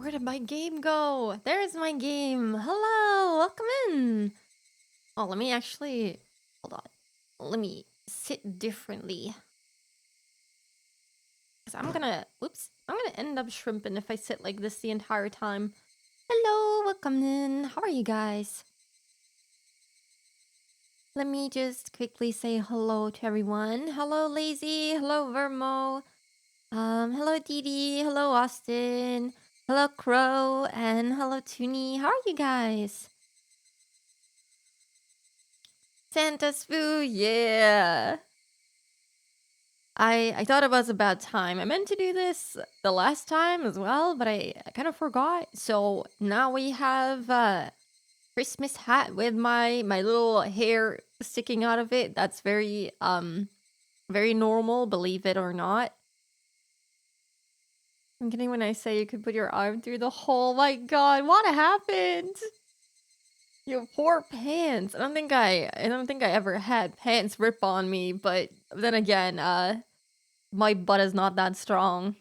Where did my game go? There's my game. Hello, welcome in. Oh, let me actually hold on. Let me sit differently. Cause I'm gonna end up shrimping if I sit like this the entire time. Hello, welcome in. How are you guys? Let me just quickly say hello to everyone. Hello, Lazy. Hello, Vermo. Hello, Dee. Hello, Austin. Hello, Crow. And hello, Toonie. How are you guys? Santa's Foo, yeah. I thought it was about time. I meant to do this the last time as well, but I kind of forgot. So now we have a Christmas hat with my little hair sticking out of it. That's very normal, believe it or not. I'm kidding when I say you could put your arm through the hole. My God, what happened? Your poor pants. I don't think I ever had pants rip on me, but then again, my butt is not that strong.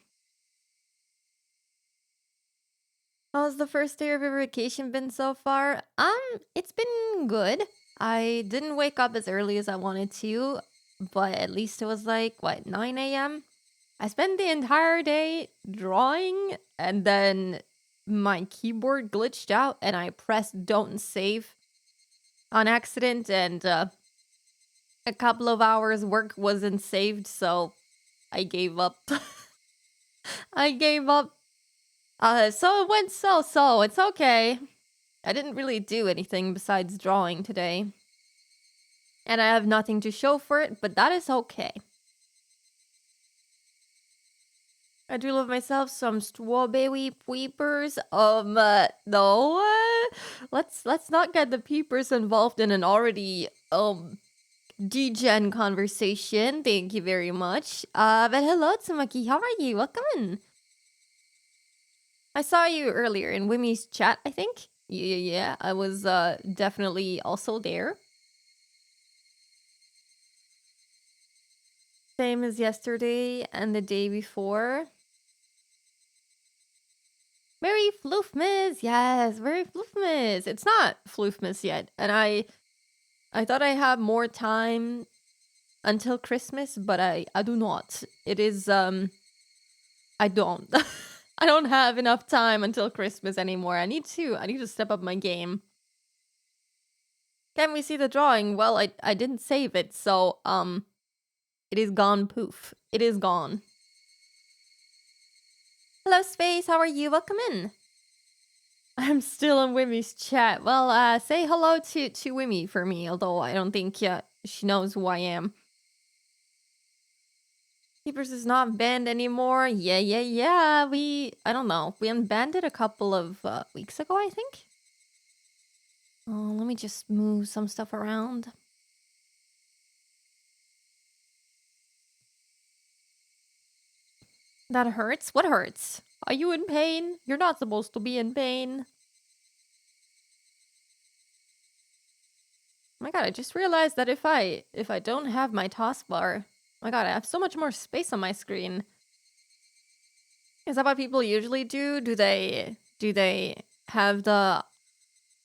How's the first day of your vacation been so far? It's been good. I didn't wake up as early as I wanted to, but at least it was like, what, 9 a.m.? I spent the entire day drawing, and then my keyboard glitched out, and I pressed don't save on accident, and a couple of hours work wasn't saved, so I gave up. I gave up. So it went so. It's okay. I didn't really do anything besides drawing today. And I have nothing to show for it, but that is okay. I do love myself some strawberry peepers. No. Let's not get the peepers involved in an already, degen conversation. Thank you very much. But hello, Tsumaki. How are you? Welcome in. I saw you earlier in Wimmy's chat, I think. Yeah, I was definitely also there. Same as yesterday and the day before. Merry Floofmas! Yes, Merry Floofmas! It's not Floofmas yet, and I thought I had more time until Christmas, but I do not. It is I don't. I don't have enough time until Christmas anymore. I need to step up my game. Can we see the drawing? Well, I didn't save it, so it is gone poof. It is gone. Hello, Space. How are you? Welcome in. I'm still in Wimmy's chat. Well, say hello to Wimmy for me, although I don't think she knows who I am. Keepers is not banned anymore. Yeah. I don't know. We unbanned it a couple of weeks ago, I think. Oh, let me just move some stuff around. That hurts? What hurts? Are you in pain? You're not supposed to be in pain. Oh my God, I just realized that if I don't have my taskbar, oh my God, I have so much more space on my screen. Is that what people usually do? Do they have the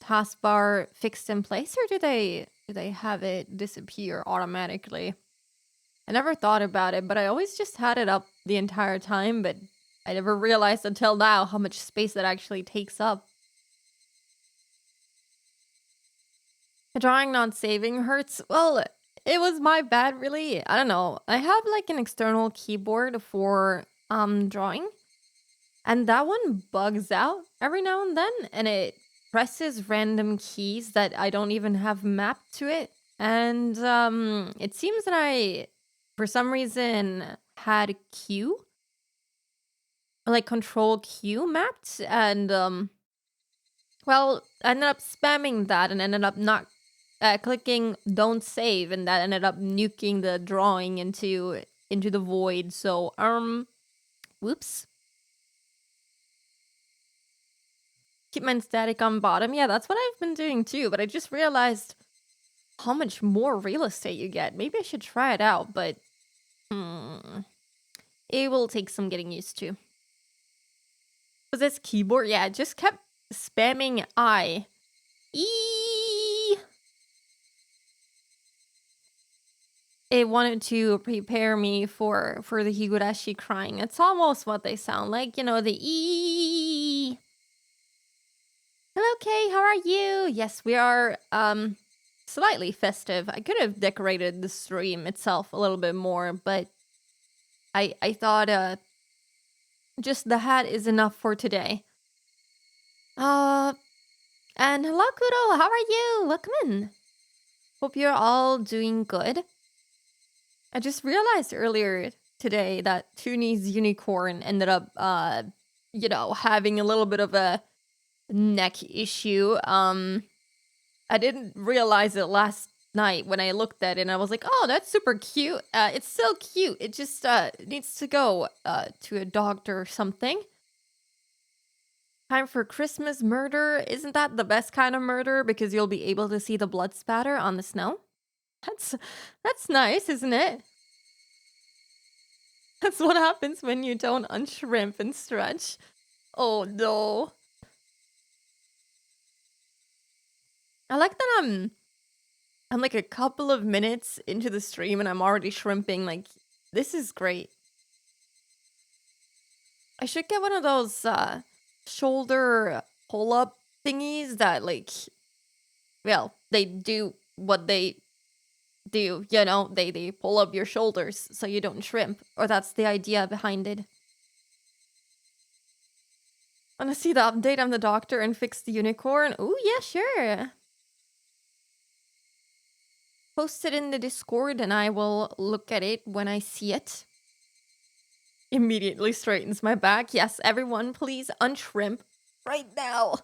taskbar fixed in place, or do they have it disappear automatically? I never thought about it, but I always just had it up the entire time, but I never realized until now how much space it actually takes up. The drawing not saving hurts. Well, it was my bad, really. I don't know. I have like an external keyboard for drawing, and that one bugs out every now and then, and it presses random keys that I don't even have mapped to it. And it seems that I, for some reason, had Q, like Control Q mapped, and well, I ended up spamming that and ended up not clicking don't save, and that ended up nuking the drawing into the void. So whoops. Keep mine static on bottom. Yeah, that's what I've been doing too, but I just realized how much more real estate you get. Maybe I should try it out, but it will take some getting used to. Was this keyboard? Yeah, it just kept spamming I. E. It wanted to prepare me for the Higurashi crying. It's almost what they sound like, the E. Hello, Kay. How are you? Yes, we are slightly festive. I could have decorated the stream itself a little bit more, but I thought just the hat is enough for today. Uh and hello, Kudo. How are you? Welcome in. Hope you're all doing good. I just realized earlier today that Tooney's unicorn ended up having a little bit of a neck issue. I didn't realize it last night when I looked at it and I was like, oh, that's super cute. It's still cute. It just needs to go to a doctor or something. Time for Christmas murder. Isn't that the best kind of murder? Because you'll be able to see the blood spatter on the snow. That's nice, isn't it? That's what happens when you don't unshrimp and stretch. Oh no. I like that I'm like a couple of minutes into the stream and I'm already shrimping. Like, this is great. I should get one of those shoulder pull-up thingies that they do what they do, they pull up your shoulders so you don't shrimp, or that's the idea behind it. Wanna see the update on the doctor and fix the unicorn? Ooh, yeah, sure. Post it in the Discord and I will look at it when I see it. Immediately straightens my back. Yes, everyone, please unshrimp right now.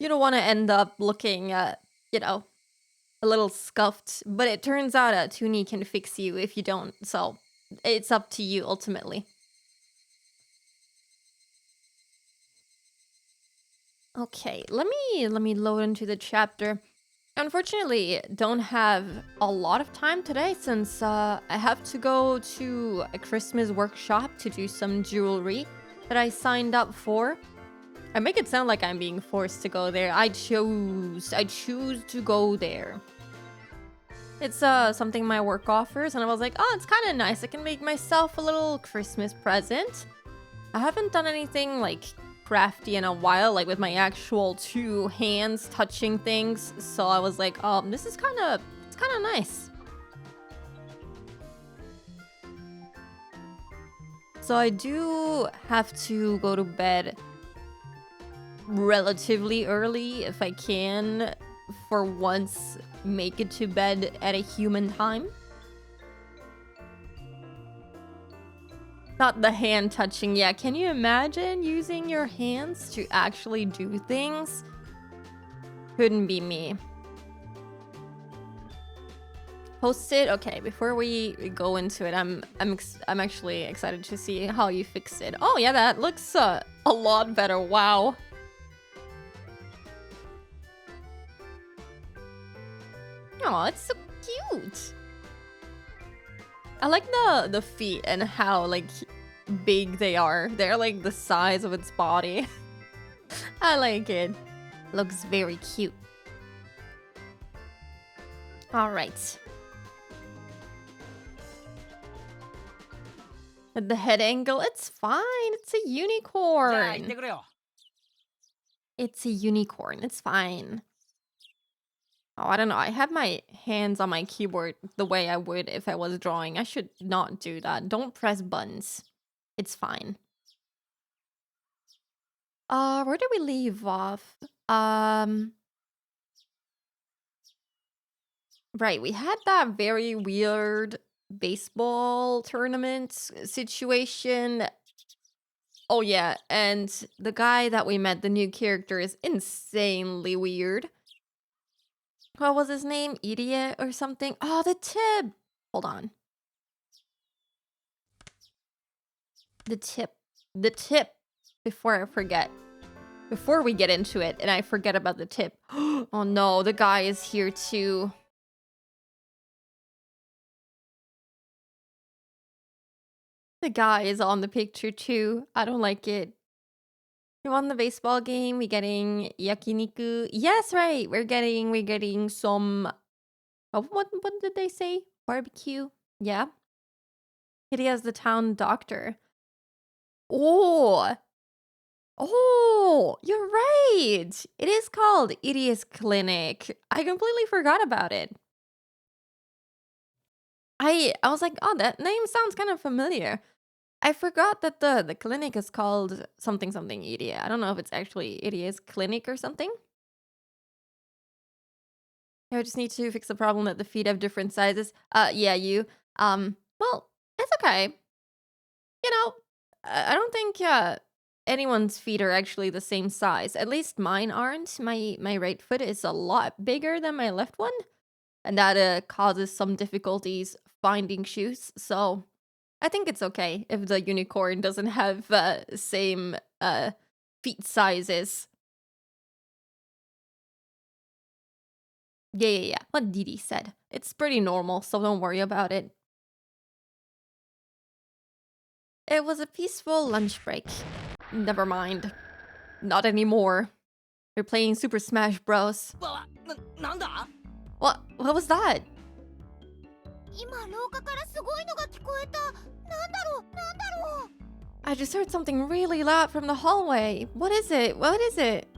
You don't want to end up looking, a little scuffed. But it turns out Toonie can fix you if you don't. So it's up to you ultimately. Okay, let me load into the chapter. Unfortunately, don't have a lot of time today since I have to go to a Christmas workshop to do some jewelry that I signed up for. I make it sound like I'm being forced to go there. I choose to go there. It's something my work offers, and I was like, oh, it's kind of nice. I can make myself a little Christmas present. I haven't done anything like crafty in a while, like with my actual two hands touching things. So I was like, oh, this is kind of nice. So I do have to go to bed relatively early if I can, for once make it to bed at a human time. Not the hand touching. Yeah, can you imagine using your hands to actually do things? Couldn't be me. Post it. Okay, before we go into it, I'm actually excited to see how you fix it. Oh yeah, that looks a lot better. Wow. Oh, it's so cute. I like the feet and how big they are. They're like the size of its body. I like it. Looks very cute. All right. At the head angle, it's fine. It's a unicorn. It's a unicorn. It's fine. Oh, I don't know. I have my hands on my keyboard the way I would if I was drawing. I should not do that. Don't press buttons. It's fine. Where did we leave off? Right, we had that very weird baseball tournament situation. Oh yeah, and the guy that we met, the new character, is insanely weird. What was his name? Idiot or something? Oh, the tip! Hold on. The tip. The tip. Before I forget. Before we get into it and I forget about the tip. Oh no, the guy is here too. The guy is on the picture too. I don't like it. We won the baseball game. We getting yakiniku. Yes, right. We're getting some. Oh, what did they say? Barbecue. Yeah. Kitty as the town doctor. Oh, oh, you're right. It is called Idiot's Clinic. I completely forgot about it. I was like, oh, that name sounds kind of familiar. I forgot that the clinic is called something something idiot. I don't know if it's actually Idiot's Clinic or something. I just need to fix the problem that the feet have different sizes. Yeah, you. Well, it's okay. You know, I don't think anyone's feet are actually the same size. At least mine aren't. My right foot is a lot bigger than my left one, and that causes some difficulties finding shoes. So I think it's okay if the unicorn doesn't have same feet sizes. Yeah. What Didi said. It's pretty normal, so don't worry about it. It was a peaceful lunch break. Never mind. Not anymore. We're playing Super Smash Bros. What was that? 今廊下からすごいのが聞こえた。なんだろう。 I just heard something really loud from the hallway. What is it? What is it?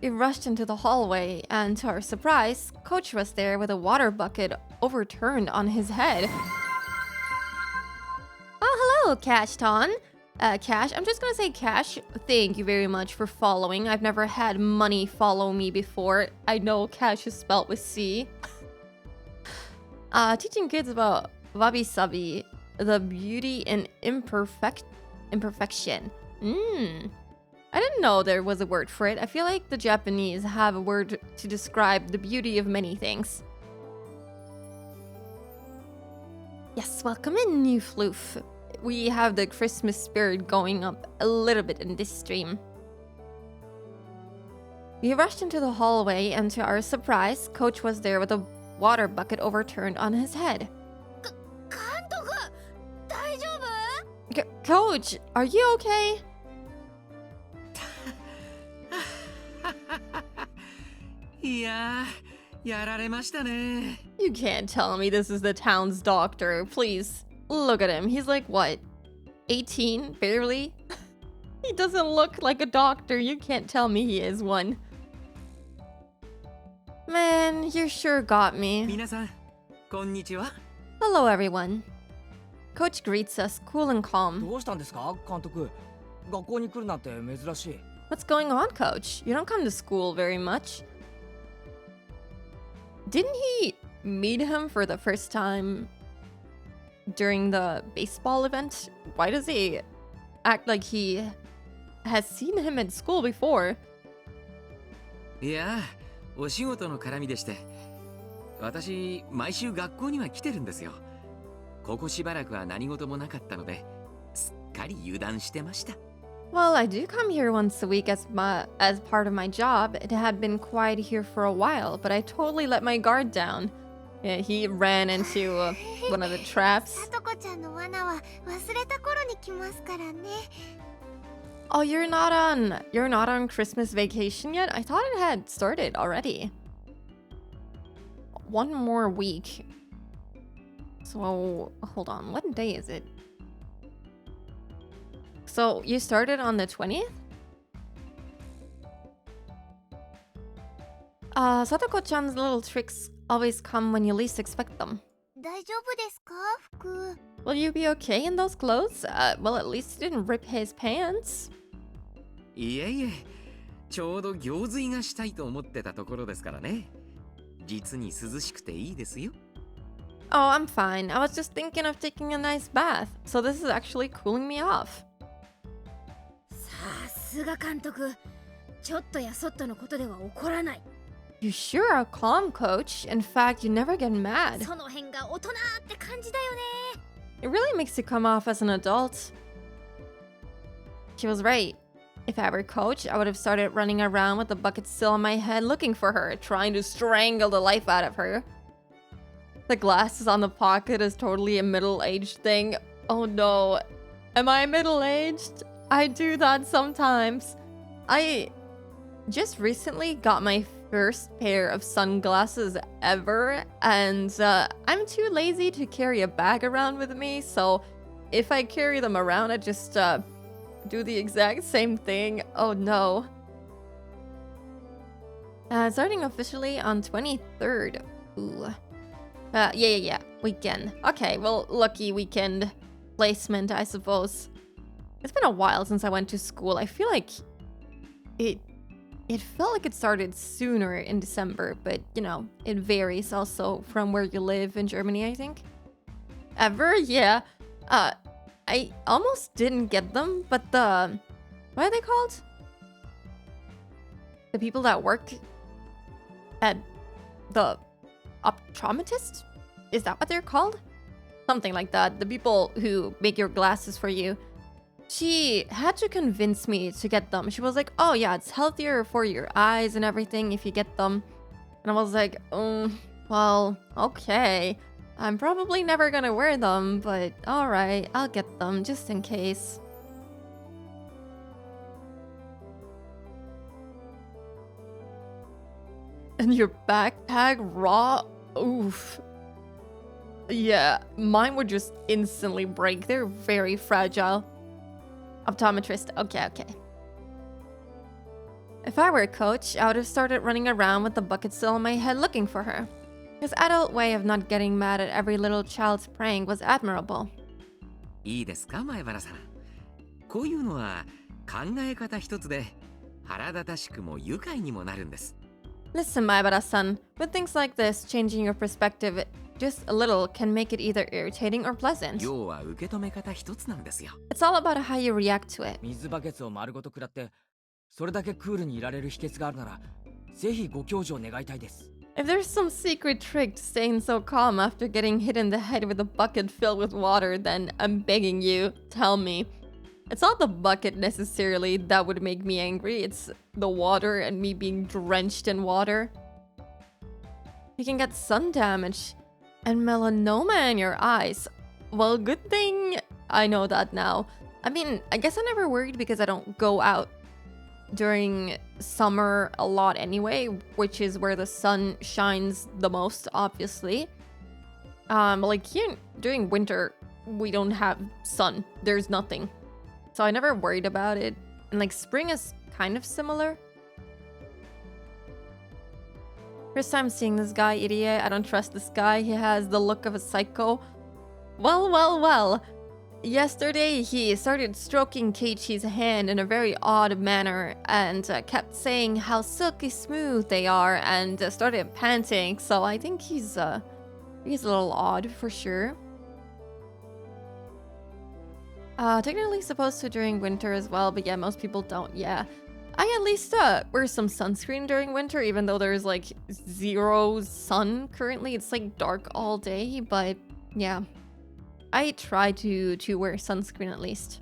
We rushed into the hallway, and to our surprise, Coach was there with a water bucket overturned on his head. Oh, hello, Cashton. Cash, I'm just gonna say Cash, thank you very much for following. I've never had money follow me before. I know Cash is spelled with C. Teaching kids about wabi-sabi, the beauty in imperfection. I didn't know there was a word for it. I feel like the Japanese have a word to describe the beauty of many things. Yes, welcome in, new floof. We have the Christmas spirit going up a little bit in this stream. We rushed into the hallway, and to our surprise, Coach was there with a water bucket overturned on his head. 監督、大丈夫？ Coach, are you okay? Yeah, やられましたね。 You can't tell me this is the town's doctor. Please, look at him. He's like, what, 18? Barely? He doesn't look like a doctor. You can't tell me he is one. Man, you sure got me. 皆さん、こんにちは。 Hello, everyone. Coach greets us cool and calm. どうしたんですか、監督。学校に来るなんて珍しい。 What's going on, Coach? You don't come to school very much. Didn't he meet him for the first time during the baseball event? Why does he act like he has seen him at school before? いや、お仕事の絡みでして。私、毎週学校には来てるんですよ。ここしばらくは何事もなかったので、すっかり油断してました。 Well, I do come here once a week as part of my job. It had been quiet here for a while, but I totally let my guard down. Yeah, he ran into one of the traps. さとこちゃんの罠は忘れた頃に来ますからね。 Oh, you're not on Christmas vacation yet? I thought it had started already. One more week. So, hold on. What day is it? So, you started on the 20th? Satoko-chan's little tricks always come when you least expect them. 大丈夫ですか、服？ Will you be okay in those clothes? Well, at least you didn't rip his pants. いえいえ、ちょうど行水がしたいと思ってたところですからね。実に涼しくていいですよ。 Oh, I'm fine. I was just thinking of taking a nice bath, so this is actually cooling me off. さすが監督。ちょっとやそっとのことでは怒らない。 You sure are calm, Coach. In fact, you never get mad. その辺が大人って感じだよね。 It really makes you come off as an adult. She was right. If I were Coach, I would have started running around with the bucket still on my head looking for her, trying to strangle the life out of her. The glasses on the pocket is totally a middle-aged thing. Oh no. Am I middle-aged? I do that sometimes. I just recently got my first pair of sunglasses ever, and I'm too lazy to carry a bag around with me, so if I carry them around, I just do the exact same thing. Oh no. Starting officially on 23rd. Ooh. Yeah. Weekend. Okay, well, lucky weekend placement, I suppose. It's been a while since I went to school. I feel like it it felt like it started sooner in December, but you know, it varies also from where you live in Germany, I think. Ever? Yeah. Uh I almost didn't get them, but the what are they called? The people that work at the optometrist? Is that what they're called? Something like that. The people who make your glasses for you. She had to convince me to get them. She was like, oh yeah, it's healthier for your eyes and everything if you get them. And I was like, well, okay. I'm probably never gonna wear them, but alright, I'll get them just in case. And your backpack raw? Oof. Yeah, mine would just instantly break. They're very fragile. Optometrist. Okay. If I were a coach, I would have started running around with the bucket still on my head looking for her. His adult way of not getting mad at every little child's prank was admirable. いいですか、前原さん。こういうのは考え方一つで腹立たしくも愉快にもなるんです。Listen, Maibara-san, with things like this, changing your perspective just a little can make it either irritating or pleasant. 要は受け止め方一つなんですよ。It's all about how you react to it. 水バケツを丸ごと食らってそれだけクールにいられる秘訣があるならぜひご教授を願いたいです。 If there's some secret trick to staying so calm after getting hit in the head with a bucket filled with water, then I'm begging you, tell me. It's not the bucket necessarily that would make me angry, it's the water and me being drenched in water. You can get sun damage and melanoma in your eyes. Well, good thing I know that now. I mean, I guess I never worried because I don't go out during summer a lot anyway, which is where the sun shines the most, obviously. Like here during winter, we don't have sun. There's nothing. So I never worried about it. And like spring is kind of similar. First time seeing this guy, idiot. I don't trust this guy. He has the look of a psycho. Well. Yesterday, he started stroking Keiichi's hand in a very odd manner and kept saying how silky smooth they are and started panting. So I think he's a little odd for sure. Technically supposed to during winter as well, but yeah, most people don't. Yeah, I at least wear some sunscreen during winter, even though there's like zero sun currently. It's like dark all day, but yeah, I try to wear sunscreen at least.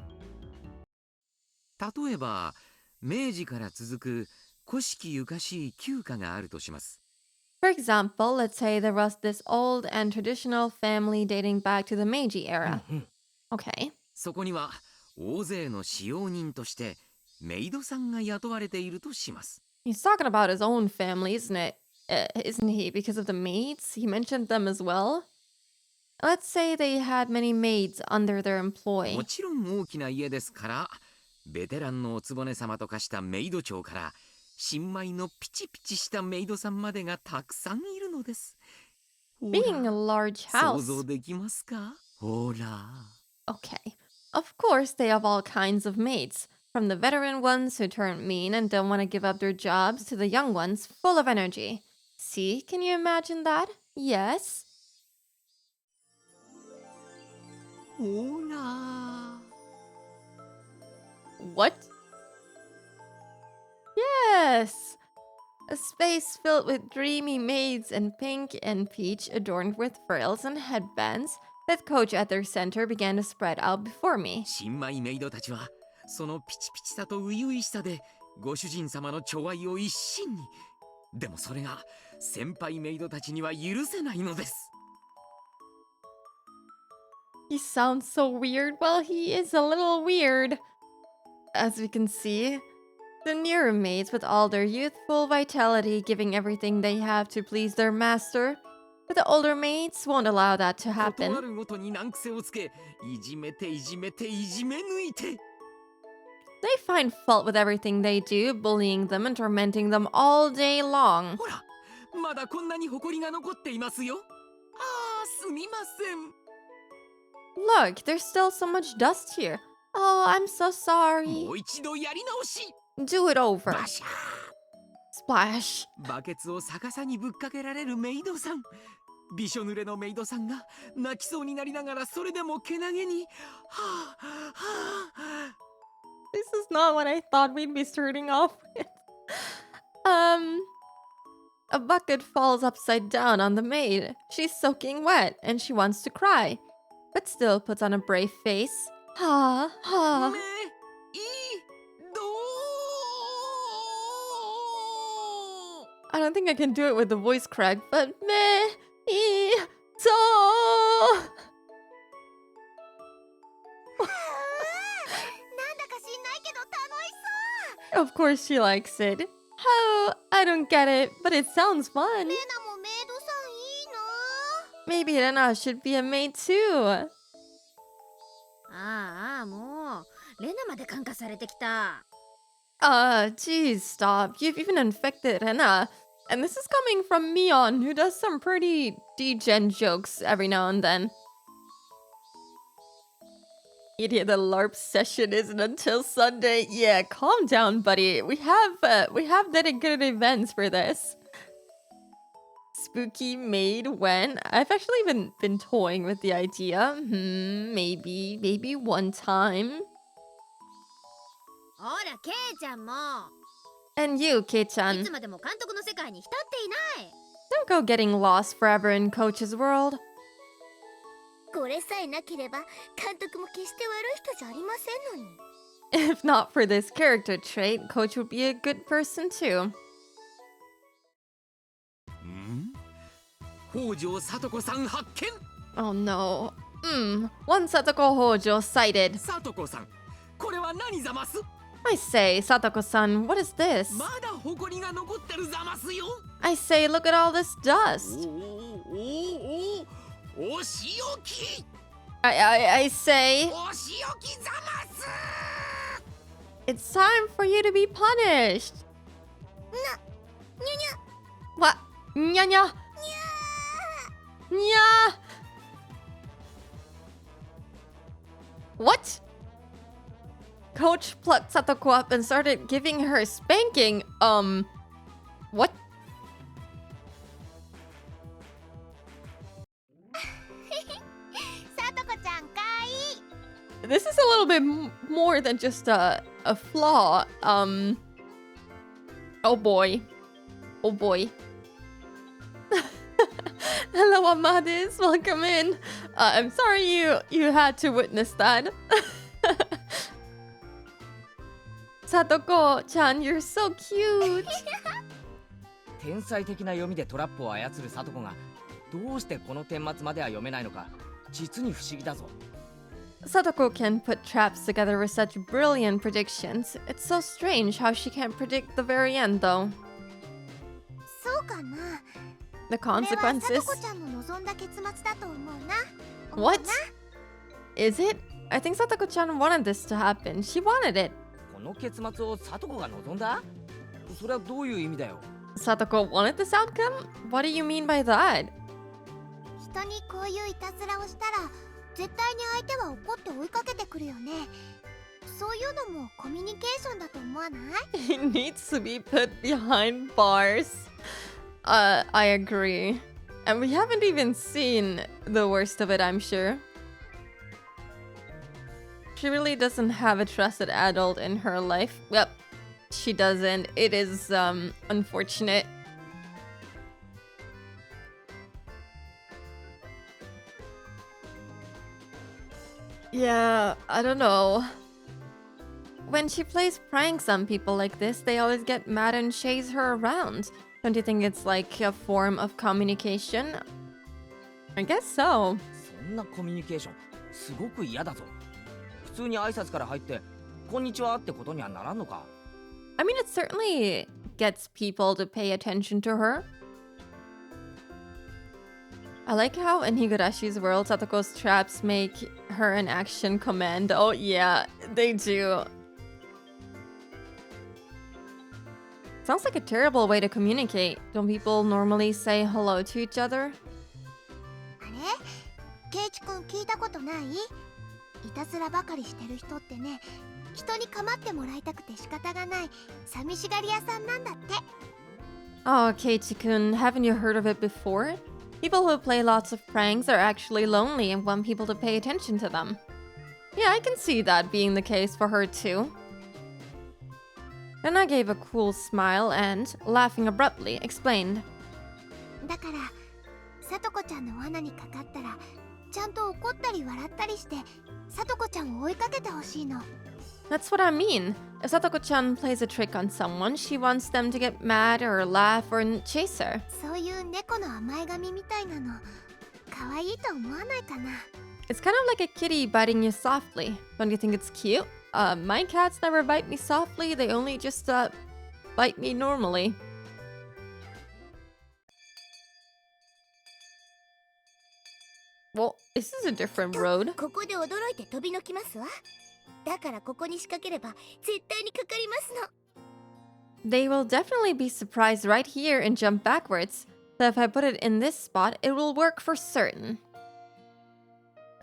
例えば、明治から続く古式ゆかしい旧家があるとします。For example, let's say there was this old and traditional family dating back to the Meiji era. Okay. そこには大勢の使用人としてメイドさんが雇われているとします。He's talking about his own family, isn't it? Isn't he? Because of the maids? He mentioned them as well. Let's say they had many maids under their employ. もちろん大きな家ですから、ベテランのおつぼね様と化したメイド長から新米のピチピチしたメイドさんまでがたくさんいるのです。ほら、 Being a large 想 house. 像できますか？ほら。 Okay. Of course, they have all kinds of maids, from the veteran ones who turn mean and don't want to give up their jobs to the young ones full of energy. See, can you imagine that? Yes? ほら。 What? Yes! A space filled with dreamy maids in pink and peach adorned with frills and headbands that coach at their center began to spread out before me. 新米メイドたちはそのピチピチさと初々しさでご主人様の寵愛を一身に。でもそれが先輩メイドたちには許せないのです。 He sounds so weird. Well, he is a little weird. as we can see. The newer maids, with all their youthful vitality, giving everything they have to please their master. But the older maids won't allow that to 断 happen. るごとに難癖をつけ、いじめていじめていじめ抜いて。 They find fault with everything they do, bullying them and tormenting them all day long. ほら、まだこんなに埃が残っていますよ。ああ、すみません。 Look, there's still so much dust here. Oh, I'm so sorry. もう一度やり直し。 Do it over. バシャー。 Splash. バケツを逆さにぶっかけられるメイドさん。びしょ濡れのメイドさんが泣きそうになりながらそれでもけなげに。はあ、はあ。 This is not what I thought we'd be starting off with. A bucket falls upside down on the maid. She's soaking wet and she wants to cry, but still puts on a brave face. Ha ha. めいど I don't think I can do it with the voice crack, but me so. なんだか知んないけど楽しそう。 Of course she likes it. How? I don't get it, but it sounds fun. レナもメイドさんいいな。 Maybe Rena should be a maid too. ああ、もうレナまで感化されてきた。 Geez, stop. You've even infected Rena. And this is coming from Mion, who does some pretty degen jokes every now and then. Idiot, the LARP session isn't until Sunday. Yeah, calm down, buddy. We have dedicated events for this. Spooky maid when? I've actually been toying with the idea. Maybe one time. ほら、ケイちゃんも And you, い Kei-chan. つまでも監督の世界に浸っていない。 Don't go getting lost forever in Coach's world. これさえなければ監督も決して悪い人じゃありませんのに。 If not for this character trait, Coach would be a good person too. ん北条聡子さん発見。 Oh no. One Satoko Hojo sighted. 聡子さん、これは何ざます？ I say, Satoko-san, what is this? まだ埃が残ってるざますよ。 I say, look at all this dust. お仕置き。 I say, お仕置きざます。 it's time for you to be punished. にゅにゅ What? Nya nya. Nya. What? Coach plucked Satoko up and started giving her a spanking. What? さとこちゃんかいい。 This is a little bit more than just a flaw. Oh boy. Oh boy. Hello, Amadis. Welcome in. I'm sorry you had to witness that. Satoko-chan, you're so cute. 天才的な読みでトラップを操る聡子がどうしてこの顛末までは読めないのか実に不思議だぞ。 Satoko can put traps together with such brilliant predictions. It's so strange how she can't predict the very end, though. そうかな。 The これはさと consequences. こちゃんの望んだ結末だと思うな。 What? 思うな Is it? I think Satoko-chan wanted this to happen. She wanted it. この結末を聡子が望んだ？それはどういう意味だよ。 Satoko wanted this outcome? What do you mean by that? 人にこういういたずらをしたら絶対に相手は怒って追いかけてくるよね。そういうのもコミュニケーションだと思わない？ He needs to be put behind bars. I agree. And we haven't even seen the worst of it, I'm sure. She really doesn't have a trusted adult in her life. Well, she doesn't. It is, unfortunate. Yeah, I don't know. When she plays pranks on people like this, they always get mad and chase her around. Don't you think it's like a form of communication? I guess so. そんなコミュニケーションすごく嫌だぞ。普通に挨拶から入ってこんにちはってことにはならんのか。 I mean, it certainly gets people to pay attention to her. I like how in Higurashi's world, Satoko's traps make her an action command. Oh yeah, they do. Sounds like a terrible way to communicate. Don't people normally say hello to each other? あれケイチくん聞いたことない？いたずらばかりしてる人ってね、人に構ってもらいたくて仕方がない寂しがり屋さんなんだって。 Oh, Keiichi-kun, haven't you heard of it before? People who play lots of pranks are actually lonely and want people to pay attention to them. Yeah, I can see that being the case for her too. Then I gave a cool smile and, laughing abruptly, explained. だからさとこちゃんの罠にかかったらちゃんと怒ったり笑ったりしてさとこちゃんを追いかけてほしいの。 That's what I mean. If Satoko-chan plays a trick on someone, she wants them to get mad or laugh or chase her. そういう猫の甘え髪みたいなの可愛いと思わないかな。 It's kind of like a kitty biting you softly. Don't you think it's cute? My cats never bite me softly, they only just, bite me normally. Well, this is a different road. ここで驚いて飛びのきますわ。だからここに仕掛ければ絶対にかかりますの。 They will definitely be surprised right here and jump backwards. So if I put it in this spot, it will work for certain.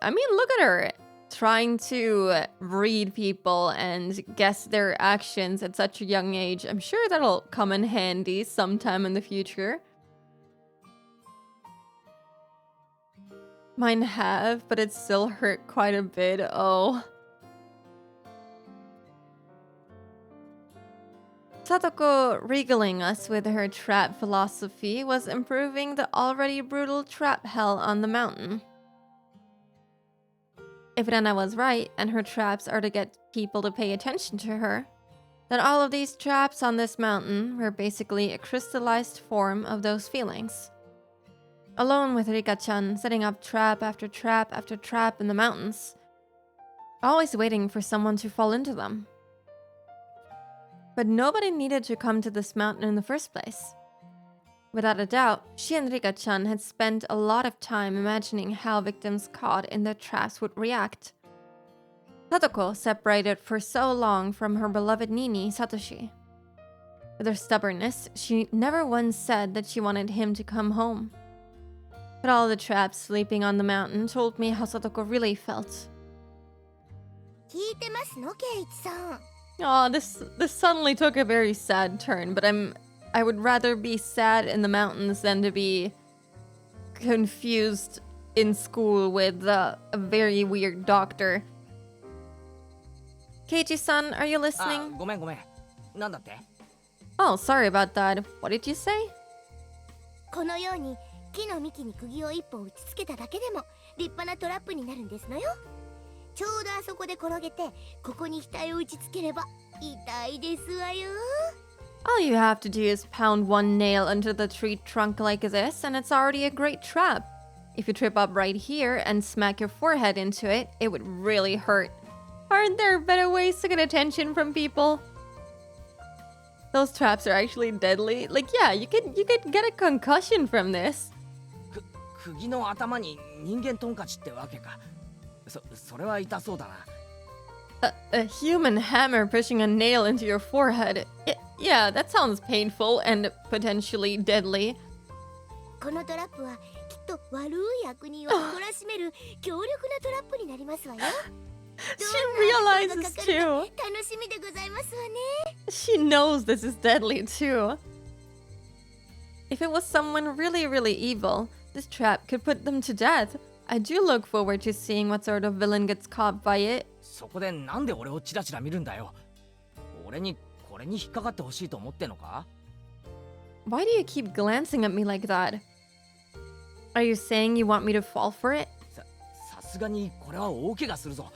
I mean, look at her. Trying to read people and guess their actions at such a young age. I'm sure that'll come in handy sometime in the future. Mine have, but it still hurt quite a bit. Oh. Satoko regaling us with her trap philosophy was improving the already brutal trap hell on the mountain. If Rena was right, and her traps are to get people to pay attention to her, then all of these traps on this mountain were basically a crystallized form of those feelings. Alone with Rika-chan, setting up trap after trap after trap in the mountains, always waiting for someone to fall into them. But nobody needed to come to this mountain in the first place. Without a doubt, she and Rika-chan had spent a lot of time imagining how victims caught in their traps would react. Satoko separated for so long from her beloved Nini, Satoshi. With her stubbornness, she never once said that she wanted him to come home. But all the traps sleeping on the mountain told me how Satoko really felt. 聞いてますのケイチさん。 Aw, this suddenly took a very sad turn, but I would rather be sad in the mountains than to be confused in school with a very weird doctor. Keiji-san, are you あ、 listening? ごめんごめん。なんだって？ Oh, sorry about that. What did you say? このように木の幹に釘を一本打ち付けただけでも立派なトラップになるんですのよ。ちょうどあそこで転げてここに額を打ち付ければ痛いですわよ。 All you have to do is pound one nail into the tree trunk like this, and it's already a great trap. If you trip up right here and smack your forehead into it, it would really hurt. Aren't there better ways to get attention from people? Those traps are actually deadly. Like, yeah, you could get a concussion from this. 釘の頭に人間トンカチってわけか。それは痛そうだな。A human hammer pushing a nail into your forehead. Yeah, that sounds painful and potentially deadly. このトラップはきっと悪い悪人を懲らしめる強力なトラップになりますわよ。 She realizes too. 楽しみでございますわね。 She knows this is deadly too. If it was someone really, really evil, this trap could put them to death. I do look forward to seeing what sort of villain gets caught by it. そこでなんで俺をチラチラ見るんだよ。俺にこれに引っかかってほしいと思ってんのか？ Why do you keep glancing at me like that? Are you saying you want me to fall for it? さすがにこれは大怪我するぞ。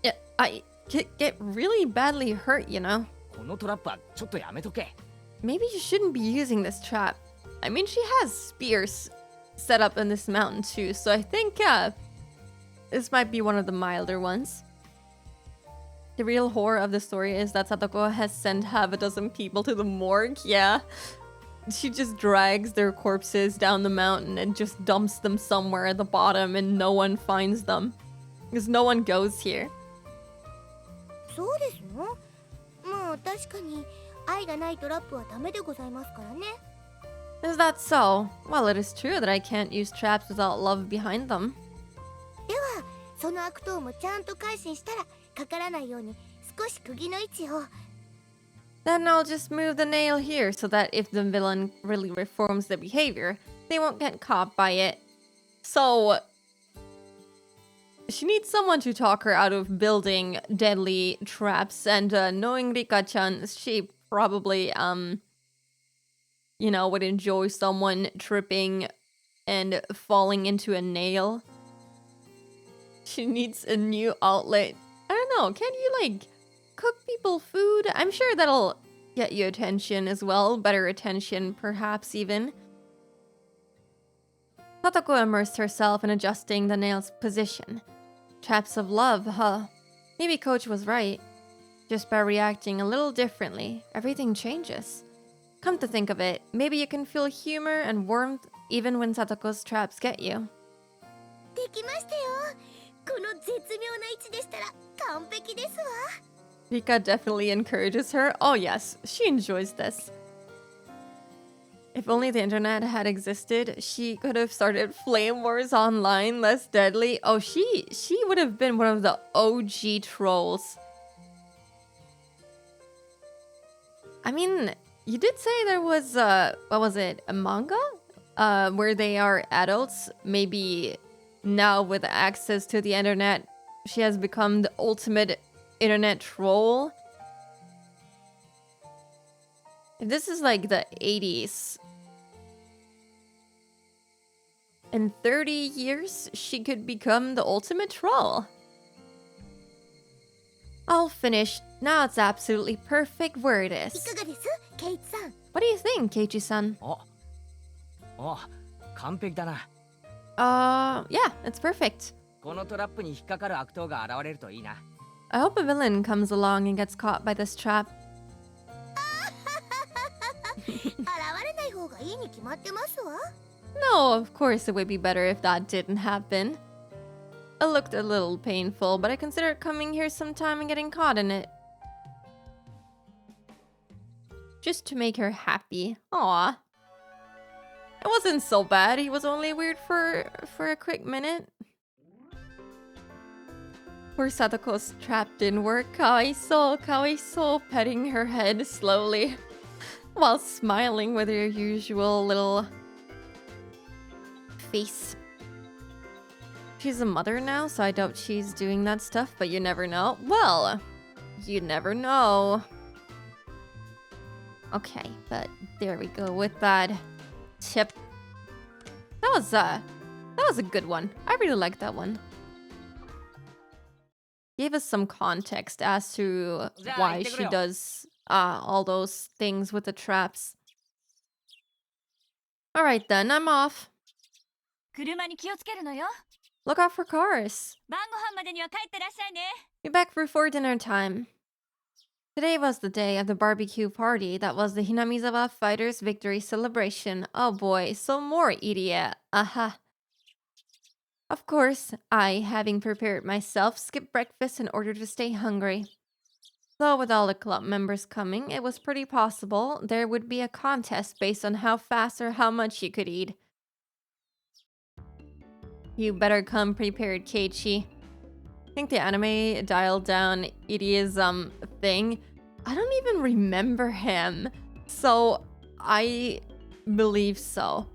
Yeah, I get really badly hurt, you know. このトラップはちょっとやめとけ。 Maybe you shouldn't be using this trap. I mean, she has spears set up in this mountain too, so I think this might be one of the milder ones. The real horror of the story is that Satoko has sent half a dozen people to the morgue. Yeah. She just drags their corpses down the mountain and just dumps them somewhere at the bottom and no one finds them. Because no one goes here. そうですの？まあ確かに愛がないトラップはダメでございますからね。Is that so? Well, it is true that I can't use traps without love behind them. ではその悪党もちゃんと改心したらかからないように少し釘の位置を。Then I'll just move the nail here so that if the villain really reforms their behavior, they won't get caught by it. So, she needs someone to talk her out of building deadly traps, and knowing Rika-chan, she probably, would enjoy someone tripping and falling into a nail. She needs a new outlet. I don't know, can you, cook people food? I'm sure that'll get you attention as well. Better attention, perhaps, even. Satoko immersed herself in adjusting the nail's position. Traps of love, huh? Maybe Coach was right. Just by reacting a little differently, everything changes. Come to think of it, maybe you can feel humor and warmth even when Satoko's traps get you. できましたよ。この絶妙な位置でしたら完璧ですわ。Rika definitely encourages her. Oh yes, she enjoys this. If only the internet had existed, she could have started flame wars online, less deadly. Oh, she would have been one of the OG trolls. I mean, you did say there was what was it, a manga? Where they are adults. Maybe now with access to the internet, she has become the ultimate internet troll. If this is like the 80s, in 30 years, she could become the ultimate troll. All finished. Now it's absolutely perfect where it い is. かがです、ケイチさん？ What do you think, Keiichi-san? 完璧だな。 Yeah, it's perfect. このトラップに引っかかる悪党が現れるといいな。 I hope a villain comes along and gets caught by this trap. 現れない方がいいに決まってますわ。 No, of course it would be better if that didn't happen. It looked a little painful, but I considered coming here sometime and getting caught in it. Just to make her happy. Aw. It wasn't so bad. He was only weird for a quick minute. Poor Satoko's trap didn't work. Kawaiso, petting her head slowly while smiling with her usual little face. She's a mother now, so I doubt she's doing that stuff, but you never know. Well, you never know. Okay, but there we go with that tip. That was a good one. I really liked that one. Gave us some context as to why she does all those things with the traps. Alright then, I'm off. 車に気をつけるのよ。 Look out for cars. 晩ご飯までには帰ってらっしゃいね。 Be back before dinner time. Today was the day of the barbecue party that was the Hinamizawa Fighters' victory celebration. Oh boy, so more idiot. Aha. Of course, I, having prepared myself, skipped breakfast in order to stay hungry. Though with all the club members coming, it was pretty possible there would be a contest based on how fast or how much you could eat. You better come prepared, Keiichi. I think the anime dialed down Iri's thing. I don't even remember him. So I believe so.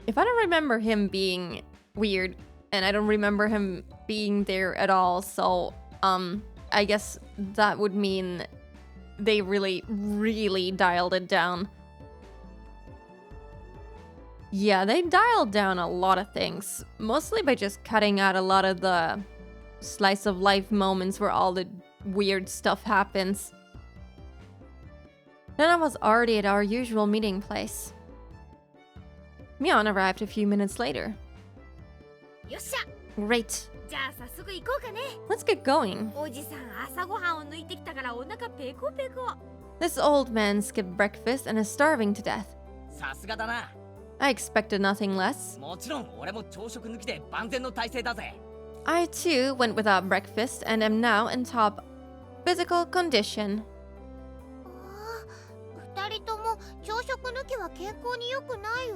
If I don't remember him being weird, and I don't remember him being there at all, so I guess that would mean they really, really dialed it down. Yeah, they dialed down a lot of things, mostly by just cutting out a lot of the slice of life moments where all the weird stuff happens. Nana was already at our usual meeting place. Mion arrived a few minutes later. よっしゃ、 Great. じゃあ早速行こうかね。 Let's get going. おじさん朝ごはんを抜いてきたからお腹ペコペコ。 This old man skipped breakfast and is starving to death. さすがだな。 I expected nothing less. もちろん俺も朝食抜きで万全の体制だぜ。 I too went without breakfast and am now in top physical condition. 二人とも朝食抜きは健康に良くないよ。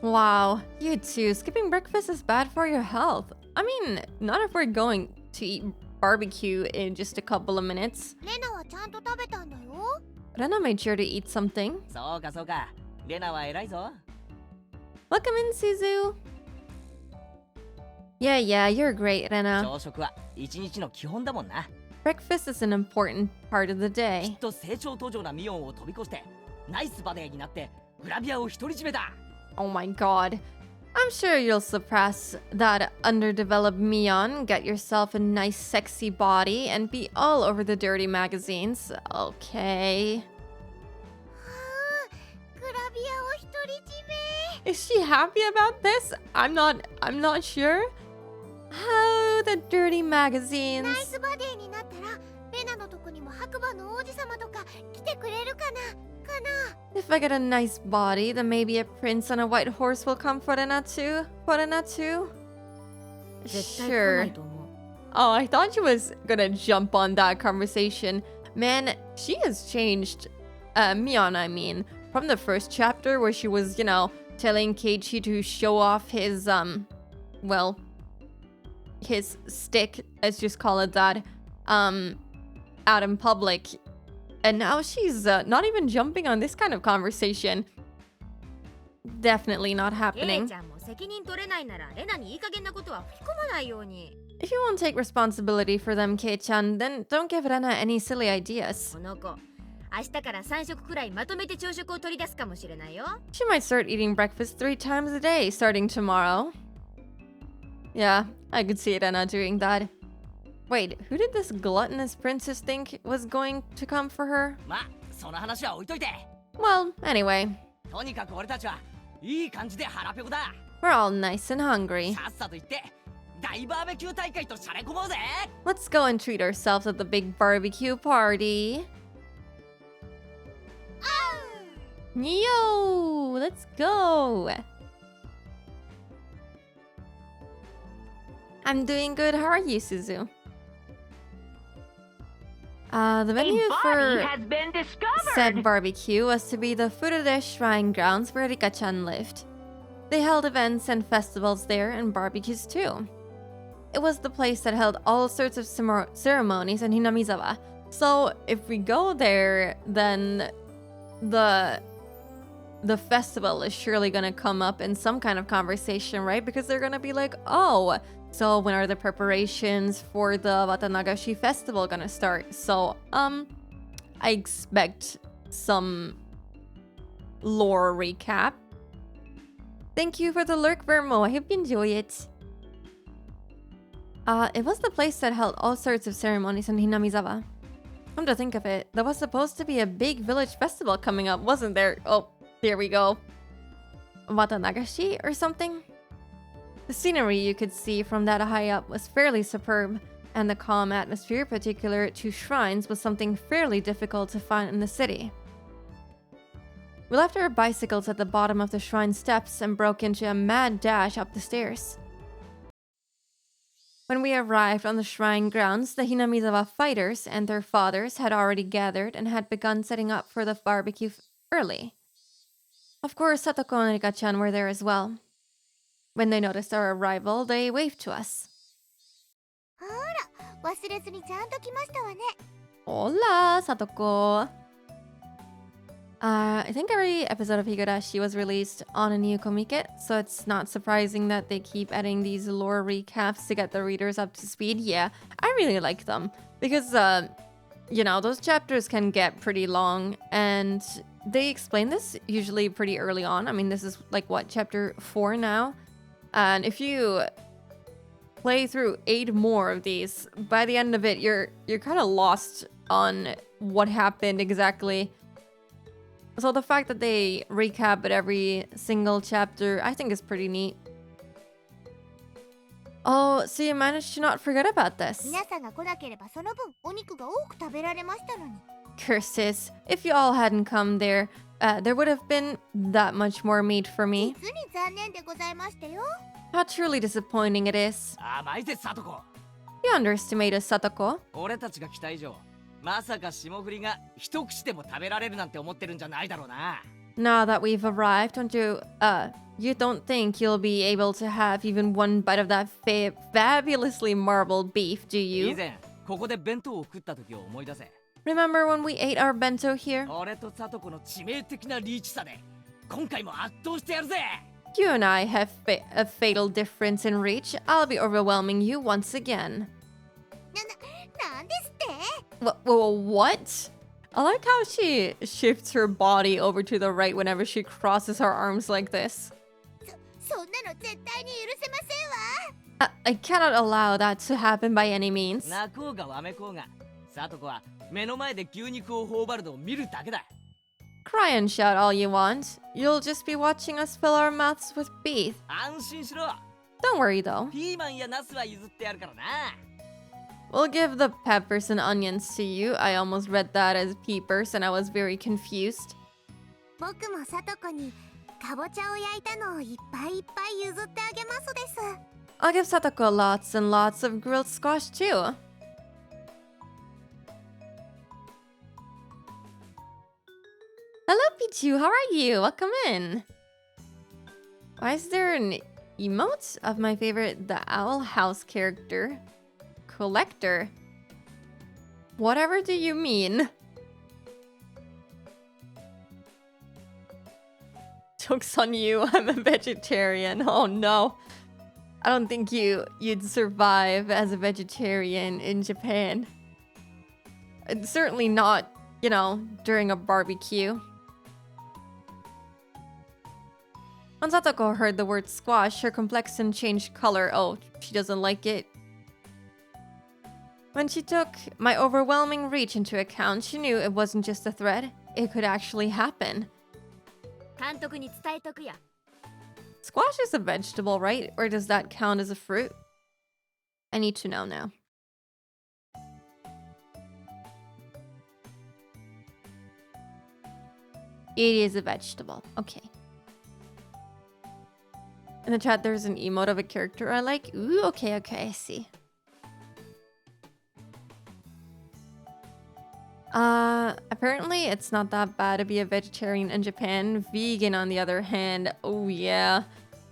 Wow, you too. Skipping breakfast is bad for your health. I mean, not if we're going to eat barbecue in just a couple of minutes. レナはちゃんと食べたんだよ。 Rena made sure to eat something. そうかそうか。レナは偉いぞ。 Welcome in, Suzu. Yeah, you're great, Rena. 朝食は一日の基本だもんな。 Breakfast is an important part of the き day. っと成長途上なミオンを飛び越してナイスバデーになってグラビアを独り占めだ。 Oh my god. I'm sure you'll surpass that underdeveloped Mion, get yourself a nice sexy body, and be all over the dirty magazines. Okay. グラビアを独り占め。 Is she happy about this? I'm not sure. How the dirty ナイ magazines. スバデーになったらレナのとこにも白馬の王子様とか来てくれるかな。 If I get a nice body, then maybe a prince on a white horse will come for Rena too. For Rena too? 絶対来な Sure. いと思う。 Oh, I thought she was gonna jump on that conversation. Man, she has changed. Mion, I mean. From the first chapter where she was, telling Keiichi to show off his, well, his stick, let's just call it that, out in public. And now she's not even jumping on this kind of conversation. Definitely not ケイ happening. ちゃんも責任取れないならレナにいい加減なことは吹き込まないように。 If you won't take responsibility for them, Kei-chan, then don't give Rena any silly ideas. この子、明日から3食くらいまとめて朝食を取り出すかもしれないよ。 She might start eating breakfast 3 times a day starting tomorrow. Yeah, I could see Rena doing that. Wait, who did this gluttonous princess think was going to come for her? まあその話は置いといて。 Well, anyway, とにかく俺たちはいい感じで腹ペコだ。 we're all nice and hungry. さっさと行って大バーベキュー大会としゃれ込もうぜ。 Let's go and treat ourselves at the big barbecue party. Yo, let's go. I'm doing good. How are you, Suzu? The menu for has been discovered. said barbecue was to be the Furude Shrine grounds where Rika-chan lived. They held events and festivals there and barbecues too. It was the place that held all sorts of ceremonies in Hinamizawa. So if we go there, then the festival is surely gonna come up in some kind of conversation, right? Because they're gonna be like, oh, so when are the preparations for the Watanagashi festival gonna start? So, I expect some lore recap. Thank you for the lurk, Vermo. I hope you enjoy it. It was the place that held all sorts of ceremonies in Hinamizawa. Come to think of it, there was supposed to be a big village festival coming up, wasn't there? Oh, there we go. Watanagashi or something? The scenery you could see from that high up was fairly superb, and the calm atmosphere particular to shrines was something fairly difficult to find in the city. We left our bicycles at the bottom of the shrine steps and broke into a mad dash up the stairs. When we arrived on the shrine grounds, the Hinamizawa fighters and their fathers had already gathered and had begun setting up for the barbecue early. Of course, Satoko and Rika-chan were there as well. When they noticed our arrival, they waved to us. ほら、忘れずにちゃんと来ましたわね。 Hola, Satoko! I think every episode of Higurashi was released on a new comiket, so it's not surprising that they keep adding these lore recaps to get the readers up to speed. Yeah, I really like them because, those chapters can get pretty long, and they explain this usually pretty early on. I mean, this is like, what, chapter 4 now? And if you play through 8 more of these, by the end of it, you're kind of lost on what happened exactly. So the fact that they recap at every single chapter, I think is pretty neat. Oh, so you managed to not forget about this. 皆さんが来なければその分お肉が多く食べられましたのに。 Curses. If you all hadn't come there, there would have been that much more meat for 実 me. に残念でございましたよ。 How truly disappointing it is. 甘いぜサトコ。 You underestimate us, Satoko. 俺たちが来た以上まさか霜降りが一口でも食べられるなんて思ってるんじゃないだろうな。 Now that we've arrived, you don't think you'll be able to have even one bite of that fabulously marbled beef, do 以 you? 前ここで弁当を食った時を思い出せ。 Remember when we ate our bento here? 俺とサトコの致命的なリーチさで今回も圧倒してやるぜ。 You and I have a fatal difference in reach. I'll be overwhelming you once again. なんですって？ What? I like how she shifts her body over to the right whenever she crosses her arms like this. そんなの絶対に許せませんわ。 I cannot allow that to happen by any means. 泣こうがわめこうがサトコは目の前で牛肉を頬張るのを見るだけだ。 Cry and shout all you want. You'll just be watching us fill our mouths with beef. 安心しろ。 Don't worry though. ピーマンやナスは譲ってやるからな。 We'll give the peppers and onions to you. I almost read that as peepers and I was very confused. 僕もさとこにかぼちゃを焼いたのをいっぱいいっぱい譲ってあげますです。 I'll give Satoko lots and lots of grilled squash too. Hello, Pichu. How are you? Welcome in. Why is there an emote of my favorite, the Owl House character? Collector. Whatever do you mean? Joke's on you. I'm a vegetarian. Oh no. I don't think you'd survive as a vegetarian in Japan. And certainly not, during a barbecue. When Satoko heard the word squash, her complexion changed color. Oh, she doesn't like it. When she took my overwhelming reach into account, she knew it wasn't just a threat. It could actually happen. 監督に伝えとくや。 Squash is a vegetable, right? Or does that count as a fruit? I need to know now. It is a vegetable. Okay. In the chat, there's an emote of a character I like. Ooh, okay, I see. Apparently it's not that bad to be a vegetarian in Japan. Vegan, on the other hand, oh yeah,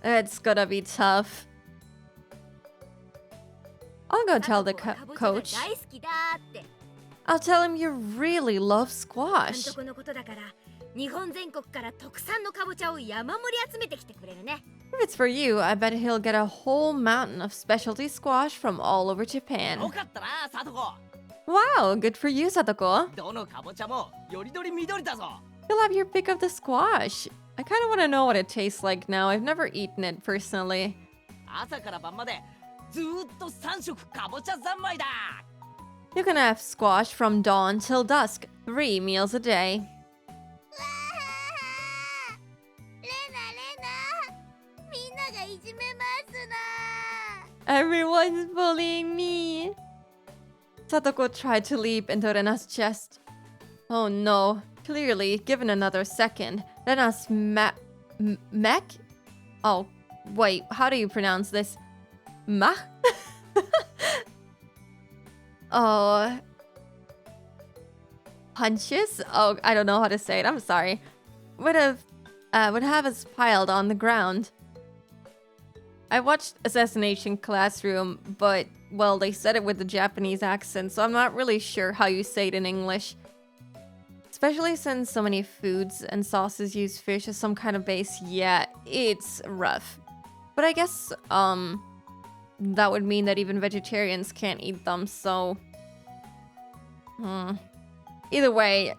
it's gotta be tough. I'll go tell the coach. 大好きだって。 I'll tell him you really love 監 squash. 督のことだから、日本全国から特産のかぼちゃを山盛り集めてきてくれるね。 If it's for you, I bet he'll get a whole mountain of specialty squash from all over よ Japan. かったなサトコ。 Wow, good for you, Satoko. どのかぼちゃもよりどり緑だぞ。 You'll have your pick of the squash. I kind of want to know what it tastes like now. I've never eaten it personally. 朝から晩までずーっと3食かぼちゃ三昧だ。 You can have squash from dawn till dusk, 3 meals a day. わあ、レナみんながいじめますな。 Everyone's bullying me. Satoko tried to leap into Rena's chest. Oh no. Clearly, given another second, Rena's mech? Oh, wait, how do you pronounce this? Mach? Oh. Punches? Oh, I don't know how to say it. I'm sorry. Would have us piled on the ground. I watched Assassination Classroom, but, well, they said it with the Japanese accent, so I'm not really sure how you say it in English. Especially since so many foods and sauces use fish as some kind of base, yeah, it's rough. But I guess, that would mean that even vegetarians can't eat them, so... Either way,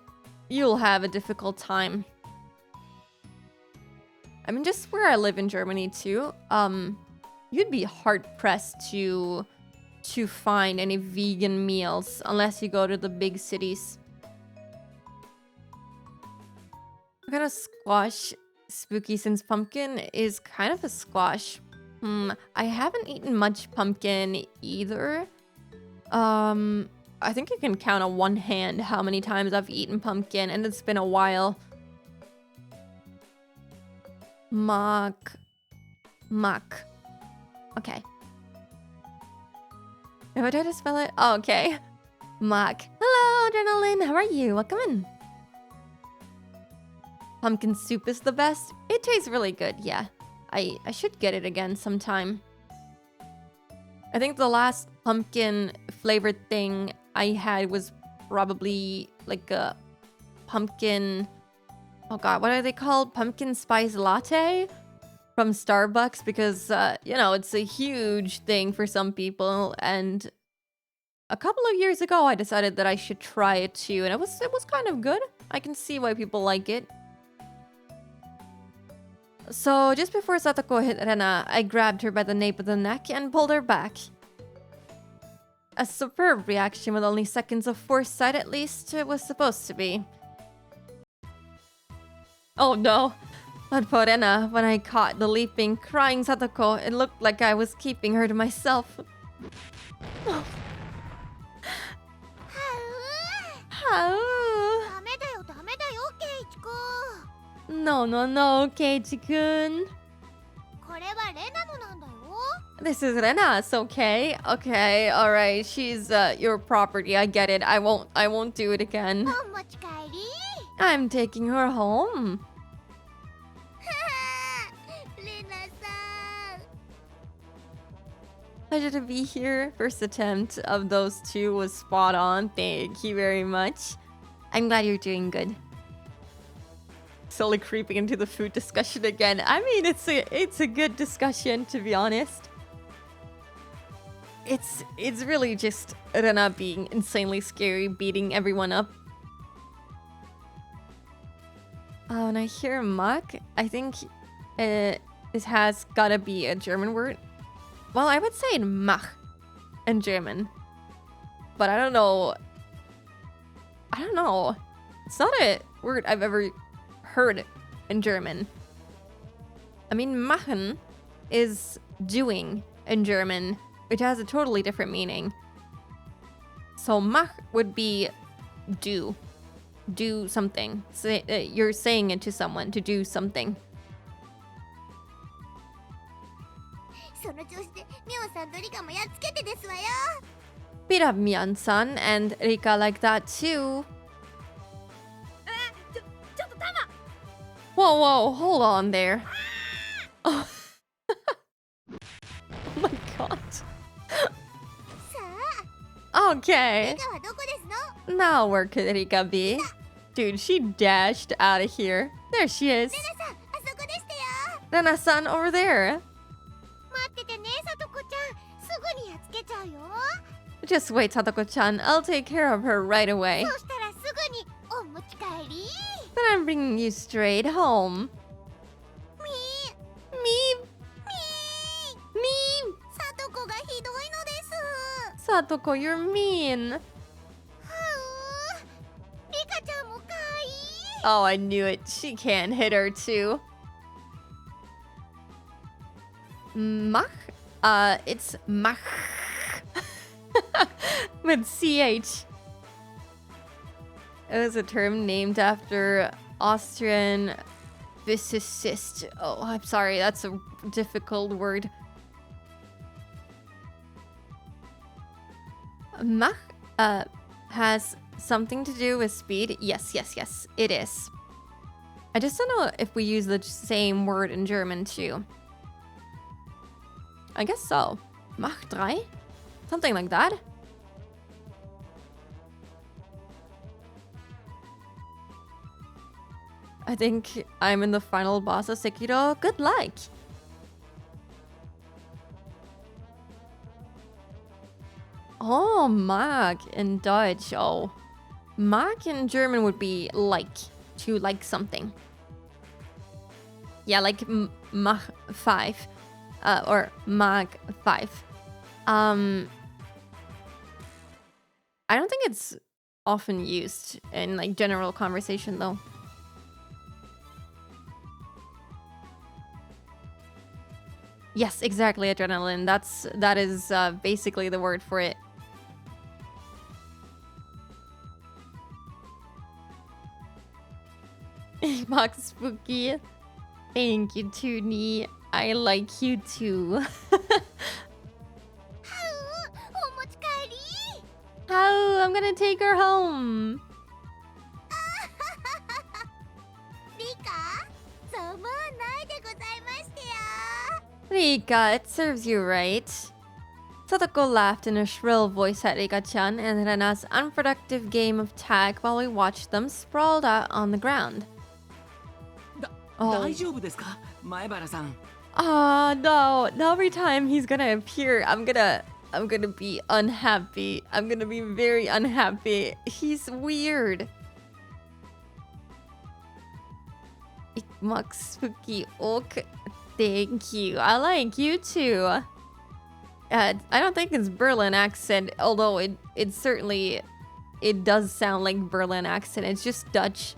you'll have a difficult time. I mean, just where I live in Germany too, you'd be hard-pressed to find any vegan meals unless you go to the big cities. What kind of squash? Spooky since pumpkin is kind of a squash. I haven't eaten much pumpkin either. I think I can count on one hand how many times I've eaten pumpkin, and it's been a while. Mak. Okay. If I try to spell it, oh, okay. Mak. Hello, Adrenaline. How are you? Welcome in. Pumpkin soup is the best. It tastes really good, yeah. I should get it again sometime. I think the last pumpkin flavored thing I had was probably like a pumpkin... Oh god, what are they called? Pumpkin spice latte from Starbucks, because, you know, it's a huge thing for some people. And a couple of years ago, I decided that I should try it too. And it was kind of good. I can see why people like it. So just before Satoko hit Rena, I grabbed her by the nape of the neck and pulled her back. A superb reaction with only seconds of foresight, at least it was supposed to be. Oh no. But for Rena, when I caught the leaping, crying Satoko, it looked like I was keeping her to myself. Oh. How? ダメだよダメだよケイチくん。 No, Keiichi-kun. これはレナのなんだよ。 This is Rena's, okay? Okay, alright. She's your property. I get it. I won't do it again. お持ち帰り。 I'm taking her home. レナさん。 Pleasure to be here. First attempt of those two was spot on. Thank you very much. I'm glad you're doing good. Slowly creeping into the food discussion again. I mean, it's a good discussion, to be honest. It's really just Rena being insanely scary, beating everyone up. When I hear Mach, I think this has gotta be a German word. Well, I would say Mach in German. But I don't know. It's not a word I've ever heard in German. I mean, machen is doing in German, which has a totally different meaning. So mach would be do something. Say, you're saying it to someone to do something. その調子でミオさんとリカもやっつけてですわよ。 Beat up Mian-san and Rika like that too. ちょっとタマ Whoa, hold on there. Oh. Oh my god. さ あ、 Okay. リカはどこですの？ Now where could Rika be? Dude, she dashed out of here. There she is. レナさん、あそこでしたよ。 Rena-san over there. 待っててね、さとこちゃん。すぐにやっつけちゃうよ。 Just wait, Satoko-chan. I'll take care of her right away. そしたらすぐにお持ち帰り。 Then I'm bringing you straight home. み Me? み Me? さとこがひどいのです。 Satoko, you're mean. はうリカちゃんもかわいい。 Oh, I knew it. She can't hit her too. Mach? It's Mach. With CH. It was a term named after Austrian physicist. Oh, I'm sorry. That's a difficult word. Mach has something to do with speed. Yes, it is. I just don't know if we use the same word in German too. I guess so. Mach 3? Something like that. I think I'm in the final boss of Sekiro. Good luck! Oh, mag in Dutch. Oh. Mag in German would be like. To like something. Yeah, like Mach 5. Or Mag 5. I don't think it's often used in like general conversation though. Yes, exactly, adrenaline. That is basically the word for it. Max Spooky. Thank you, Toonie. I like you too. お持ち帰り Oh, I'm gonna take her home. リカざまあないでございましてよ Rika, it serves you right. Sadako laughed in a shrill voice at Rika-chan and Rena's unproductive game of tag while we watched them sprawled out on the ground. 大 Oh, 丈夫ですか前原さん。 no. Every time he's gonna appear, I'm gonna be unhappy. I'm gonna be very unhappy. He's weird. Ikmak Spooky Oak. Thank you. I like you too. I don't think it's Berlin accent, although it certainly it does sound like Berlin accent. It's just Dutch.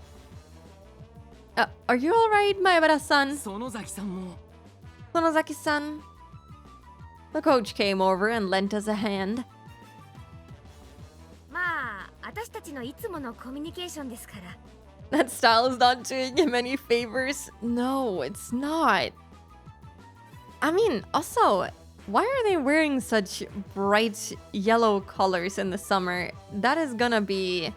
Are you alright, Maebara-san? 園崎さんも。 Sonozaki-san? The coach came over and lent us a hand. まあ私たちのいつものコミュニケーションですから That style is not doing him any favors. No, it's not. I mean, also, why are they wearing such bright yellow colors in the summer? That is gonna be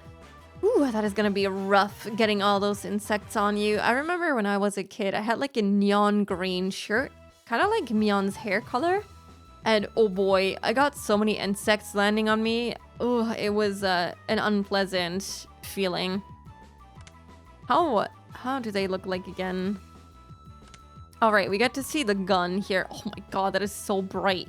rough getting all those insects on you. I remember when I was a kid, I had like a neon green shirt, kind of like Mion's hair color. And oh boy, I got so many insects landing on me. Oh, it was an unpleasant feeling. How do they look like again? All right, we get to see the gun here. Oh my god, that is so bright.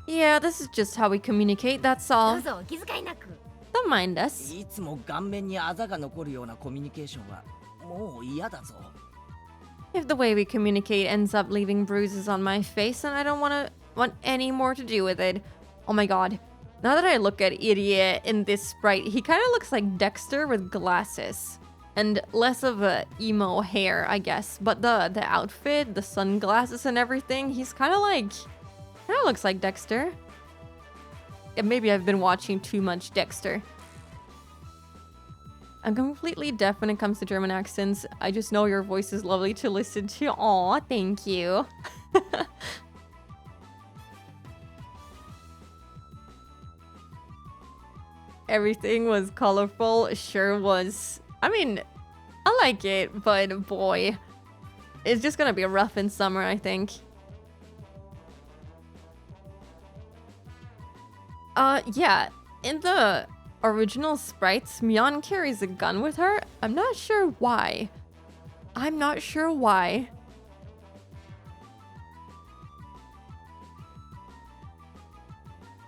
Yeah, this is just how we communicate, that's ど all. うぞお気遣いなく Don't mind us. いつも顔面にあざが残るようなコミュニケーションはもう嫌だぞ。 If the way we communicate ends up leaving bruises on my face, then I don't want any more to do with it. Oh my god. Now that I look at Irie in this sprite, he kind of looks like Dexter with glasses. And less of a emo hair, I guess. But the outfit, the sunglasses and everything, he's kind of looks like Dexter. Yeah, maybe I've been watching too much Dexter. I'm completely deaf when it comes to German accents. I just know your voice is lovely to listen to. Aw, thank you. Everything was colorful. Sure was. I mean, I like it, but boy, it's just gonna be rough in summer, I think. Yeah. In the original sprites, Mion carries a gun with her. I'm not sure why.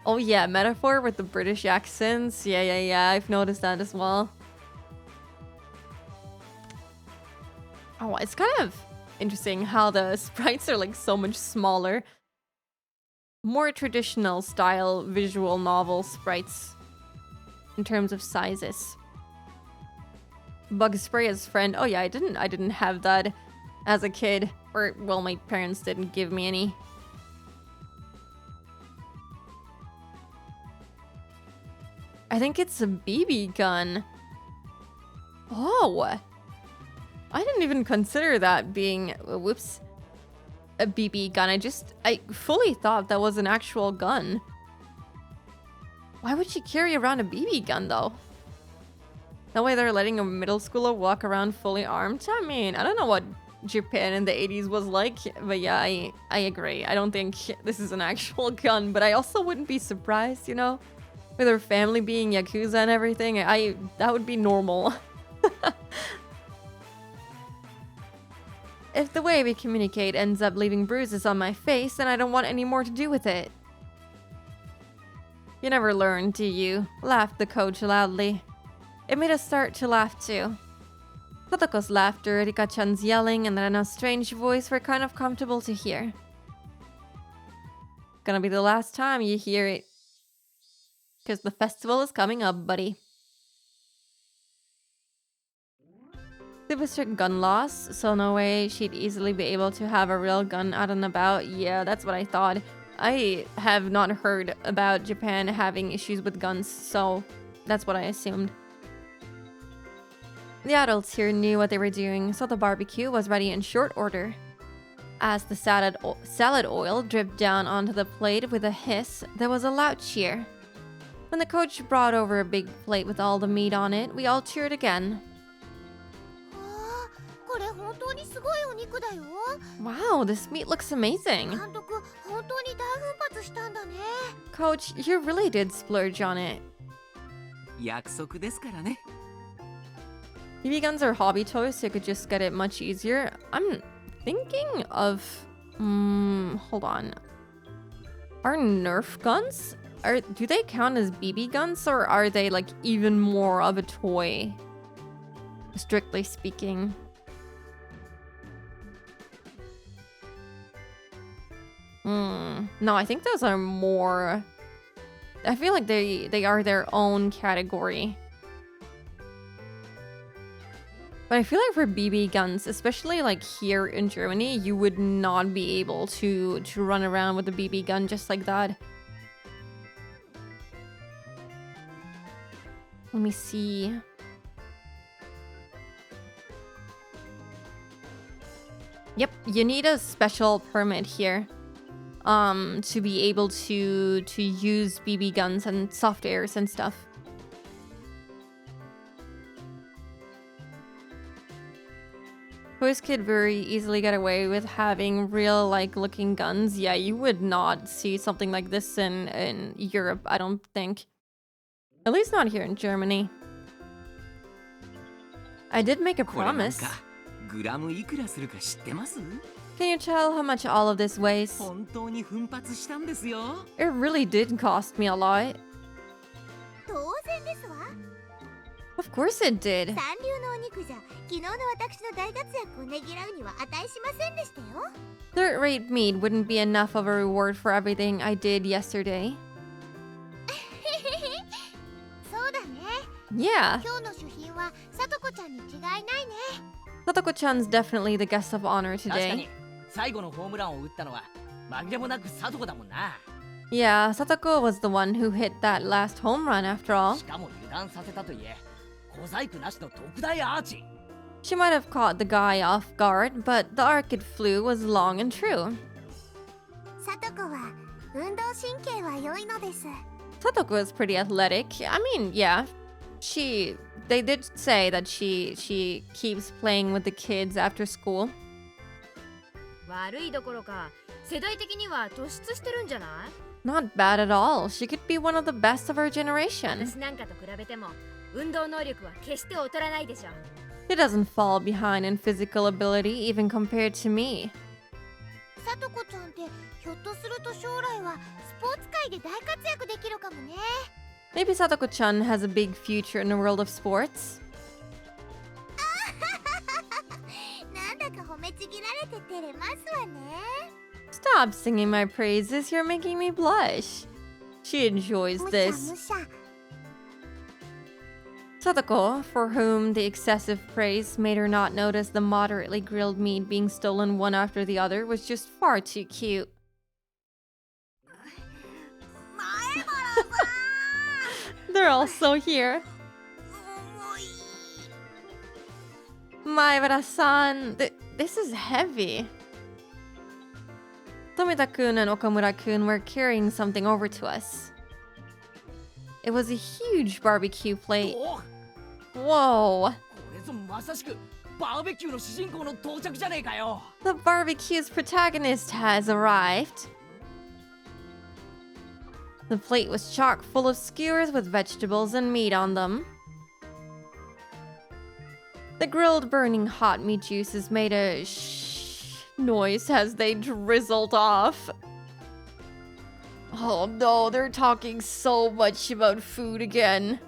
Oh yeah, metaphor with the British accents. Yeah. I've noticed that as well. Oh, it's kind of interesting how the sprites are like so much smaller. More traditional style visual novel sprites in terms of sizes. Bug spray as friend. Oh yeah, I didn't have that as a kid. Or well, my parents didn't give me any. I think it's a BB gun. Oh. I didn't even consider that being whoops. A BB gun. I fully thought that was an actual gun. Why would she carry around a BB gun though? That way they're letting a middle schooler walk around fully armed? I mean, I don't know what Japan in the 80s was like, but yeah, I agree. I don't think this is an actual gun, but I also wouldn't be surprised, you know? With her family being Yakuza and everything, that would be normal. If the way we communicate ends up leaving bruises on my face, then I don't want any more to do with it. You never learn, do you? Laughed the coach loudly. It made us start to laugh too. Kotoko's laughter, Rika-chan's yelling, and Rena's strange voice were kind of comfortable to hear. Gonna be the last time you hear it. 'Cause the festival is coming up, buddy. they would strict gun laws, so no way she'd easily be able to have a real gun out and about. Yeah, that's what I thought. I have not heard about Japan having issues with guns, so that's what I assumed. The adults here knew what they were doing, so the barbecue was ready in short order. As the salad oil dripped down onto the plate with a hiss, there was a loud cheer. When the coach brought over a big plate with all the meat on it, we all cheered again. わあ、これ本当にすごいお肉だよ。 Wow, this meat looks amazing. 監督、本当に大奮発したんだね。 Coach, you really did splurge on it. 約束ですからね。 BB guns are hobby toys, so you could just get it much easier. I'm thinking of... hold on. Are Nerf guns? Do they count as BB guns, or are they like even more of a toy? Strictly speaking. No, I think those are more... I feel like they are their own category. But I feel like for BB guns, especially like here in Germany, you would not be able to run around with a BB gun just like that. Let me see. Yep, you need a special permit here to be able to use BB guns and soft airs and stuff. Toys could very easily get away with having real like looking guns. Yeah, you would not see something like this in Europe, I don't think. At least not here in Germany. I did make a これなん promise. かグラムいくらするか知ってます？ Can you tell how much all of this weighs? 本当に奮発したんですよ。 It really did cost me a lot. 当然ですわ。 Of course it did. 三流のお肉じゃ昨日の私の大活躍をねぎらうには値しませんでしたよ。 Third-rate meat wouldn't be enough of a reward for everything I did yesterday. そうだね。 Yeah, 今日の主賓はさとこちゃんに違いないね。 Satoko-chan's definitely the guest of honor 確かに today. 最後のホームランを打ったのは紛れもなくサトコだもんな。 Yeah, Satoko was the one who hit that last home run after all. しかも油断させたといえ小細工なしの特大アーチ。 She might have caught the guy off guard, but the arc it flew was long and true. さとこは運動神経は良いのです。 Satoko is pretty athletic. I mean, yeah. They did say that she keeps playing with the kids after school. 悪いどころか世代的には突出してるんじゃない？ Not bad at all. She could be one of the best of her generation. 私なんかと比べても運動能力は決して劣らないでしょ。 She doesn't fall behind in physical ability even compared to me. さとこちゃんってひょっとすると将来はスポーツ界で大活躍できるかもね。 Maybe Satoko-chan has a big future in the world of sports. なんだか褒めちぎられて照れますわね。 Stop singing my praises. You're making me blush. She enjoys むしゃむ this. しゃ。 Satoko, for whom the excessive praise made her not notice the moderately grilled meat being stolen one after the other, was just far too cute. 前原さ They're also here. ん。重い。 Maibara-san, this is heavy. Tomita-kun and Okamura-kun were carrying something over to us. It was a huge barbecue plate. おお、こ Whoa! れぞまさしくバーベキューの主人公の到着じゃねえかよ。 The barbecue's protagonist has arrived. The plate was chock full of skewers with vegetables and meat on them. The grilled burning hot meat juices made a noise as they drizzled off. Oh no, they're talking so much about food again.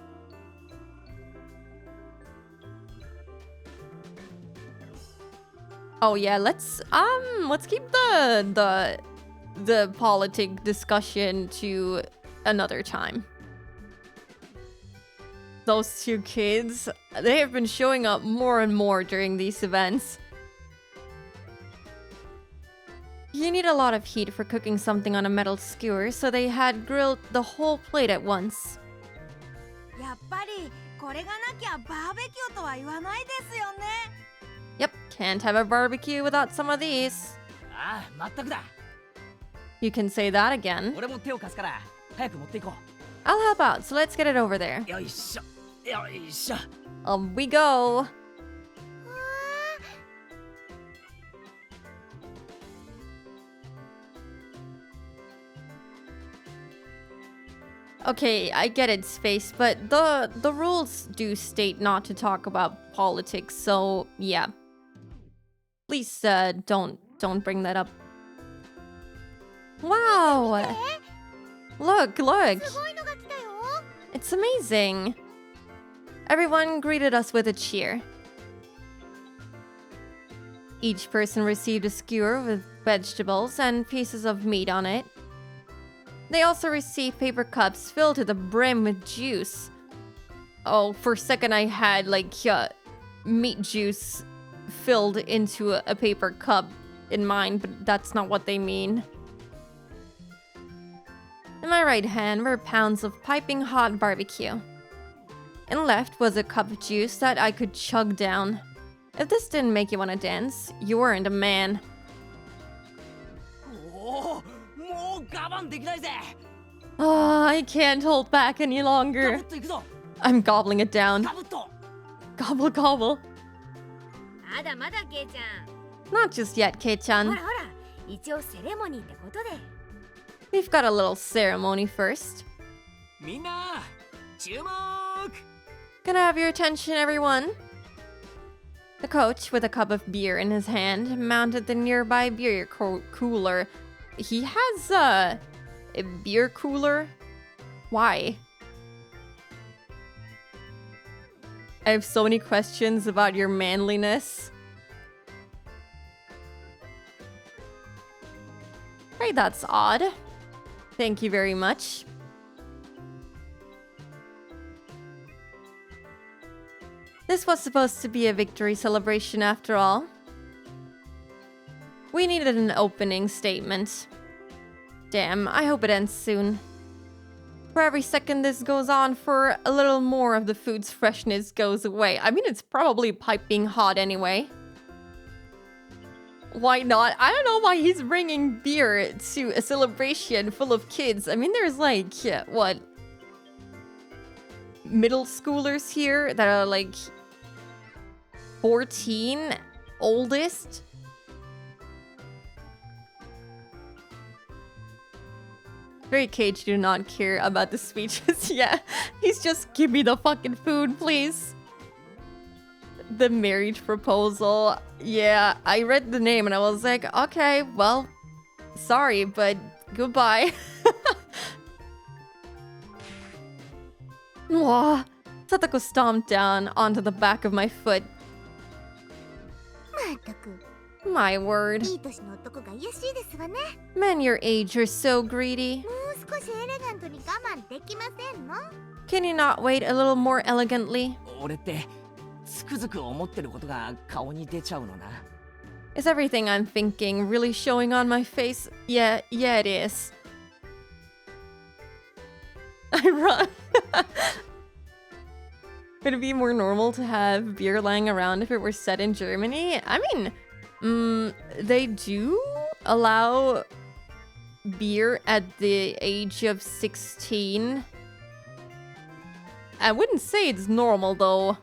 Oh yeah, let's keep the politic discussion to another time. Those two kids, They have been showing up more and more during these events. You need a lot of heat for cooking something on a metal skewer, so they had grilled the whole plate at once. やっぱりこれがなきゃバーベキューとは言わないですよね。 Yep, can't have a barbecue without some of these. ああ、まったくだ。 You can say that again. 俺も手を貸すから早く持っていこ I'll help out, so let's get it over there. う。よいしょよいしょ。 On we go. Okay, I get it, Space, but the rules do state not to talk about politics, so yeah. Please, don't bring that up. Wow! Look! すごいのが来たよ。 It's amazing! Everyone greeted us with a cheer. Each person received a skewer with vegetables and pieces of meat on it. They also received paper cups filled to the brim with juice. Oh, for a second I had like meat juice filled into a paper cup in mind, but that's not what they mean. In my right hand were pounds of piping hot barbecue. And left was a cup of juice that I could chug down. If this didn't make you want to dance, you weren't a man. おお、もう我慢できないぜ。 Oh, I can't hold back any ガブ longer. ッといくぞ。 I'm gobbling it down. ガブッと。 Gobble gobble. まだまだケイちゃん。 Not just yet, ほ Kei-chan. らほら、一応セレモニーってことで。 We've got a little ceremony first. みんな注目。 Gonna have your attention, everyone. The coach, with a cup of beer in his hand, mounted the nearby beer cooler. He has a beer cooler? Why? I have so many questions about your manliness. Right, that's odd. Thank you very much. This was supposed to be a victory celebration after all. We needed an opening statement. Damn, I hope it ends soon. For every second this goes on, for a little more of the food's freshness goes away. I mean, it's probably piping hot anyway. Why not? I don't know why he's bringing beer to a celebration full of kids. I mean, there's like, what? Middle schoolers here that are like 14, oldest. Very caged, do not care about the speeches. Yeah, he's just give me the fucking food, please. The marriage proposal. Yeah, I read the name and I was like, okay, well, sorry, but goodbye. Wah. Satoko stomped down onto the back of my foot. まったく、 My word. いい年の男が卑しいですわね。 Men your age are so greedy. もう少しエレガントに我慢できませんの？ Can you not wait a little more elegantly? 俺ってつくづく思ってることが顔に出ちゃうのな。 Is everything I'm thinking really showing on my face? Yeah, it is. I run. Would it be more normal to have beer lying around if it were set in Germany? I mean, they do allow beer at the age of 16. I wouldn't say it's normal though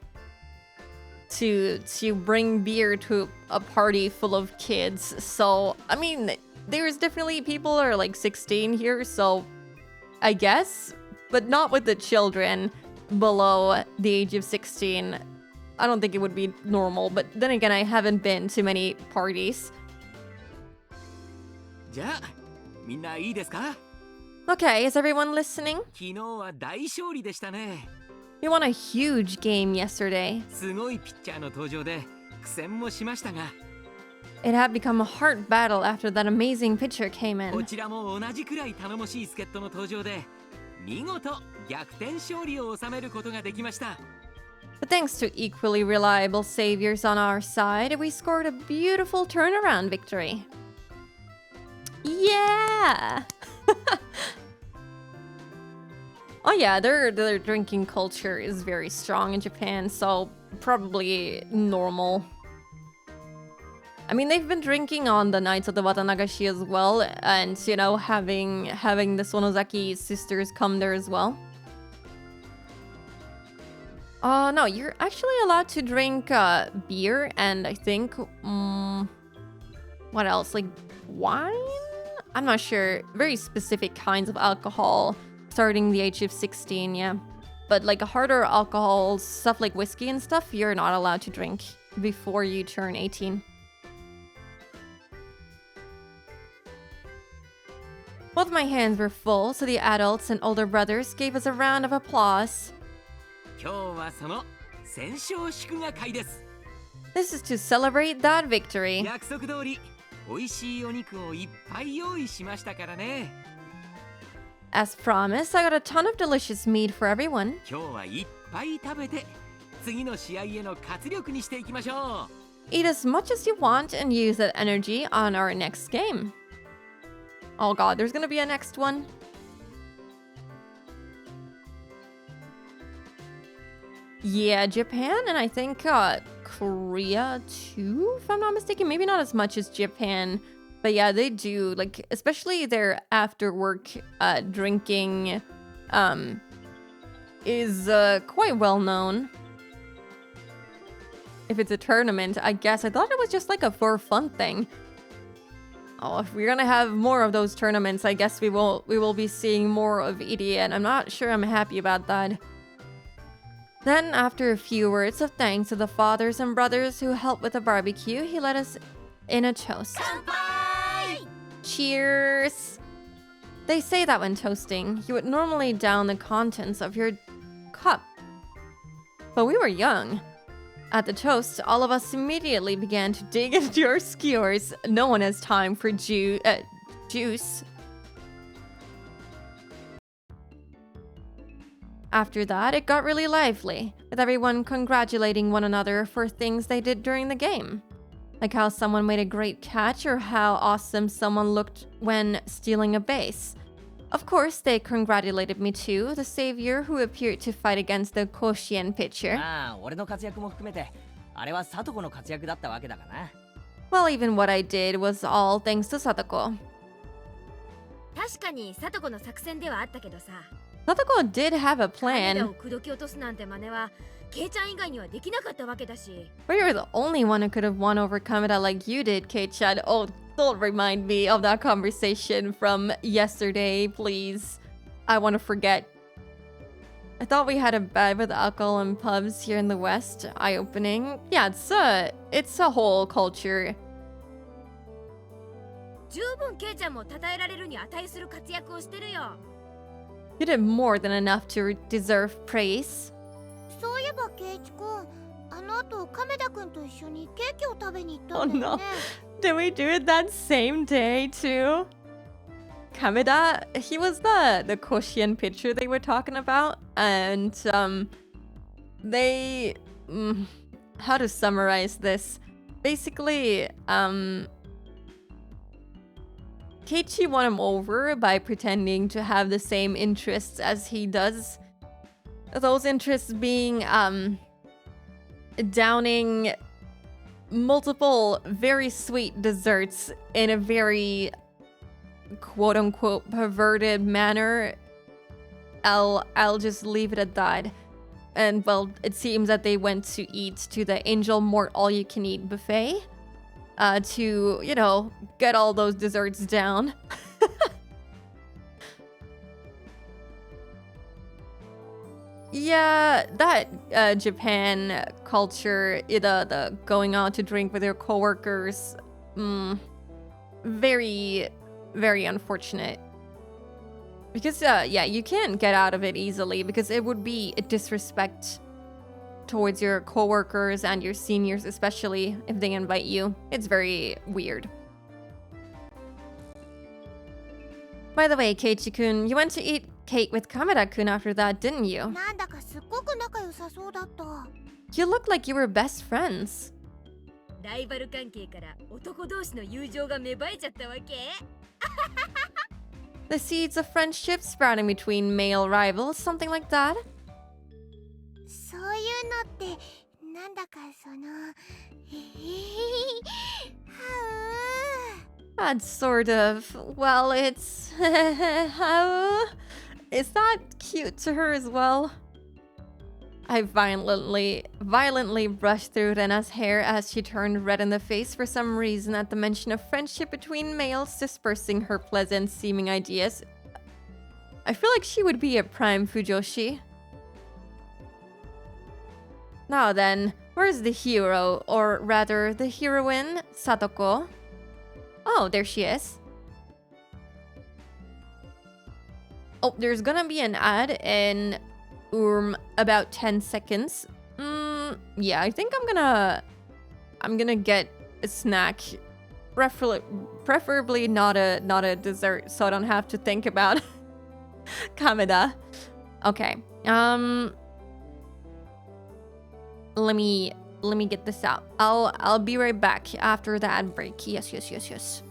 to bring beer to a party full of kids. So, I mean, there's definitely people that are like 16 here, so I guess, but not with the children below the age of 16. I don't think it would be normal, but then again, I haven't been to many parties. じゃあみんないいですか？ Okay, is everyone listening? 昨日は大勝利でしたね。 We won a huge game yesterday. すごいピッチャーの登場で苦戦もしましたが、 It had become a hard battle after that amazing pitcher came こ in. ちらも同じくらい頼もしい助っ人の登場で見事逆転勝利を収めることができました。But thanks to equally reliable saviors on our side, we scored a beautiful turnaround victory. Yeah! Oh yeah, their drinking culture is very strong in Japan, so probably normal. I mean, they've been drinking on the nights of the Watanagashi as well, and you know, having the Sonozaki sisters come there as well. No, you're actually allowed to drink beer and I think what else? Like wine? I'm not sure. Very specific kinds of alcohol starting the age of 16, yeah. But like harder alcohol, stuff like whiskey and stuff, you're not allowed to drink before you turn 18. Both my hands were full, so the adults and older brothers gave us a round of applause. 今日はその戦勝祝賀会です。 This is to celebrate that victory. 約束通り美味しいお肉をいっぱい用意しましたからね。 As promised, I got a ton of delicious meat for everyone. 今日はいっぱい食べて次の試合への活力にしていきましょう。 Eat as much as you want and use that energy on our next game. Oh god, there's gonna be a next one. Yeah, Japan and I think Korea too, if I'm not mistaken. Maybe not as much as Japan, but yeah, they do. Like, especially their after work drinking is quite well known. If it's a tournament, I guess. I thought it was just like a for fun thing. Oh, if we're gonna have more of those tournaments, I guess we will be seeing more of EDA, and I'm not sure I'm happy about that. Then, after a few words of thanks to the fathers and brothers who helped with the barbecue, he led us in a toast. Kanpai! Cheers! They say that when toasting, you would normally down the contents of your cup. But we were young. At the toast, all of us immediately began to dig into our skewers. No one has time for juice. After that, it got really lively, with everyone congratulating one another for things they did during the game. Like how someone made a great catch or how awesome someone looked when stealing a base. Of course, they congratulated me too, the savior who appeared to fight against the Koshien pitcher. ああ、俺の活躍も含めて、あれはサトコの活躍だったわけだがな。Well, even what I did was all thanks to Satoko. 確かにサトコの作戦ではあったけどさ。Satoko did have a カメラ plan, を口説き落とすなんて真似はケイちゃん以外にはできなかったわけだし。 but you're the only one who could have won over Kameda like you did, Kate-chan. Oh, don't remind me of that conversation from yesterday, please. I want to forget. I thought we had a bad with alcohol and pubs here in the West. Eye-opening. Yeah, it's a whole culture. 十分ケイちゃんも称えられるに値する活躍をしてるよ。 You did more than enough to deserve praise. そういえばケイチ君、あの後亀田君と一緒にケーキを食べに行ったんだよね。Did we do it that same day too? Kameda, he was the Koshien pitcher they were talking about, and they how to summarize this? Basically, Keiichi won him over by pretending to have the same interests as he does. Those interests being downing multiple very sweet desserts in a very quote-unquote perverted manner. I'll just leave it at that. And well, it seems that they went to eat to the Angel Mort all-you-can-eat buffet to, you know, get all those desserts down. Yeah, that Japan culture, the going out to drink with your coworkers, very, very unfortunate. Because, yeah, you can't get out of it easily because it would be a disrespect towards your coworkers and your seniors, especially if they invite you. It's very weird. By the way, Keiichi-kun, you went to eat cake with Kameda-kun after that, didn't you? なんだかすっごく仲良さそうだった。You look like you were best friends. ライバル関係から男同士の友情が芽生えちゃったわけ？ The seeds of friendship sprouting between male rivals, something like that? そういうのってなんだかそのThat's sort of. Well, it's. How. Is that cute to her as well? I violently brushed through Rena's hair as she turned red in the face for some reason at the mention of friendship between males, dispersing her pleasant seeming ideas. I feel like she would be a prime Fujoshi. Now then, where's the hero, or rather the heroine, Satoko? Oh, there she is. Oh, there's gonna be an ad in about 10 seconds. Yeah, I think I'm gonna get a snack, preferably not a dessert, so I don't have to think about Kameda. Okay. Let me get this out. I'll be right back after the ad break. Yes.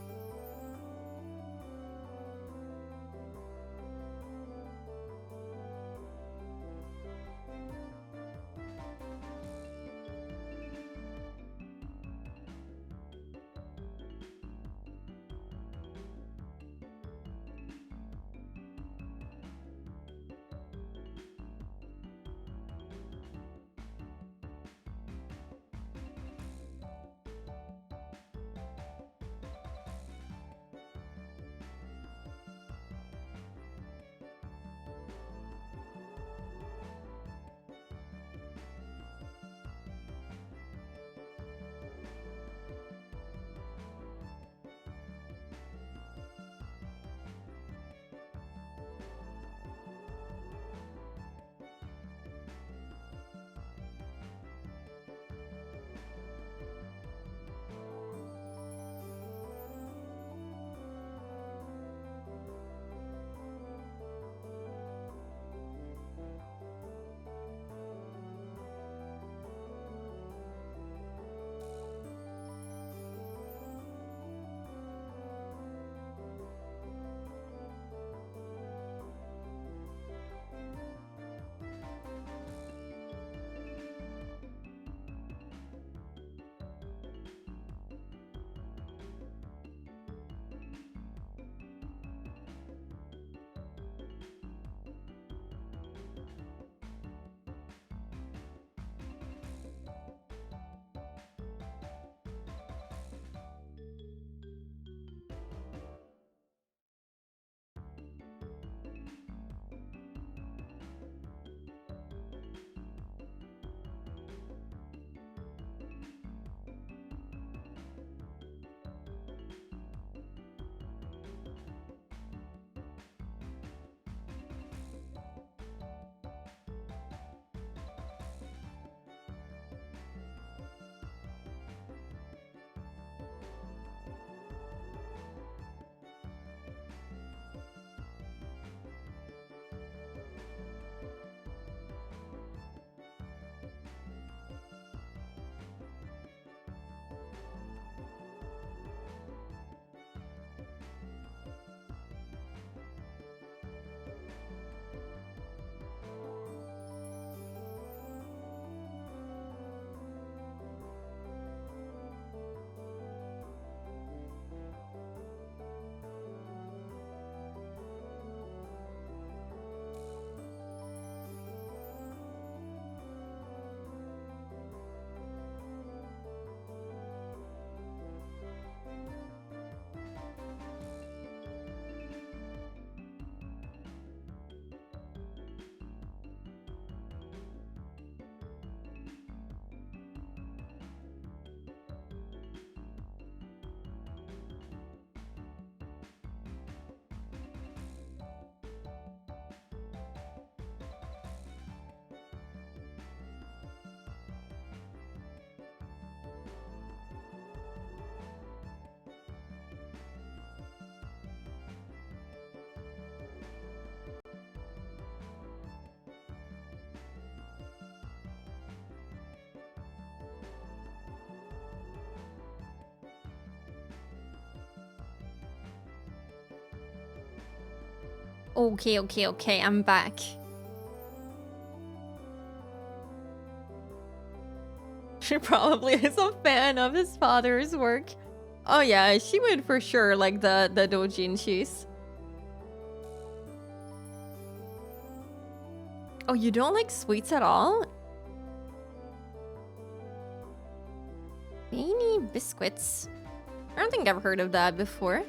Okay, okay, okay, I'm back. She probably is a fan of his father's work. Oh yeah, she would for sure like the doujinshis. Oh, you don't like sweets at all? Beanie biscuits. I don't think I've heard of that before.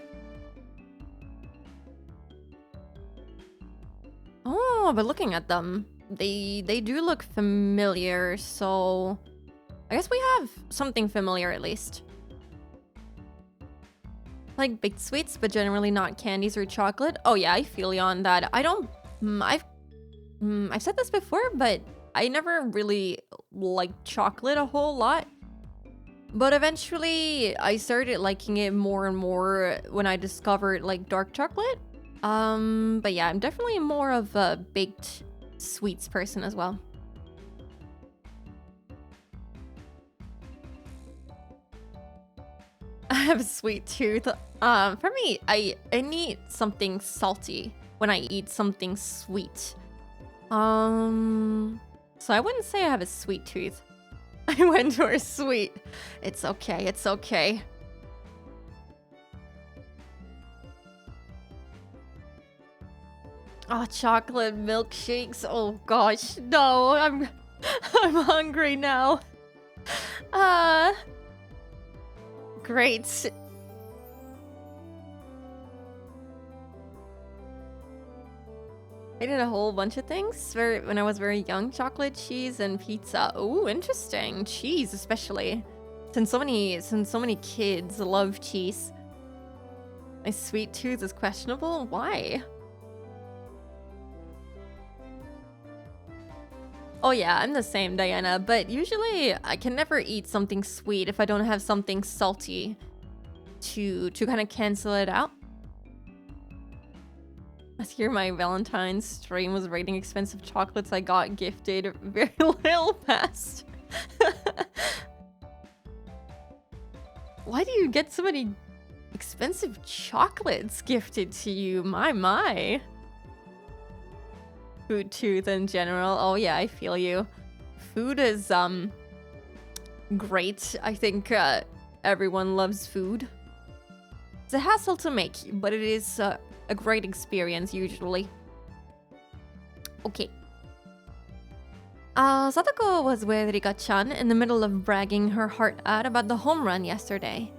Oh, but looking at them, they do look familiar, so I guess we have something familiar at least. Like baked sweets, but generally not candies or chocolate. Oh yeah, I feel you on that. I don't. I've said this before, but I never really liked chocolate a whole lot. But eventually, I started liking it more and more when I discovered like dark chocolate. But yeah, I'm definitely more of a baked sweets person as well. I have a sweet tooth. For me, I need something salty when I eat something sweet. So I wouldn't say I have a sweet tooth. I went for a sweet. It's okay, it's okay. Oh, chocolate milkshakes. Oh gosh, no, I'm hungry now. Great. I did a whole bunch of things when I was very young. Chocolate, cheese, and pizza. Oh, interesting. Cheese, especially. Since so many kids love cheese. My sweet tooth is questionable. Why? Oh yeah, I'm the same, Diana. But usually I can never eat something sweet if I don't have something salty to kind of cancel it out. Last year, my Valentine's stream was rating expensive chocolates I got gifted very little past. Why do you get so many expensive chocolates gifted to you? My. Food tooth in general. Oh yeah, I feel you. Food is great. I think everyone loves food. It's a hassle to make, but it is a great experience usually. Okay. Satoko was with Rika-chan in the middle of bragging her heart out about the home run yesterday,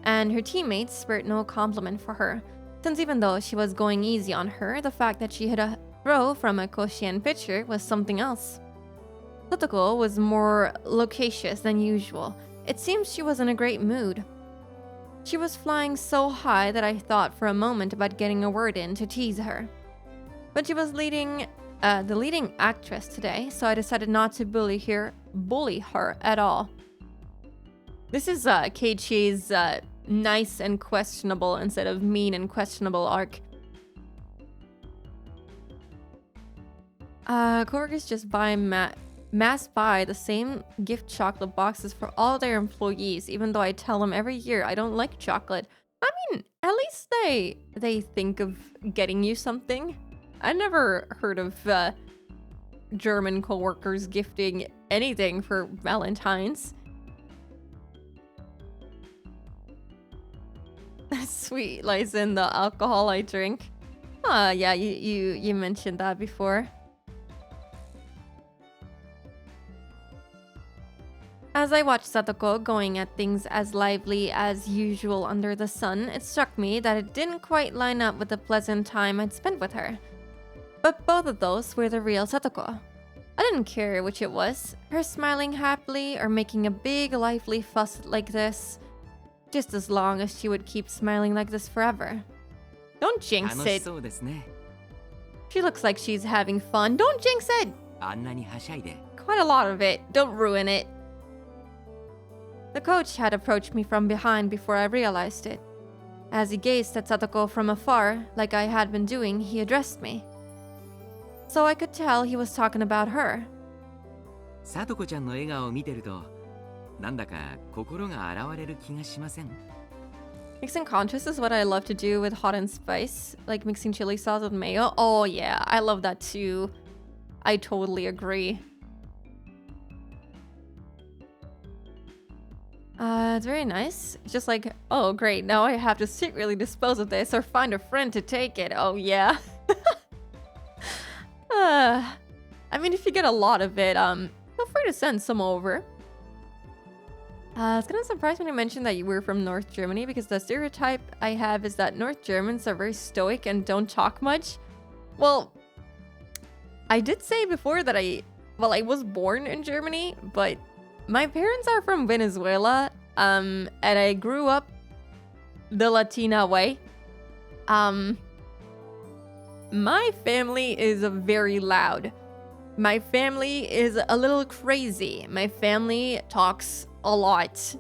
and her teammates spared no compliment for her, since even though she was going easy on her, the fact that she hit a throw from a Koshien pitcher was something else. Satoko was more loquacious than usual. It seems she was in a great mood. She was flying so high that I thought for a moment about getting a word in to tease her. But she was the leading actress today, so I decided not to bully her at all. This is Keiichi's nice and questionable instead of mean and questionable arc. Coworkers just mass buy the same gift chocolate boxes for all their employees, even though I tell them every year I don't like chocolate. I mean, at least they think of getting you something. I never heard of German coworkers gifting anything for Valentine's. Sweet lies in the alcohol I drink. Yeah, you mentioned that before. As I watched Satoko going at things as lively as usual under the sun, it struck me that it didn't quite line up with the pleasant time I'd spent with her. But both of those were the real Satoko. I didn't care which it was, her smiling happily or making a big lively fuss like this, just as long as she would keep smiling like this forever. Don't jinx it. She looks like she's having fun. Don't jinx it! Quite a lot of it. Don't ruin it. The coach had approached me from behind before I realized it. As he gazed at Satoko from afar, like I had been doing, he addressed me. So I could tell he was talking about her. さとこちゃんの笑顔を見てると、なんだか心が洗われる気がしません。Mixing contrasts is what I love to do with hot and spice, like mixing chili sauce with mayo. Oh yeah, I love that too. I totally agree. It's very nice. It's just like, oh great, now I have to secretly dispose of this or find a friend to take it. Oh yeah. I mean, if you get a lot of it, feel free to send some over. It's gonna surprise me to mention that you were from North Germany because the stereotype I have is that North Germans are very stoic and don't talk much. Well, I did say before that I was born in Germany, but my parents are from Venezuela, and I grew up the Latina way. My family is very loud. My family is a little crazy. My family talks a lot.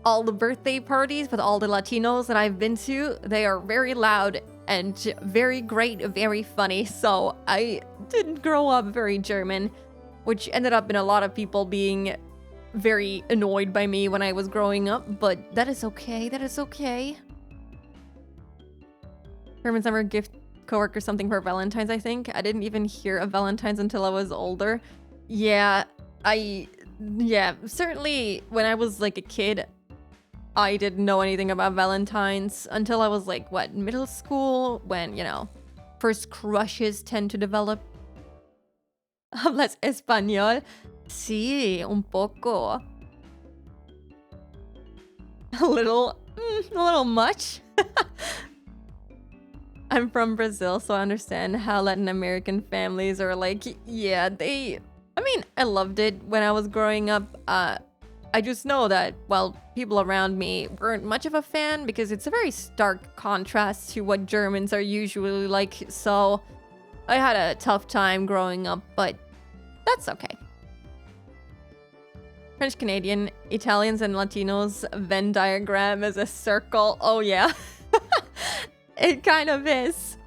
All the birthday parties with all the Latinos that I've been to, they are very loud and very great, very funny. So I didn't grow up very German, which ended up in a lot of people being very annoyed by me when I was growing up, but that is okay. That is okay. Herman Summer gift coworker something for Valentine's, I think. I didn't even hear of Valentine's until I was older. Yeah, certainly when I was like a kid, I didn't know anything about Valentine's until I was like, what, middle school? When, you know, first crushes tend to develop. ¿Hablas español? Sí, un poco. A little much. I'm from Brazil, so I understand how Latin American families are like, yeah, I mean, I loved it when I was growing up. I just know that, well, people around me weren't much of a fan because it's a very stark contrast to what Germans are usually like. So I had a tough time growing up, but that's okay. French Canadian, Italians, and Latinos Venn diagram as a circle. Oh, yeah. It kind of is.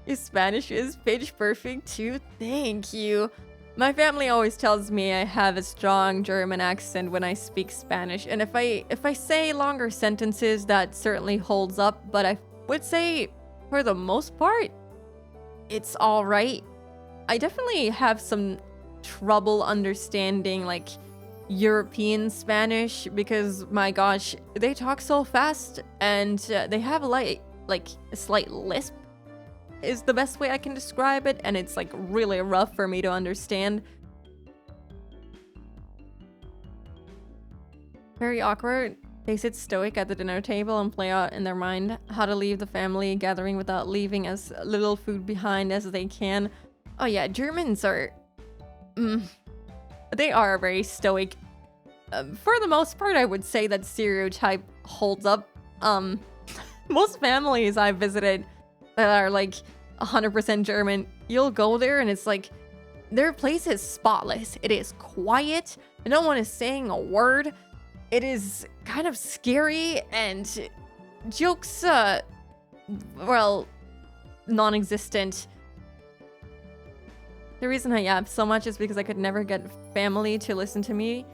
Your Spanish is pitch perfect too. Thank you. My family always tells me I have a strong German accent when I speak Spanish, and if I say longer sentences, that certainly holds up, but I would say for the most part, it's all right. I definitely have some trouble understanding like European Spanish because my gosh, they talk so fast and they have like a slight lisp is the best way I can describe it, and it's like really rough for me to understand. Very awkward. They sit stoic at the dinner table and play out in their mind how to leave the family gathering without leaving as little food behind as they can. Oh yeah, Germans are they are very stoic. For the most part, I would say that stereotype holds up. Most families I've visited that are like 100% German, you'll go there and it's like their place is spotless. It is quiet. No one is saying a word. It is kind of scary and jokes, well, non-existent. The reason I yap so much is because I could never get family to listen to me.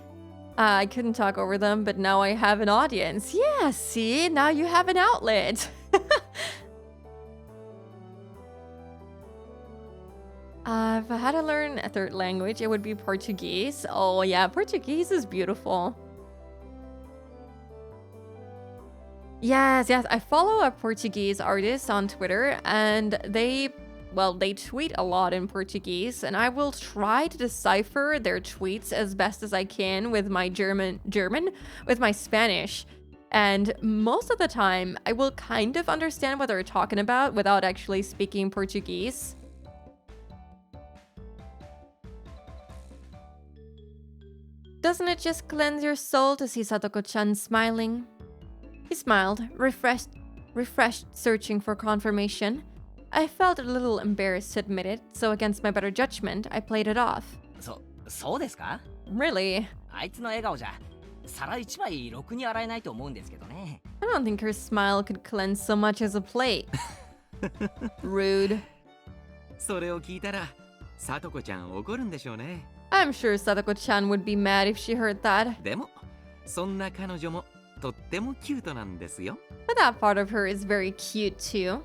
I couldn't talk over them, but now I have an audience. Yeah, see? Now you have an outlet. If I had to learn a third language, it would be Portuguese. Oh yeah, Portuguese is beautiful. Yes, I follow a Portuguese artist on Twitter, and they tweet a lot in Portuguese, and I will try to decipher their tweets as best as I can with my German, with my Spanish. And most of the time, I will kind of understand what they're talking about without actually speaking Portuguese. Doesn't it just cleanse your soul to see Satoko-chan smiling? He smiled, refreshed, searching for confirmation. I felt a little embarrassed to admit it, so against my better judgment, I played it off. そうですか? Really? あいつの笑顔じゃ皿一枚ろくに洗えないと思うんですけどね。I don't think her smile could cleanse so much as a plate. Rude. それを聞いたら、さとこちゃん怒るんでしょうね。I'm sure Sadako-chan would be mad if she heard that. でも、そんな彼女もとってもキュートなんですよ。 But that part of her is very cute too.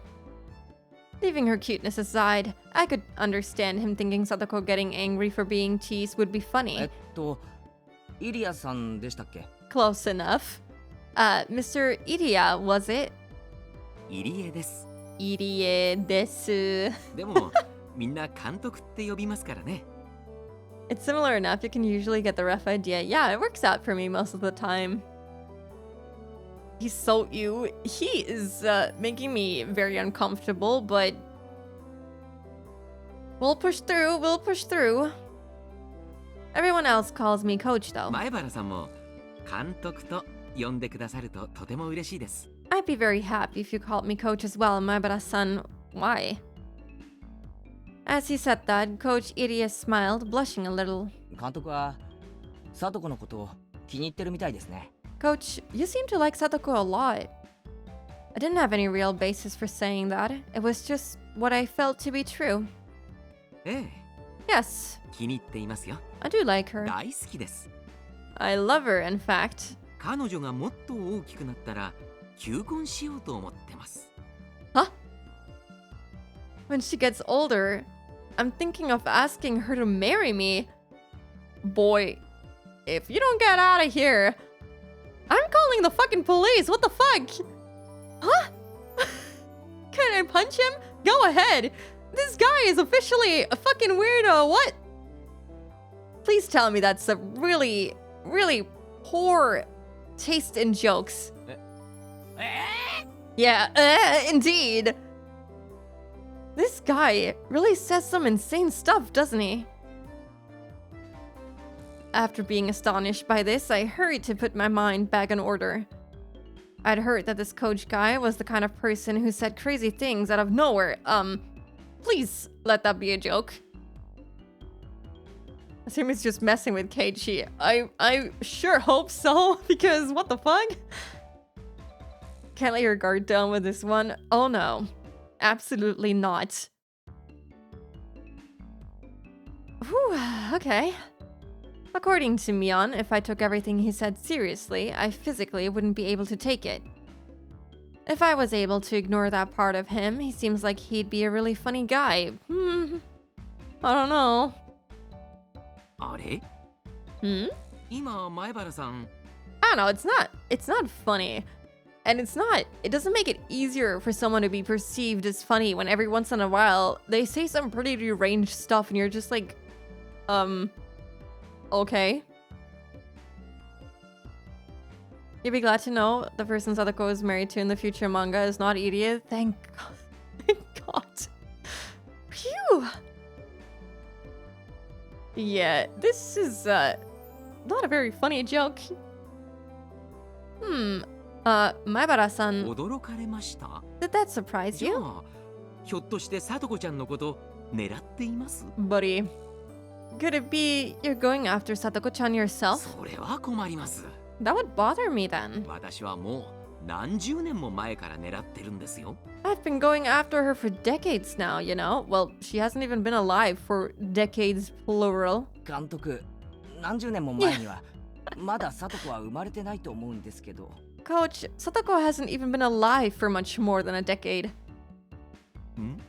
Leaving her cuteness aside, I could understand him thinking Sadako getting angry for being teased would be え funny. っとイリアさんでしたっけ？ Close enough. Mr. Iria, was it? 入江です。 Irie desu. でもみんな監督って呼びますからね。 It's similar enough, you can usually get the rough idea. Yeah, it works out for me most of the time. He's so ew. He is making me very uncomfortable, but we'll push through, we'll push through. Everyone else calls me coach though. 前原さんも監督と呼んでくださるととても嬉しいです。 I'd be very happy if you called me coach as well, Maibara-san. Why? As he said that, Coach Iria smiled, blushing a little. 監督は聡子のことを気に入ってるみたいですね。 Coach, you seem to like Sadako a lot. I didn't have any real basis for saying that. It was just what I felt to be true. ええ、 Yes, 気に入っていますよ。 I do like her. 大好きです。 I love her, in fact. 彼女がもっと大きくなったら求婚しようと思ってます。 Huh? When she gets older, I'm thinking of asking her to marry me. Boy, if you don't get out of here, I'm calling the fucking police. What the fuck? Huh? Can I punch him? Go ahead. This guy is officially a fucking weirdo. What? Please tell me that's a really, really poor taste in jokes. Yeah, indeed. This guy really says some insane stuff, doesn't he? After being astonished by this, I hurried to put my mind back in order. I'd heard that this coach guy was the kind of person who said crazy things out of nowhere. Please let that be a joke. I assume he's just messing with Keiichi. I sure hope so, because what the fuck? Can't let your guard down with this one. Oh no. Absolutely not. Whew, okay. According to Mion, if I took everything he said seriously, I physically wouldn't be able to take it. If I was able to ignore that part of him, he seems like he'd be a really funny guy. I don't know. あれ？ Hmm? 今前原さん、 I don't know, it's not funny. And it doesn't make it easier for someone to be perceived as funny when every once in a while they say some pretty deranged stuff and you're just like, okay. You'd be glad to know the person Sadako is married to in the future manga is not idiot. Thank God. Thank God. Phew. Yeah, this is not a very funny joke. Maibara-san, 驚かれました。 did that surprise じゃ you? あ、ひょっとしてさとこちゃんのこと狙っています？ Buddy, could it be you're going after Satoko-chan yourself? それは困ります。 That would bother me then. 私はもう何十年も前から狙ってるんですよ。 I've been going after her for decades now, you know? Well, she hasn't even been alive for decades, plural. 監督、何十年も前にはまだ聡子は生まれてないと思うんですけど。 Coach, Satoko hasn't even been alive for much more than a decade. ん？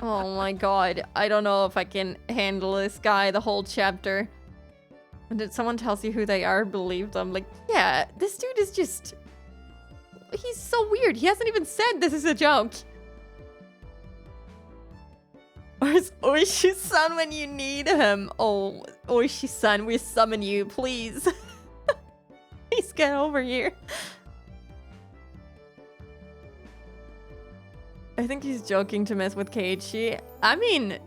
Oh my god, I don't know if I can handle this guy the whole chapter. And if someone tells you who they are, believe them. Like, yeah, this dude is just... He's so weird. He hasn't even said this is a joke. Where's Oishi-san when you need him? Oh, Oishi-san, we summon you, please. Please get over here. I think he's joking to mess with Keiichi. I mean,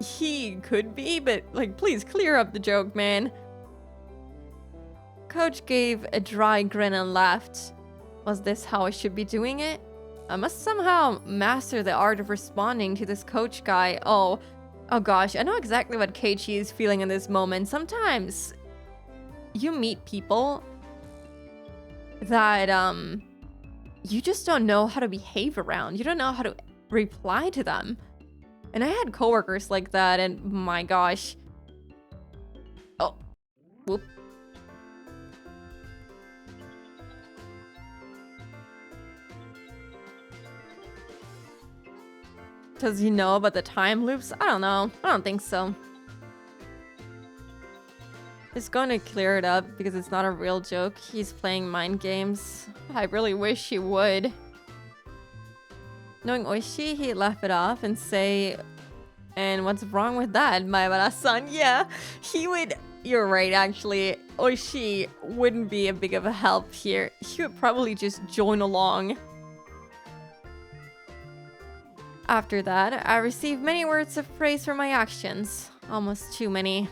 he could be, but like, please clear up the joke, man. Coach gave a dry grin and laughed. Was this how I should be doing it? I must somehow master the art of responding to this coach guy. Oh gosh, I know exactly what Keiichi is feeling in this moment. Sometimes you meet people that, you just don't know how to behave around. You don't know how to reply to them. And I had coworkers like that, and my gosh. Oh, Whoop. Does he know about the time loops? I don't know. I don't think so. He's going to clear it up because it's not a real joke. He's playing mind games. I really wish he would. Knowing Oishi, he'd laugh it off and say, and what's wrong with that, Maebara-san? Yeah, he would. You're right, actually. Oishi wouldn't be a big of a help here. He would probably just join along. After that, I received many words of praise for my actions. Almost too many.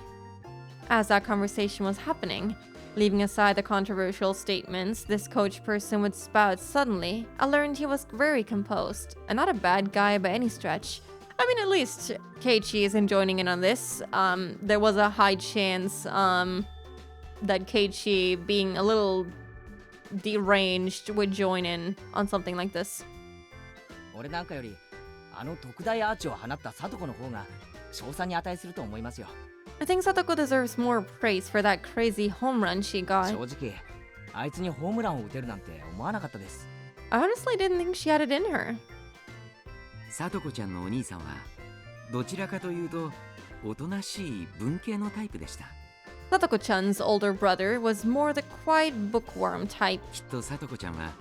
As that conversation was happening, leaving aside the controversial statements this coach person would spout suddenly, I learned he was very composed, and not a bad guy by any stretch. I mean, at least Keiichi isn't joining in on this. There was a high chance that Keiichi, being a little deranged, would join in on something like this. 俺なんかよりあの特大アーチを放ったサトコの方が賞賛に値すると思いますよ。 I think Satoko deserves more praise for that crazy home run she got. 正直あいつにホームランを打てるなんて思わなかったです。 I honestly didn't think she had it in her. さとこちゃんのお兄さんはどちらかというとおとなしい文系のタイプでした。 Satoko-chan's older brother was more the quiet bookworm type. きっとさとこちゃんは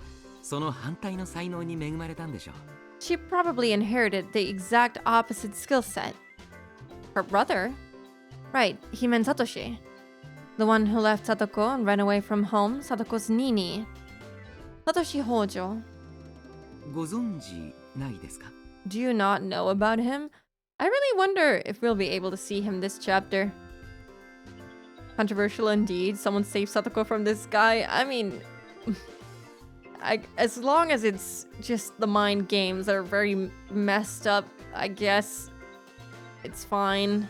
その反対の才能に恵まれたんでしょう。 She probably inherited the exact opposite skill set. Her brother? Right, he meant Satoshi. The one who left Satoko and ran away from home, Satoko's Nini. Satoshi Hojo. ご存知ないですか？ Do you not know about him? I really wonder if we'll be able to see him this chapter. Controversial indeed. Someone saved Satoko from this guy. I mean, as long as it's just the mind games that are very messed up, I guess it's fine.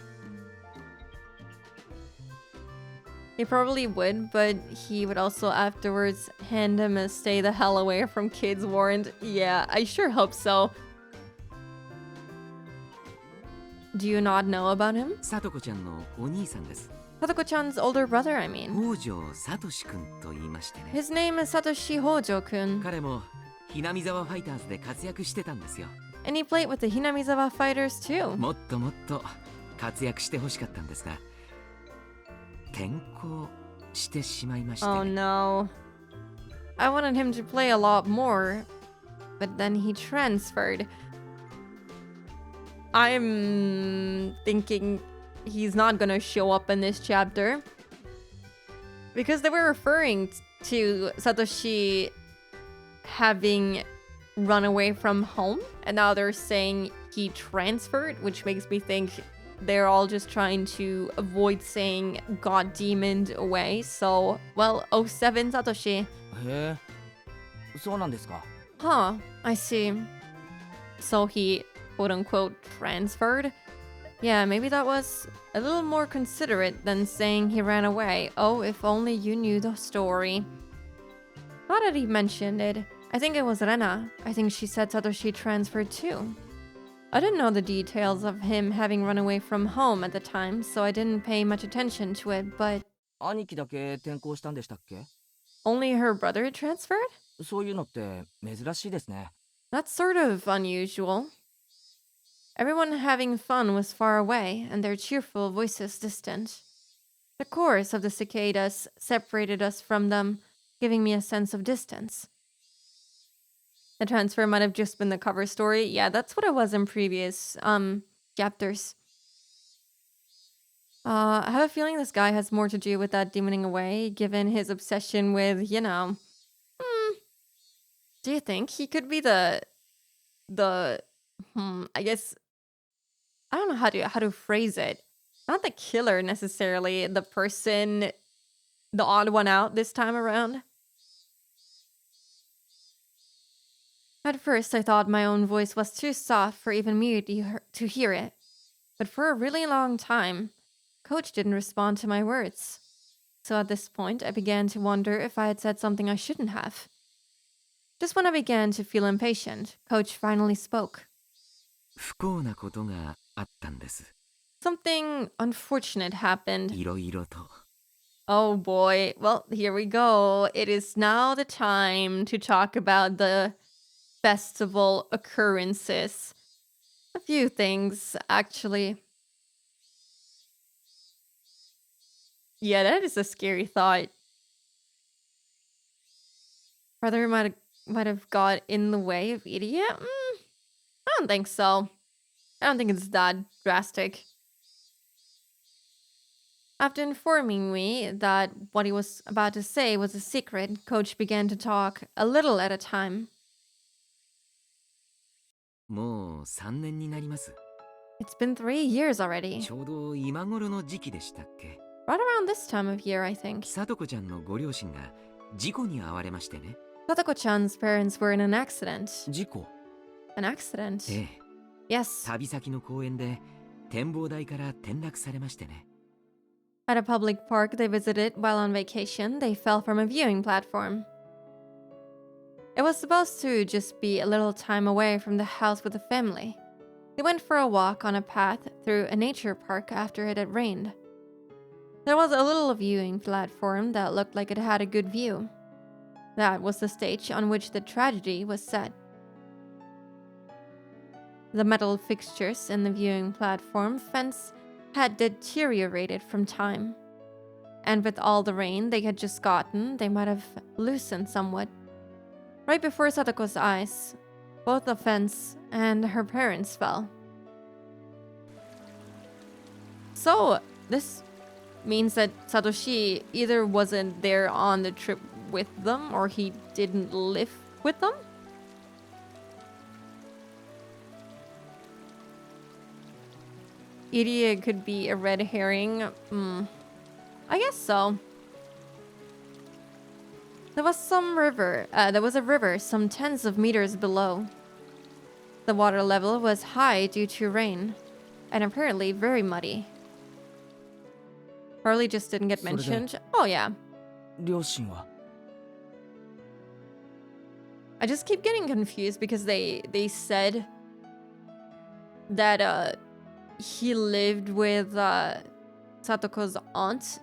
He probably would, but he would also afterwards hand him a stay the hell away from kids warrant. Yeah, I sure hope so. Do you not know about him? さとこちゃんのお兄さんです。 Satoko-chan's older brother, I mean. 北条さとしくんと言いましてね。 His name is Satoshi Hojo-kun, 彼もひなみざわファイターズで活躍してたんですよ。 and he played with the Hinamizawa fighters too. もっともっと活躍してほしかったんですが、転校してしまいまして、 Oh no. I wanted him to play a lot more, but then he transferred. I'm thinking he's not gonna show up in this chapter. Because they were referring to Satoshi having run away from home, and now they're saying he transferred, which makes me think they're all just trying to avoid saying got demoned away. So, well, 07 Satoshi. へえ、そうなんですか。 Huh, I see. So he, quote unquote, transferred? Yeah, maybe that was a little more considerate than saying he ran away. Oh, if only you knew the story. Now that he mentioned it, I think it was Rena. I think she said Satoshi transferred too. I didn't know the details of him having run away from home at the time, so I didn't pay much attention to it, but 兄貴だけ転校したんでしたっけ？ only her brother transferred? そういうのって珍しいですね。 That's sort of unusual. Everyone having fun was far away, and their cheerful voices distant. The chorus of the cicadas separated us from them, giving me a sense of distance. The transfer might have just been the cover story. Yeah, that's what it was in previous chapters. I have a feeling this guy has more to do with that demoning away, given his obsession with, you know. Do you think he could be I guess I don't know how to phrase it. Not the killer necessarily, the person, the odd one out this time around. At first, I thought my own voice was too soft for even me to hear it. But for a really long time, Coach didn't respond to my words. So at this point, I began to wonder if I had said something I shouldn't have. Just when I began to feel impatient, Coach finally spoke. 不幸なことがあったんです。 Something unfortunate happened. いろいろと。Oh boy. Well, here we go. It is now the time to talk about the festival occurrences. A few things, actually. Yeah, that is a scary thought. Brother might have got in the way of idiot. I don't think so. I don't think it's that drastic. After informing me that what he was about to say was a secret, Coach began to talk a little at a time. もう3年になります。 It's been 3 years already. ちょうど今頃の時期でしたっけ。 Right around this time of year, I think. さとこちゃんのご両親が事故に遭われましてね。 Satoko-chan's parents were in an accident. 事故？ An accident? ええ、 Yes. 旅先の公園で展望台から転落されましてね。 At a public park they visited while on vacation, they fell from a viewing platform. It was supposed to just be a little time away from the house with the family. They went for a walk on a path through a nature park after it had rained. There was a little viewing platform that looked like it had a good view. That was the stage on which the tragedy was set. The metal fixtures in the viewing platform fence had deteriorated from time. And with all the rain they had just gotten, they might have loosened somewhat. Right before Satoko's eyes, both the fence and her parents fell. So, this means that Satoshi either wasn't there on the trip with them or he didn't live with them? Idiot could be a red herring. I guess so. There was a river some tens of meters below. The water level was high due to rain, and apparently very muddy. Harley just didn't get mentioned. Oh yeah. 両親は？ I just keep getting confused because they said that he lived with Satoko's aunt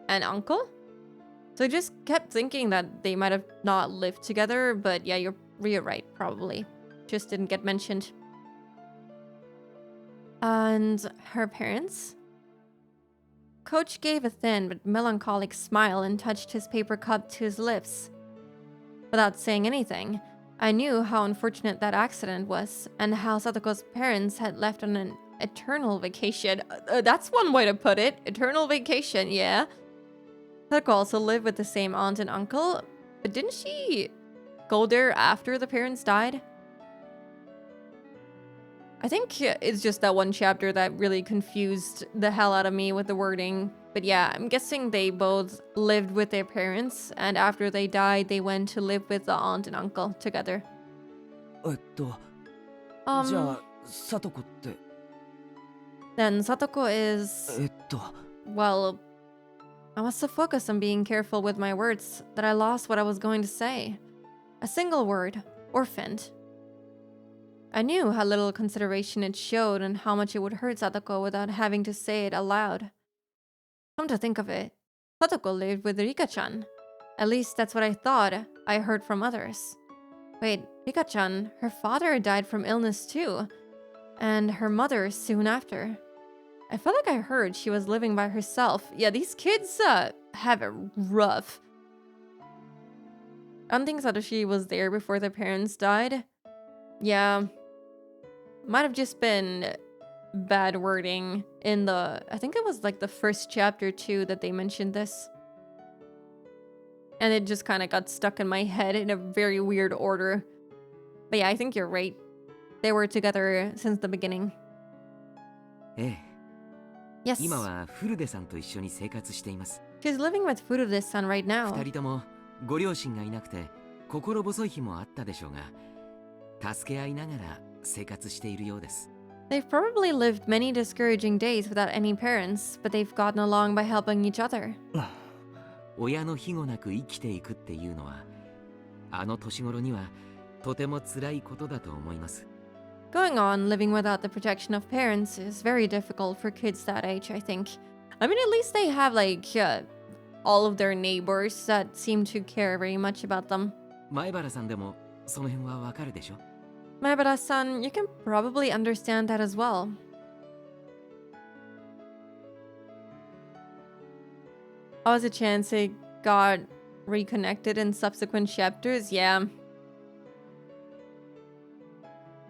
and uncle. So I just kept thinking that they might have not lived together, but yeah, you're right, probably. Just didn't get mentioned. And her parents? Coach gave a thin but melancholic smile and touched his paper cup to his lips. Without saying anything, I knew how unfortunate that accident was, and how Satoko's parents had left on an eternal vacation. That's one way to put it. Eternal vacation, yeah. Satoko also lived with the same aunt and uncle, but didn't she go there after the parents died? I think it's just that one chapter that really confused the hell out of me with the wording. But yeah, I'm guessing they both lived with their parents, and after they died, they went to live with the aunt and uncle together. じゃあ、サトコって。 Then Satoko is... Well, I was so focused on being careful with my words that I lost what I was going to say. A single word, orphaned. I knew how little consideration it showed and how much it would hurt Satoko without having to say it aloud. Come to think of it, Satoko lived with Rika-chan. At least that's what I thought I heard from others. Wait, Rika-chan, her father died from illness too, and her mother soon after. I felt like I heard she was living by herself. Yeah, these kids have it rough. I don't think Satoshi was there before their parents died. Yeah. Might have just been bad wording in the... I think it was like the first chapter too that they mentioned this. And it just kind of got stuck in my head in a very weird order. But yeah, I think you're right. They were together since the beginning. ええ、 Yes. 今はフルデさんと一緒に生活しています。 She's living with Furude-san right now. 二人ともご両親がいなくて心細い日もあったでしょうが、助け合いながら生活しているようです。 They've probably lived many discouraging days without any parents, but they've gotten along by helping each other. 親の庇護なく生きていくっていうのは、あの年頃にはとても辛いことだと思います。 Going on living without the protection of parents is very difficult for kids that age, I think. I mean, at least they have like all of their neighbors that seem to care very much about them. 前原さんでもその辺はわかるでしょ？ Maebara-san, you can probably understand that as well. Oh, as a chance it got reconnected in subsequent chapters? Yeah.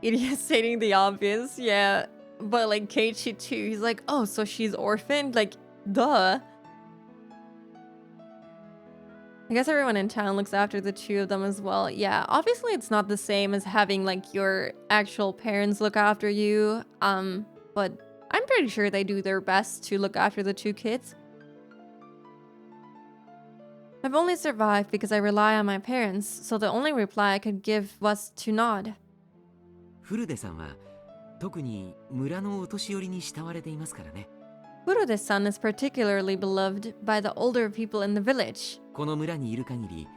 Idiot stating the obvious, yeah. But like Keiichi too, he's like, oh, so she's orphaned? Like, duh. I guess everyone in town looks after the two of them as well. Yeah, obviously it's not the same as having like your actual parents look after you. But I'm pretty sure they do their best to look after the two kids. I've only survived because I rely on my parents, so the only reply I could give was to nod. フルデさんは特に村のお年寄りに慕われていますからね。 Furude-san is particularly beloved by the older people in the village. この村にいる限り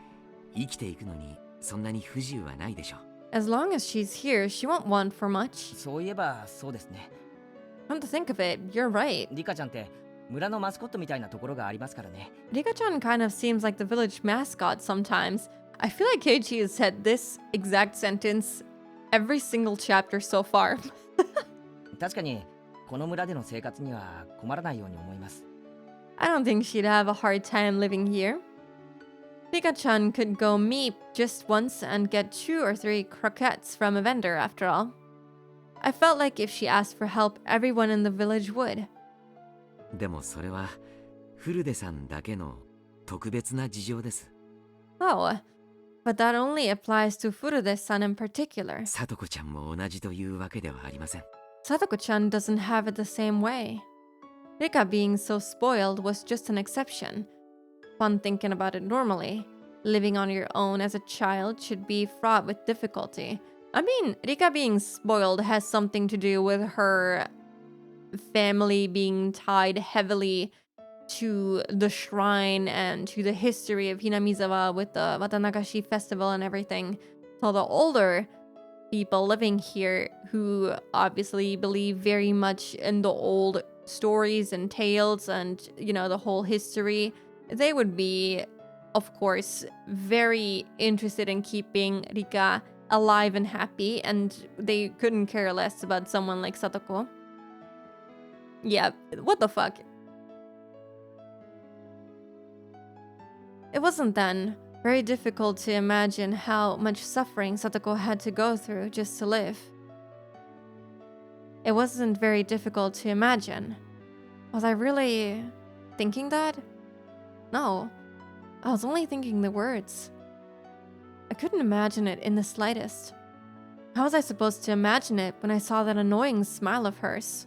生きていくのにそんなに不自由はないでしょう。 As long as she's here, she won't want for much. そういえばそうですね。 Come to think of it, you're right. リカちゃんって村のマスコットみたいなところがありますからね。 Rika-chan kind of seems like the village mascot sometimes. I feel like Keiichi has said this exact sentence every single chapter so far. 確かにこの村での生活には困らないように思います。 I don't think she'd have a hard time living here. Rika-chan could go meet just once and get 2 or 3 croquettes from a vendor after all. I felt like if she asked for help, everyone in the village would. でもそれはフルデさんだけの特別な事情です。 Oh, but that only applies to Furude-san in particular. さとこちゃんも同じというわけではありません。 Sadako-chan doesn't have it the same way. Rika being so spoiled was just an exception. Fun thinking about it normally. Living on your own as a child should be fraught with difficulty. I mean, Rika being spoiled has something to do with her family being tied heavily to the shrine and to the history of Hinamizawa with the Watanagashi festival and everything. So the older people living here who obviously believe very much in the old stories and tales and, you know, the whole history, they would be, of course, very interested in keeping Rika alive and happy, and they couldn't care less about someone like Satoko. Yeah, what the fuck? It wasn't then very difficult to imagine how much suffering Satoko had to go through just to live. It wasn't very difficult to imagine. Was I really thinking that? No. I was only thinking the words. I couldn't imagine it in the slightest. How was I supposed to imagine it when I saw that annoying smile of hers?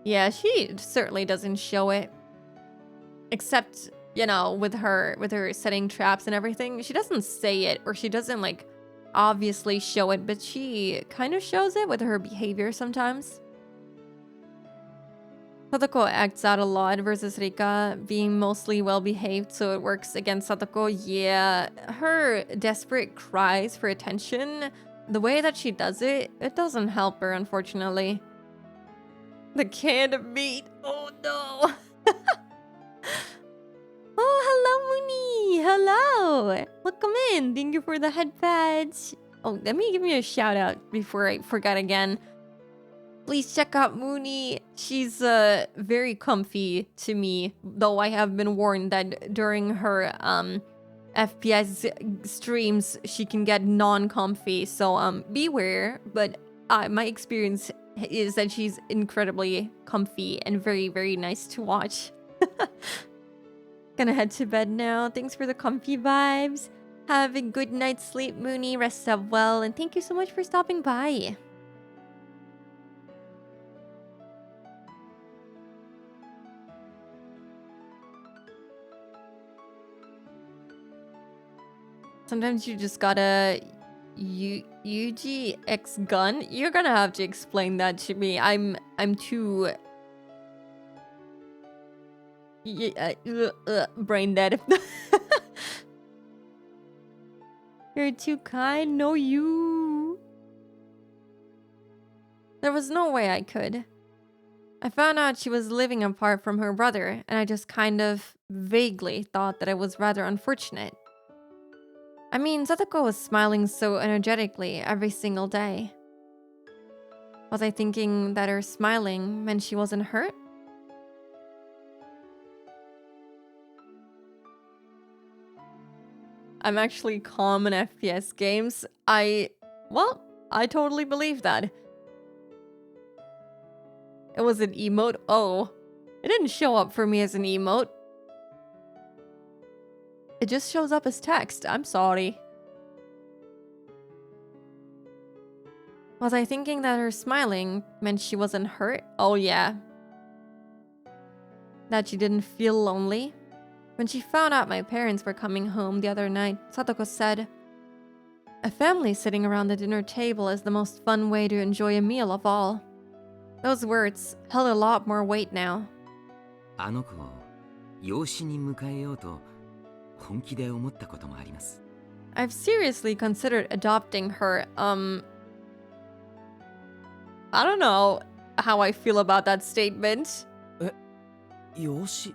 Yeah, she certainly doesn't show it. Except, you know, with her setting traps and everything. She doesn't say it, or she doesn't, like, obviously show it, but she kind of shows it with her behavior sometimes. Satoko acts out a lot versus Rika, being mostly well-behaved, so it works against Satoko. Yeah, her desperate cries for attention, the way that she does it, it doesn't help her, unfortunately. The can of meat. Oh no. Oh, hello, Mooney. Hello. Welcome in. Thank you for the head patch. Oh, let me give you a shout out before I forget again. Please check out Mooney. She's very comfy to me, though I have been warned that during her FPS streams she can get non-comfy. So beware, but my experience is that she's incredibly comfy and very, very nice to watch. Gonna head to bed now. Thanks for the comfy vibes. Have a good night's sleep, Mooney. Rest up well, and thank you so much for stopping by. Sometimes you just gotta UGX gun. You're gonna have to explain that to me. I'm too brain dead. You're too kind. No, you. There was no way I could. I found out she was living apart from her brother, and I just kind of vaguely thought that it was rather unfortunate. I mean, Satoko was smiling so energetically every single day. Was I thinking that her smiling meant she wasn't hurt? I'm actually calm in FPS games. I totally believe that. It was an emote? Oh. It didn't show up for me as an emote. It just shows up as text. I'm sorry. Was I thinking that her smiling meant she wasn't hurt? Oh yeah. That she didn't feel lonely? When she found out my parents were coming home the other night, Satoko said, "A family sitting around the dinner table is the most fun way to enjoy a meal of all." Those words held a lot more weight now. あの子を養子に迎えようと本気で思ったこともあります。 I've seriously considered adopting her. I don't know how I feel about that statement. 養子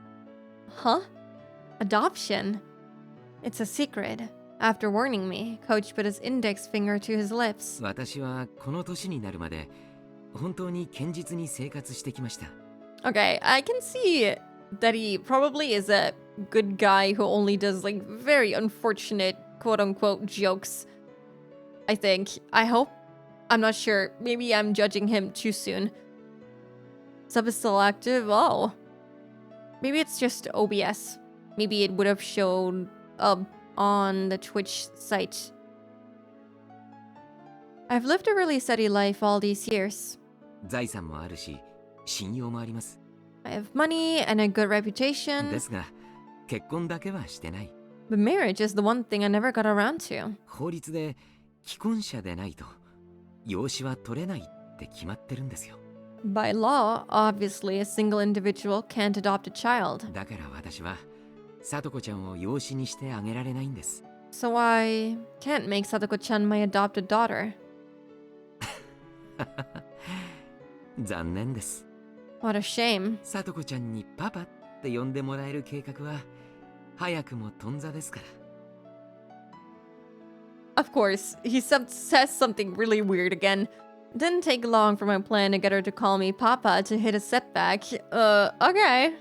Huh? Adoption? It's a secret. After warning me, Coach put his index finger to his lips. 私はこの年になるまで本当に堅実に生活してきました。 Okay, I can see that he probably is a good guy who only does like very unfortunate quote unquote jokes. I think. I hope. I'm not sure. Maybe I'm judging him too soon. Sub is still active. Oh. Maybe it's just OBS. Maybe it would have shown up on the Twitch site. I've lived a really steady life all these years. 財産もあるし信用もあります。 I have money and a good reputation. ですが結婚だけはしてない。 But marriage is the one thing I never got around to. 法律で既婚者でないと養子は取れないって決まってるんですよ。 By law, obviously, a single individual can't adopt a child. だから私はさとこちゃんを養子にしてあげられないんです。 So I can't make Sadako-chan my adopted daughter. 残念です。 What a shame. さとこちゃんにパパって呼んでもらえる計画は早くも頓挫ですから。 Of course, he says something really weird again. Didn't take long for my plan to get her to call me Papa to hit a setback. Okay.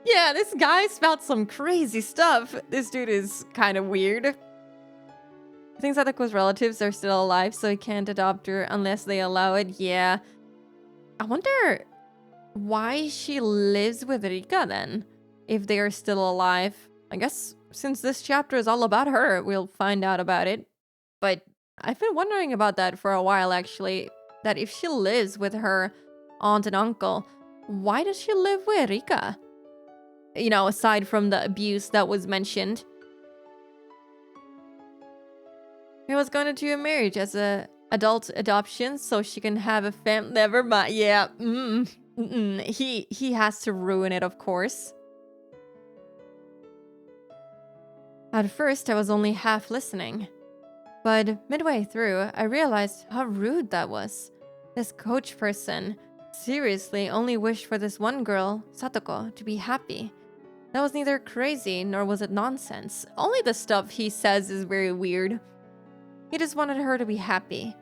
Yeah, this guy spouts some crazy stuff. This dude is kind of weird. I think Sadako's relatives are still alive, so he can't adopt her unless they allow it. Yeah. I wonder why she lives with Rika then, if they are still alive. I guess since this chapter is all about her, we'll find out about it. But I've been wondering about that for a while, actually. That if she lives with her aunt and uncle, why does she live with Rika? You know, aside from the abuse that was mentioned. He was going to do a marriage as a adult adoption so she can have a family. Never mind. Yeah. He has to ruin it, of course. At first, I was only half listening. But midway through, I realized how rude that was. This coach person seriously only wished for this one girl, Satoko, to be happy. That was neither crazy nor was it nonsense. Only the stuff he says is very weird. He just wanted her to be happy.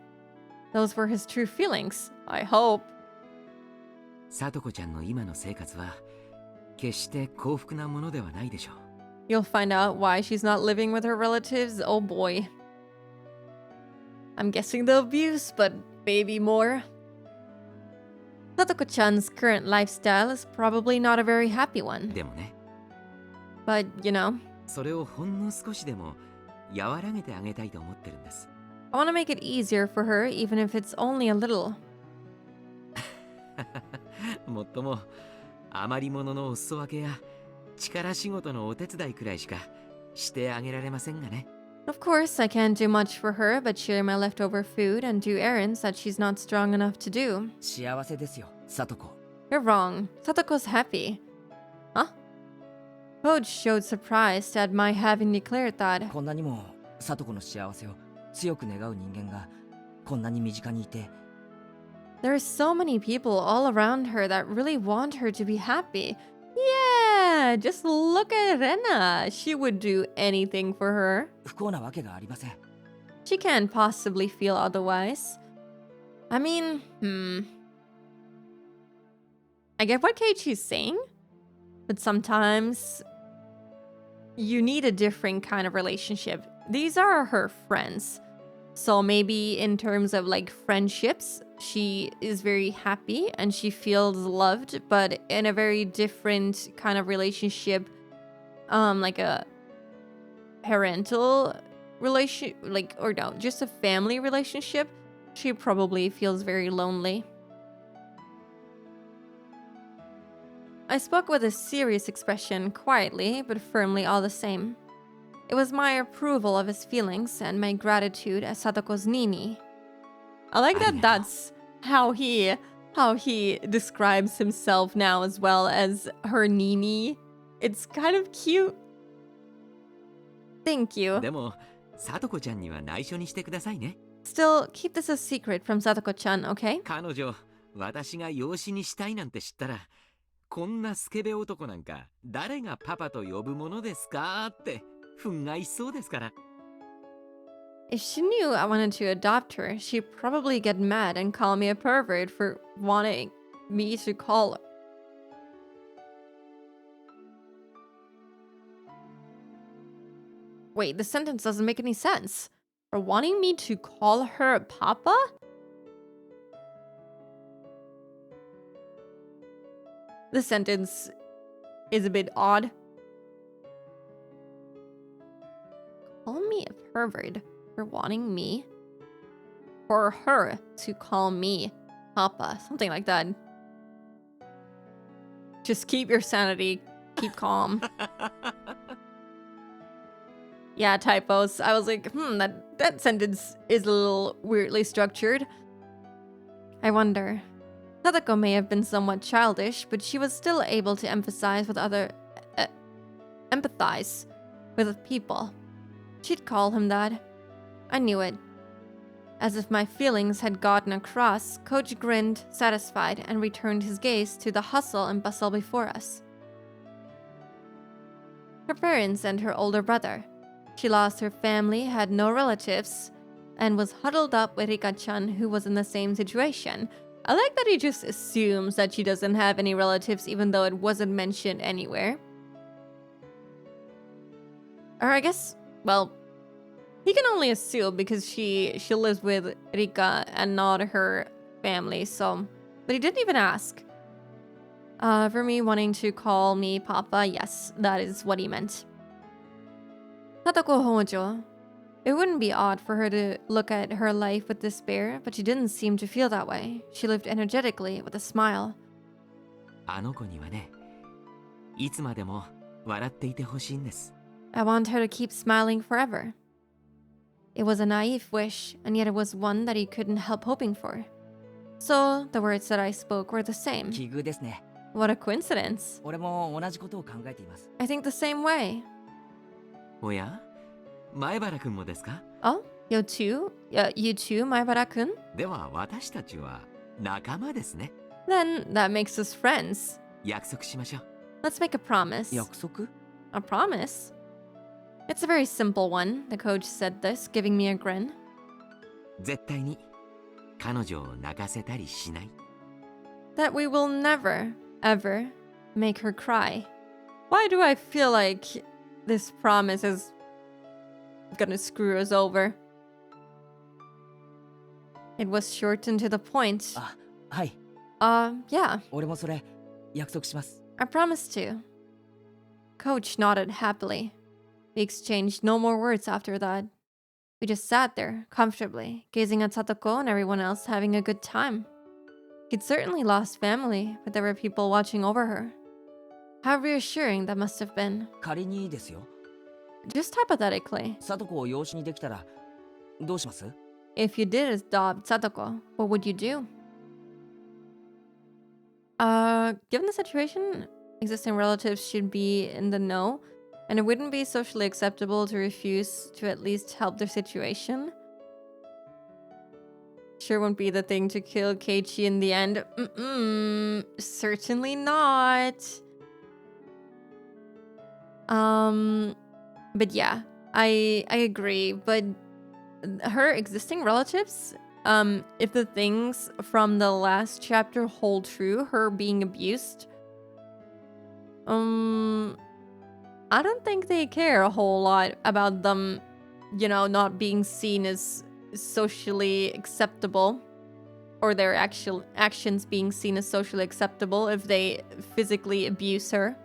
Those were his true feelings, I hope. さとこちゃんの今の生活は決して幸福なものではないでしょう。 You'll find out why she's not living with her relatives. Oh boy. I'm guessing the abuse, but maybe more. Satoko-chan's current lifestyle is probably not a very happy one. でもね、 But, you know, それをほんの少しでも和らげてあげたいと思ってるんです。 I want to make it easier for her, even if it's only a little. もっとも余り物のお裾分けや力仕事のお手伝いくらいしかしてあげられませんがね。 Of course, I can't do much for her but share my leftover food and do errands that she's not strong enough to do. 幸せですよ、さとこ。 You're wrong. Satoko's happy. Huh? Coach showed surprise at my having declared that. こんなにもさとこの幸せを強く願う人間がこんなに身近にいて There are so many people all around her that really want her to be happy. Yeah, just look at Rena. She would do anything for her. 不幸なわけがありません。 She can't possibly feel otherwise. I mean, I get what Keiichi's saying, but sometimes you need a different kind of relationship. These are her friends. So maybe in terms of like friendships, she is very happy and she feels loved, but in a very different kind of relationship, like a parental relation, like, or no, just a family relationship, she probably feels very lonely. I spoke with a serious expression, quietly but firmly all the same. It was my approval of his feelings and my gratitude as Satoko's Nini. I like that that's how he describes himself now as well, as her Nini. It's kind of cute. Thank you. でも、さとこちゃんには内緒にしてくださいね。 Still, keep this a secret from Satoko-chan, okay? 彼女、私が養子にしたいなんて知ったら、こんなスケベ男なんか誰がパパと呼ぶものですかって憤慨しそうですから。 If she knew I wanted to adopt her, she'd probably get mad and call me a pervert for wanting me to call her. Wait, the sentence doesn't make any sense. For wanting me to call her Papa? The sentence is a bit odd. Call me a pervert for wanting me. For her to call me Papa. Something like that. Just keep your sanity. Keep calm. Yeah, typos. I was like, that sentence is a little weirdly structured. I wonder. Sadako may have been somewhat childish, but she was still able to empathize with people. She'd call him that. I knew it. As if my feelings had gotten across, Coach grinned, satisfied, and returned his gaze to the hustle and bustle before us. Her parents and her older brother. She lost her family, had no relatives, and was huddled up with Rika-chan, who was in the same situation. I like that he just assumes that she doesn't have any relatives, even though it wasn't mentioned anywhere. Or I guess, well, he can only assume because she lives with Rika and not her family, so... But he didn't even ask. For me wanting to call me Papa, yes, that is what he meant. Satoko Hojo. It wouldn't be odd for her to look at her life with despair, but she didn't seem to feel that way. She lived energetically, with a smile. あの子にはね、いつまでも笑っていてほしいんです。 I want her to keep smiling forever. It was a naive wish, and yet it was one that he couldn't help hoping for. So, the words that I spoke were the same. 奇遇ですね。 What a coincidence. 俺も同じことを考えています。 I think the same way. おや、前原くんもですか？ Oh, you too? You too, Maibara-kun? では私たちは仲間ですね。 Then that makes us friends. 約束しましょう。 Let's make a promise. 約束？ A promise? It's a very simple one. The coach said this, giving me a grin. 絶対に彼女を泣かせたりしない。 That we will never, ever make her cry. Why do I feel like this promise is gonna screw us over? It was short and to the point. あ、はい。 Yeah, 俺もそれ約束します。 I promised to. Coach nodded happily. We exchanged no more words after that. We just sat there, comfortably, gazing at Satoko and everyone else having a good time. He'd certainly lost family, but there were people watching over her. How reassuring that must have been. 仮にですよ。 Just hypothetically, サトコを養子にできたらどうします？ if you did adopt Satoko, what would you do? Given the situation, existing relatives should be in the know, and it wouldn't be socially acceptable to refuse to at least help their situation. Sure won't be the thing to kill Keiichi in the end. Certainly not. But yeah, I agree. But her existing relatives, if the things from the last chapter hold true, her being abused, I don't think they care a whole lot about them, not being seen as socially acceptable, or their actual actions being seen as socially acceptable if they physically abuse her.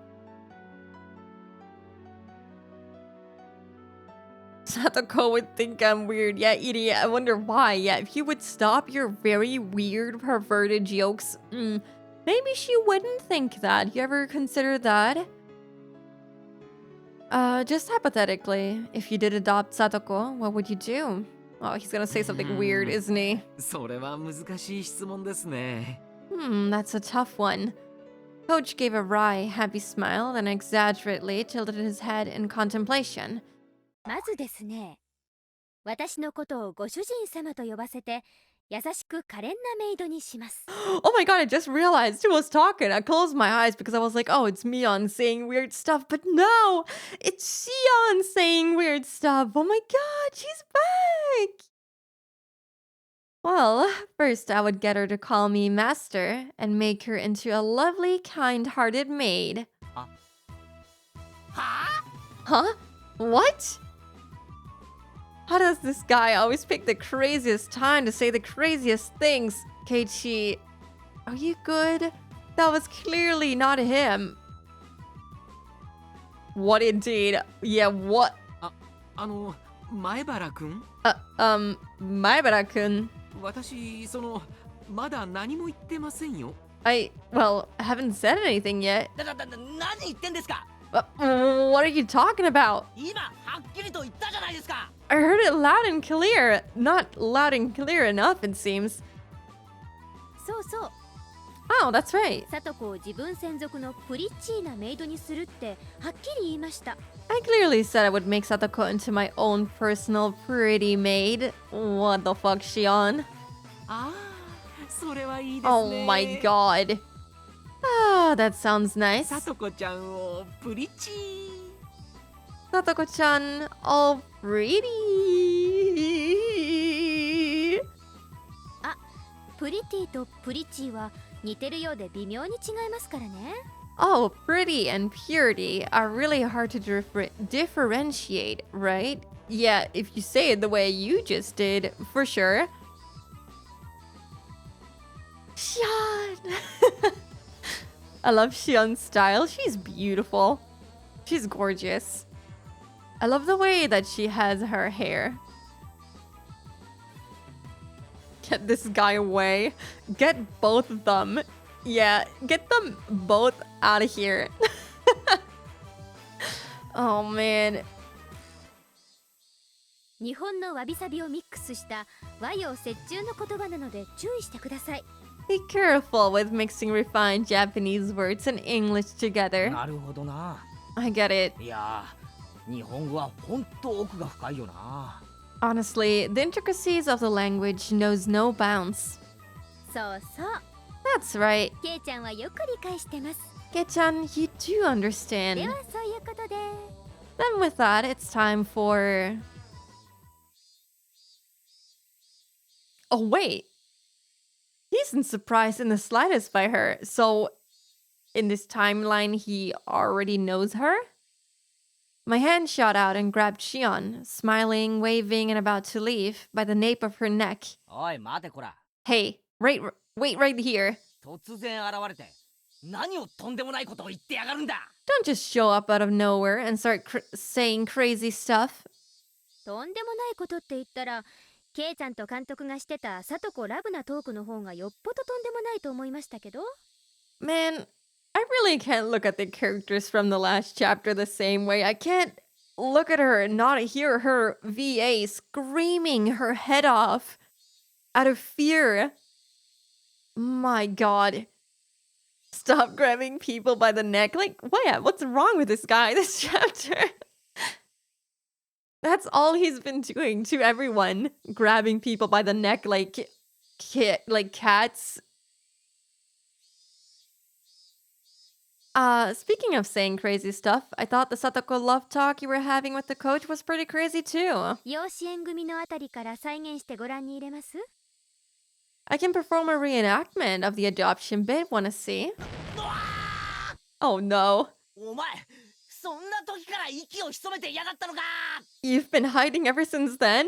Satoko would think I'm weird. Yeah, idiot. I wonder why. Yeah, if you would stop your very weird, perverted jokes, maybe she wouldn't think that. You ever consider that? Just hypothetically, if you did adopt Satoko, what would you do? Oh, he's gonna say something weird, isn't he? それは難しい質問ですね。That's a tough one. Coach gave a wry, happy smile, then exaggerately tilted his head in contemplation. まずですね、私のことをご主人様と呼ばせて優しく可憐なメイドにします。 Oh my god, I just realized who was talking. I closed my eyes because I was like, oh, it's Mion saying weird stuff. But no, it's Xion saying weird stuff. Oh my god, she's back. Well, first I would get her to call me master and make her into a lovely, kind-hearted maid. Huh? What? How does this guy always pick the craziest time to say the craziest things? Keiichi, are you good? That was clearly not him. What indeed? Yeah, what? 前原くん Maibara-kun. 私、まだ何も言ってませんよ。I haven't said anything yet. 何言ってんですか？ What are you talking about? 今はっきりと言ったじゃないですか。 I heard it loud and clear. Not loud and clear enough, it seems. そうそう、 Oh, that's right. サトコを自分専属のプリッチーなメイドにするってはっきり言いました。 I clearly said I would make Satoko into my own personal pretty maid. What the fuck, Shion? ああ、それはいいですね。Oh my god. Ah, that sounds nice. さとこちゃんをプリチー。 Satoko-chan, all pretty. プリティとプリチーは似てるようで微妙に違いますからね。 Oh, pretty and purity are really hard to differentiate, right? Yeah, if you say it the way you just did, for sure. Xion! I love Xion's style. She's beautiful. She's gorgeous. I love the way that she has her hair. Get this guy away. Get both of them. Yeah, get them both out of here. Oh man. 日本のわびさびをミックスした和洋折衷の言葉なので注意してください。 Be careful with mixing refined Japanese words and English together. なるほどな。 I get it. いやー、日本語は本当奥が深いよな。 Honestly, the intricacies of the language knows no bounds. そうそう、 That's right. ケイちゃんはよく理解してます。 Ge-chan, you do で understand. はそういうことで。 Then with that, it's time for... Oh, wait. He isn't surprised in the slightest by her. So, in this timeline, he already knows her? My hand shot out and grabbed Shion, smiling, waving, and about to leave, by the nape of her neck. おい待てこら。 Hey, wait right here. 突然現れて何をとんでもないことを言ってやがるんだ。 Don't just show up out of nowhere and start saying crazy stuff. とんでもないことって言ったら、ケイちゃんと監督がしてたサトコラブなトークの方がよっぽどとんでもないと思いましたけど。 Man, I really can't look at the characters from the last chapter the same way. I can't look at her and not hear her VA screaming her head off out of fear. My god. Stop grabbing people by the neck. Like, what's wrong with this guy this chapter? That's all he's been doing to everyone. Grabbing people by the neck like like cats. Speaking of saying crazy stuff, I thought the Satoko love talk you were having with the coach was pretty crazy too. 養子縁組のあたりから再現してご覧に入れます？ I can perform a reenactment of the adoption bit. Wanna see? Oh no. お前そんな時から息を潜めてやがったのか。 You've been hiding ever since then?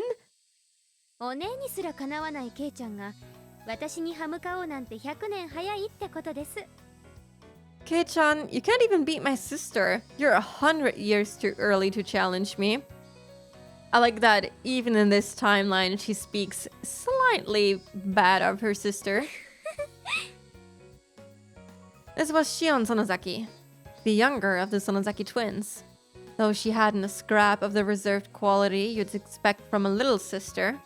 お姉にすらかなわないケイちゃんが私に歯向かおうなんて100年早いってことです。 Kei-chan, you can't even beat my sister. You're 100 years too early to challenge me. I like that even in this timeline, she speaks slightly bad of her sister. This was Shion Sonozaki, the younger of the Sonozaki twins. Though she hadn't a scrap of the reserved quality you'd expect from a little sister,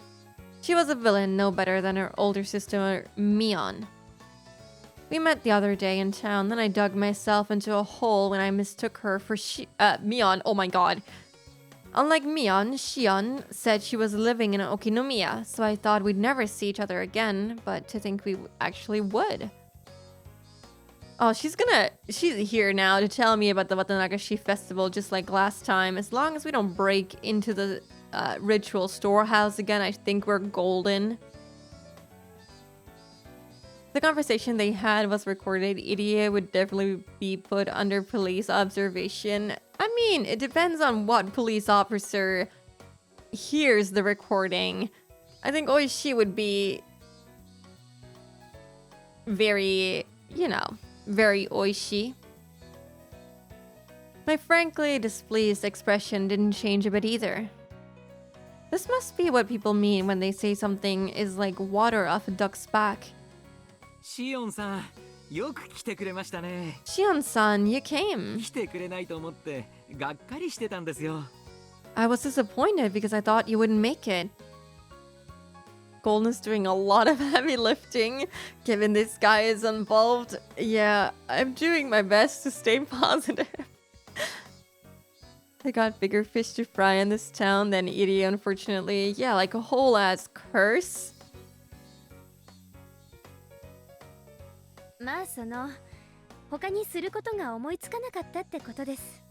she was a villain no better than her older sister, Mion. We met the other day in town, then I dug myself into a hole when I mistook her for Mion. Oh my god. Unlike Mion, Shion said she was living in Okinomiya, so I thought we'd never see each other again, but to think we actually would. Oh, she's here now to tell me about the Watanagashi festival just like last time. As long as we don't break into the ritual storehouse again, I think we're golden. The conversation they had was recorded. Irie would definitely be put under police observation. I mean, it depends on what police officer hears the recording. I think Oishi would be very, very Oishi. My frankly displeased expression didn't change a bit either. This must be what people mean when they say something is like water off a duck's back. シオンさん、よく来てくれましたね。 Shion-san, you came. 来てくれないと思ってがっかりしてたんですよ。 I was disappointed because I thought you wouldn't make it. Golden is doing a lot of heavy lifting, given this guy is involved. Yeah, I'm doing my best to stay positive. I got bigger fish to fry in this town than Irie, unfortunately. Yeah, like a whole ass curse. まあ他にすることが思いつかなかったってことです。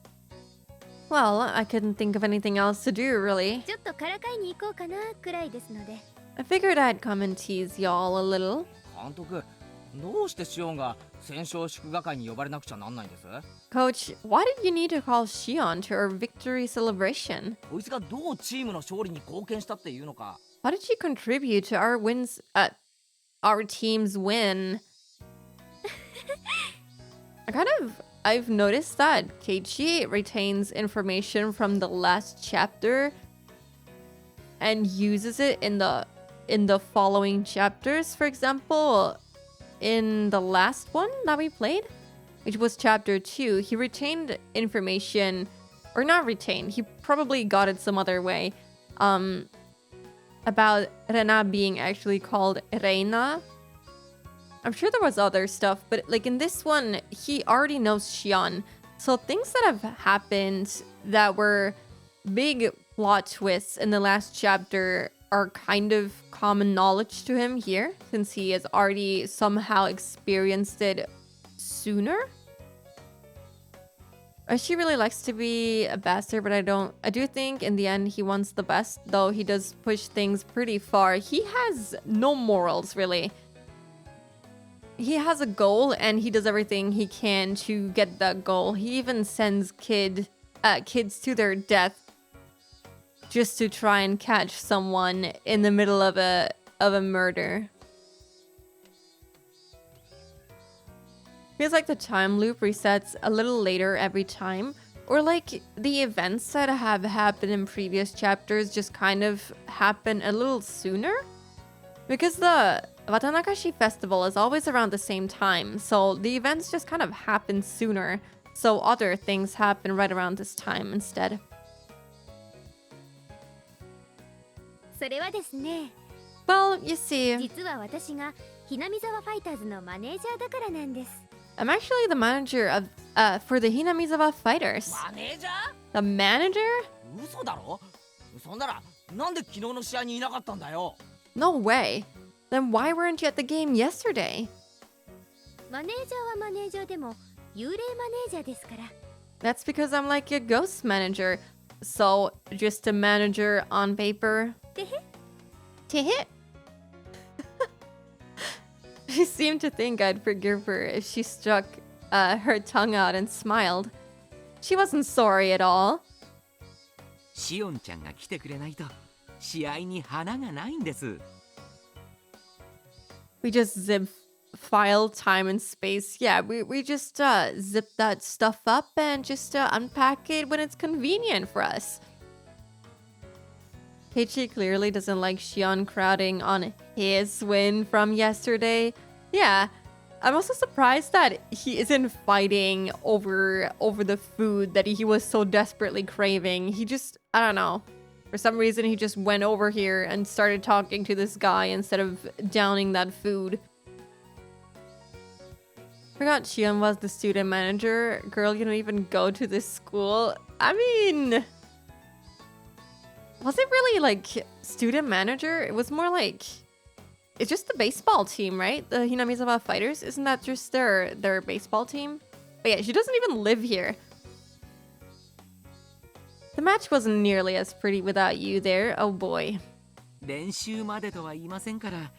Well, I couldn't think of anything else to do, really. ちょっとからかいに行こうかなくらいですので。 I figured I'd come and tease y'all a little. 監督どうしてシオンが戦勝祝賀会に呼ばれなくちゃなんないんです？ Coach, why did you need to call Shion to our victory celebration? こいつがどうチームの勝利に貢献したっていうのか。 How did she contribute to our our team's win? I've noticed that Keiichi retains information from the last chapter and uses it in the following chapters. For example, in the last one that we played, which was chapter 2, he retained information, or not retained, he probably got it some other way, about Rena being actually called Reina. I'm sure there was other stuff, but like in this one, he already knows Shion. So things that have happened that were big plot twists in the last chapter are kind of common knowledge to him here, since he has already somehow experienced it sooner. She really likes to be a bastard, but I do think in the end he wants the best, though he does push things pretty far. He has no morals, really. He has a goal and he does everything he can to get that goal. He even sends kids to their death just to try and catch someone in the middle of a murder. Feels like the time loop resets a little later every time, or like the events that have happened in previous chapters just kind of happen a little sooner. Because the Watanagashi festival is always around the same time, so the events just kind of happen sooner, so other things happen right around this time instead. それはですね、 Well, you see, 実は私がひなみざわファイターズのマネージャーだからなんです。 I'm actually the manager of for the Hinamizawa Fighters. マネージャ The manager? ー？嘘だろ？そんならなんで昨日の試合にいなかったんだよ。 No way. Then why weren't you at the game yesterday? マネージャーはマネージャーでも幽霊マネージャーですから。 That's because I'm like a ghost manager. So, just a manager on paper. Tehe? She seemed to think I'd forgive her if she stuck her tongue out and smiled. She wasn't sorry at all. シオンちゃんが来てくれないと試合に花がないんです。 We just zip file time and space. Yeah, we just zip that stuff up and just unpack it when it's convenient for us. Keiichi clearly doesn't like Shion crowding on his win from yesterday. Yeah, I'm also surprised that he isn't fighting over the food that he was so desperately craving. He just, I don't know. For some reason, he just went over here and started talking to this guy instead of downing that food. Forgot Shion was the student manager. Girl, you don't even go to this school. I mean, was it really like student manager? It was more like, it's just the baseball team, right? The Hinamizawa Fighters. Isn't that just their baseball team? But yeah, she doesn't even live here. The match wasn't nearly as pretty without you there. Oh boy. 練習までとは言いませんから、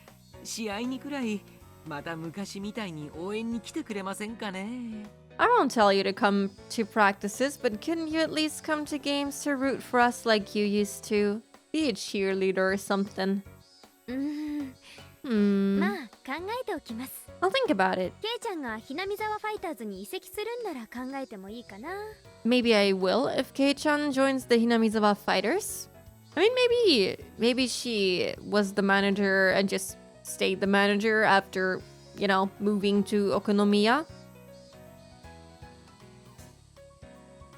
試合にくらいまた昔みたいに応援に来てくれませんかね。 I won't tell you to come to practices, but couldn't you at least come to games to root for us like you used to? Be a cheerleader or something. まあ考えておきます。 I'll think about it. ケイちゃんがひなみざわファイターズに移籍するんなら考えてもいいかな。 Maybe I will if Kei-chan joins the Hinamizawa Fighters. I mean, maybe she was the manager and just stayed the manager after, you know, moving to Okonomiya.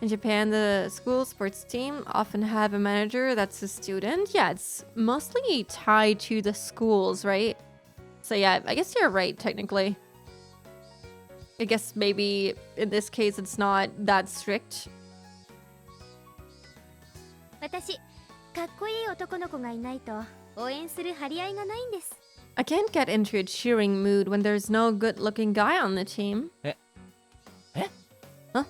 In Japan, the school sports team often have a manager that's a student. Yeah, it's mostly tied to the schools, right? So yeah, I guess you're right, technically. I guess maybe in this case it's not that strict. 私、かっこいい男の子がいないと応援する張り合いがないんです。 I can't get into a cheering mood when there's no good-looking guy on the team. Eh? Huh?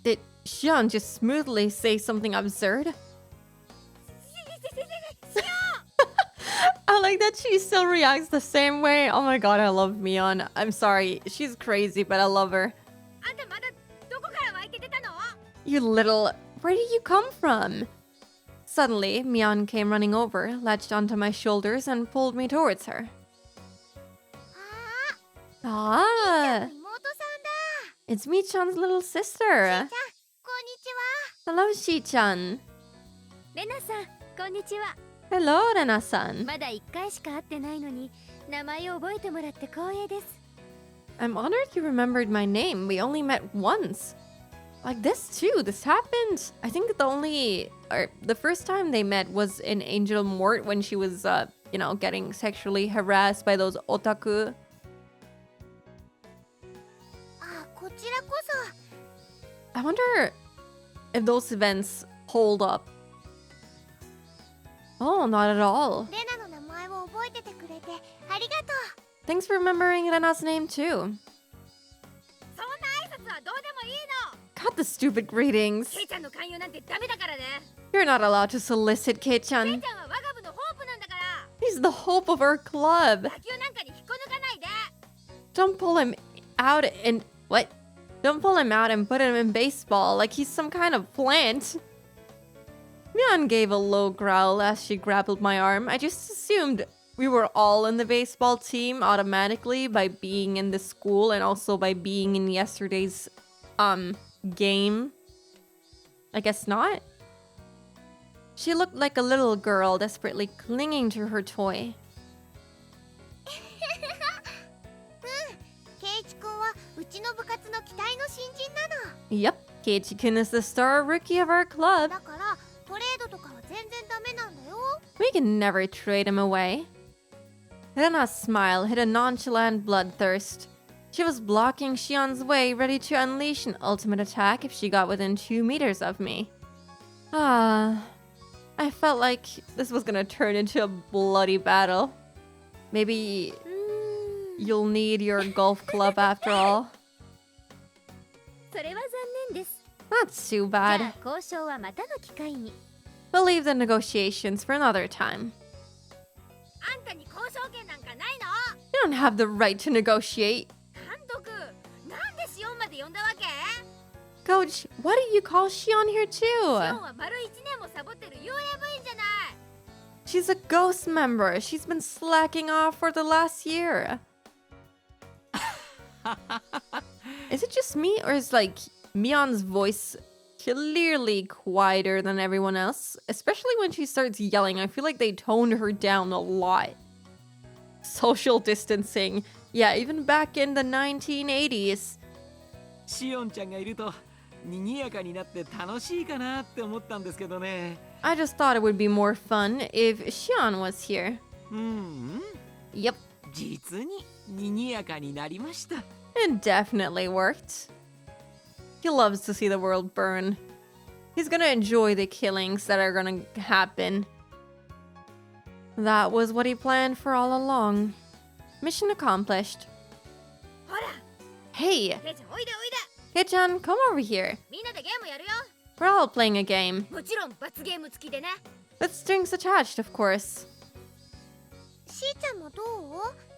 Did Shion just smoothly say something absurd? I like that she still reacts the same way. Oh my god, I love Mion. I'm sorry, she's crazy, but I love her. あんたまだどこから湧いて出たの？ You little... Where did you come from? Suddenly, Mion came running over, latched onto my shoulders, and pulled me towards her. あ Ah, 妹さんだ。 it's Mi-chan's little じゃ sister. あこんにちは。 Hello, Shi-chan. レナさん、こんにちは。 Hello, Rena-san. まだ1回しか会ってないのに名前を覚えてもらって光栄です。 I'm honored you remembered my name. We only met once. Like this too. This happened. I think the first time they met was in Angel Mort when she was, you know, getting sexually harassed by those otaku. あ、こちらこそ。 I wonder if those events hold up. Oh, not at all. レナの名前を覚えててくれてありがとう。 Thanks for remembering Rena's name too. そんな挨拶はどうでもいいの。 God, the stupid greetings. ケイちゃんの勧誘なんてダメだからね。 You're not allowed to solicit ケイ Kei-chan. ちゃんは我が部のホープなんだから。 He's the hope of our club. 野球なんかに引っこ抜かないで。 Don't pull him out and... What? Don't pull him out and put him in baseball like he's some kind of plant. Mion gave a low growl as she grappled my arm. I just assumed we were all in the baseball team automatically by being in the school and also by being in yesterday's, game. I guess not. She looked like a little girl desperately clinging to her toy. ケイチ君はうちの部活の期待の新人なの。 Yep, Keiichi-kun is the star rookie of our club. だからトレードとかは全然ダメなんだよ。 We can never trade him away. Rena's smile hid a nonchalant bloodthirst. She was blocking Shion's way, ready to unleash an ultimate attack if she got within 2 meters of me. Ah. I felt like this was gonna turn into a bloody battle. Maybe うーん you'll need your golf club after all. それは残念です。 Not too じゃあ bad. 交渉はまたの機会に。 We'll leave the negotiations for another time. あんたに交渉権なんかないの？ You don't have the right to negotiate. 監督、なんでシオンまで呼んだわけ？ Coach, why did you call Shion here シオン too? は丸1年もサボってる幽霊部員じゃない。 She's a ghost member. She's been slacking off for the last year. Is it just me, or is like Mion's voice clearly quieter than everyone else? Especially when she starts yelling. I feel like they toned her down a lot. Social distancing. Yeah, even back in the 1980s. シオンちゃんがいると賑やかになって楽しいかなって思ったんですけどね。 I just thought it would be more fun if Shion was here. うん、 Yep, 実に賑やかになりました。 it definitely worked. He loves to see the world burn. He's gonna enjoy the killings that are gonna happen. That was what he planned for all along. Mission accomplished. ほら、 Hey, ケイちゃんおいでおいで。 Kei-chan, come over here. みんなでゲームやるよ。 We're all playing a game. もちろん罰ゲーム付きでね。 With strings attached, of course. しーちゃんもどう？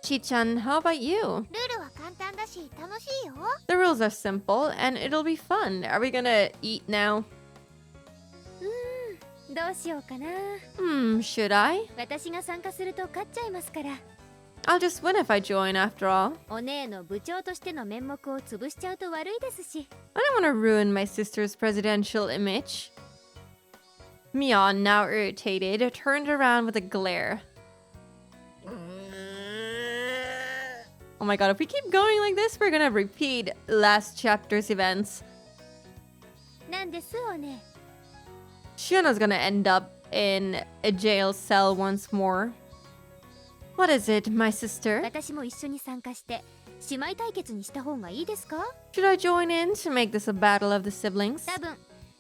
Chi-chan, how about you? ルールは簡単だし楽しいよ。 The rules are simple, and it'll be fun. Are we gonna eat now? どうしようかな。 Should I? 私が参加すると勝っちゃいますから。 I'll just win if I join after all. お姉の部長としての面目を潰しちゃうと悪いですし。 I don't want to ruin my sister's presidential image. Mion, now irritated, turned around with a glare. Oh my god, if we keep going like this, we're gonna repeat last chapter's events. なんですお姉。 Shiona's gonna end up in a jail cell once more. What is it, my sister? 私も一緒に参加して姉妹対決にした方がいいですか？ Should I join in to make this a battle of the siblings? 多分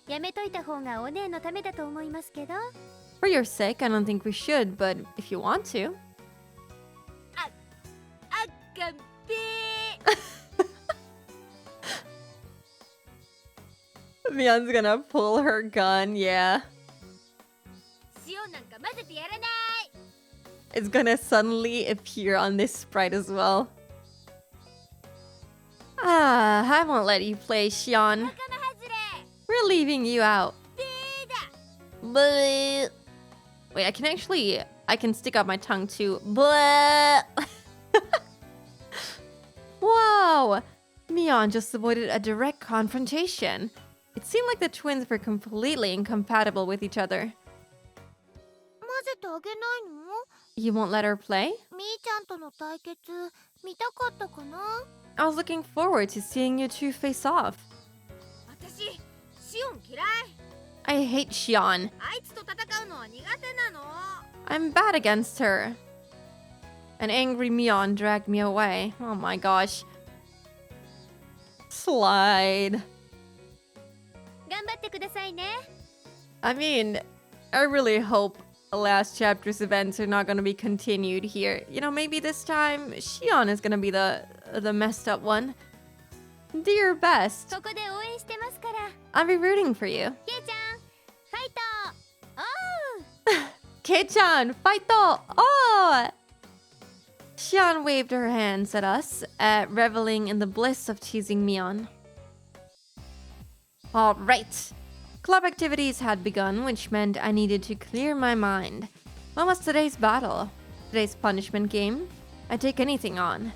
やめといた方がお姉のためだと思いますけど。 For your sake, I don't think we should, but if you want to. あっかんぺー。 Mion's gonna pull her gun, yeah. シオンなんか混ぜてやらない。 It's gonna suddenly appear on this sprite as well. I won't let you play, Shion. 仲間外れ。 We're leaving you out. ペーだ。 Bleh. Wait, I can stick out my tongue too. Bleh. Wow. Mion just avoided a direct confrontation. It seemed like the twins were completely incompatible with each other. 混ぜてあげないの？ You won't let her play? みーちゃんとの対決見たかったかな？ I was looking forward to seeing you two face off. 私、シオン嫌い。 I hate Shion. あいつと戦うのは苦手なの。 I'm bad against her. An angry Mion dragged me away. Oh my gosh. Slide. 頑張ってくださいね。 I mean, I really hope last chapter's events are not going to be continued here. You know, maybe this time Shion is going to be the messed up one. Do your best. ここで応援してますから。 I'll be rooting for you. ケイちゃん、ファイト。おう。 Kei-chan, fight though! Oh! Shion waved her hands at us, reveling in the bliss of teasing Mion. Alright. Club activities had begun, which meant I needed to clear my mind. What was today's battle? Today's punishment game? I'd take anything on.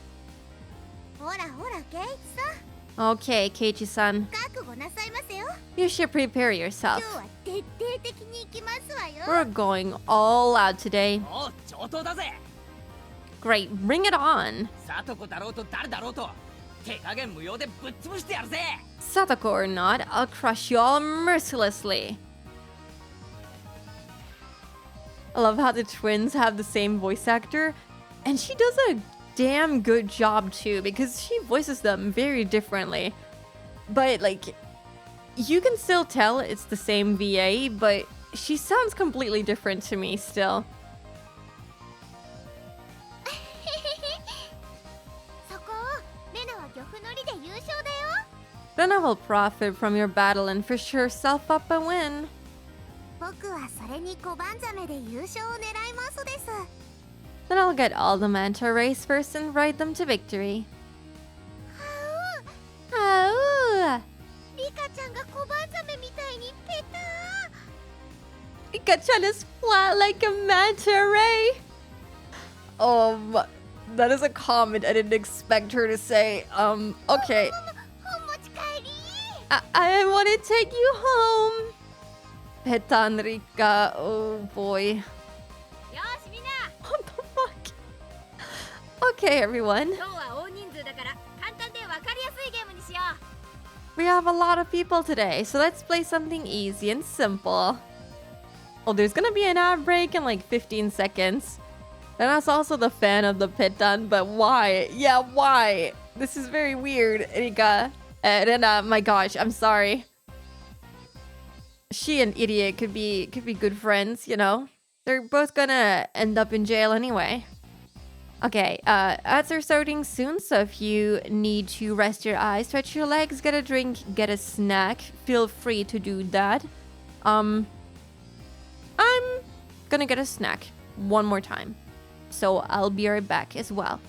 ほらほらケイチさん Okay, Keiichi-san, 覚悟なさいませよ。 you should prepare 今 yourself. 日は徹底的に行きますわよ。 We're going all out today. おう上等だぜ。 Great, bring it on! サトコだろうと誰だろうと手加減無用でぶっ潰してやるぜ。 Satoko or not, I'll crush you all mercilessly. I love how the twins have the same voice actor, and she does a damn good job too, because she voices them very differently. But like, you can still tell it's the same VA, but She sounds completely different to me still. そこをレナは漁夫の利で優勝だよ。 Then I will profit from your battle and for sure self up a win. 僕はそれに小判ザメで優勝を狙いますです。 Then I'll get all the men to race first and ride them to victory. は Oh, う、リカちゃんが小判ザメみたいにペタ Pikachu is flat like a manta ray. That is a comment I didn't expect her to say. Okay. ー。本持ち帰り I want to take you home. Petan Rika. Oh boy. よしみんな What the fuck? Okay, everyone. 今日は大人数だから簡単で分かりやすいゲームにしよう We have a lot of people today, so let's play something easy and simple. Oh, there's gonna be an ad break in like 15 seconds. And that's also the fan of the Pitan, but why? Yeah, why? This is very weird, Erika. And my gosh, I'm sorry. She and Idiot could be good friends, you know? They're both gonna end up in jail anyway. Okay, ads are starting soon, so if you need to rest your eyes, stretch your legs, get a drink, get a snack, feel free to do that. I'm gonna get a snack one more time, so I'll be right back as well.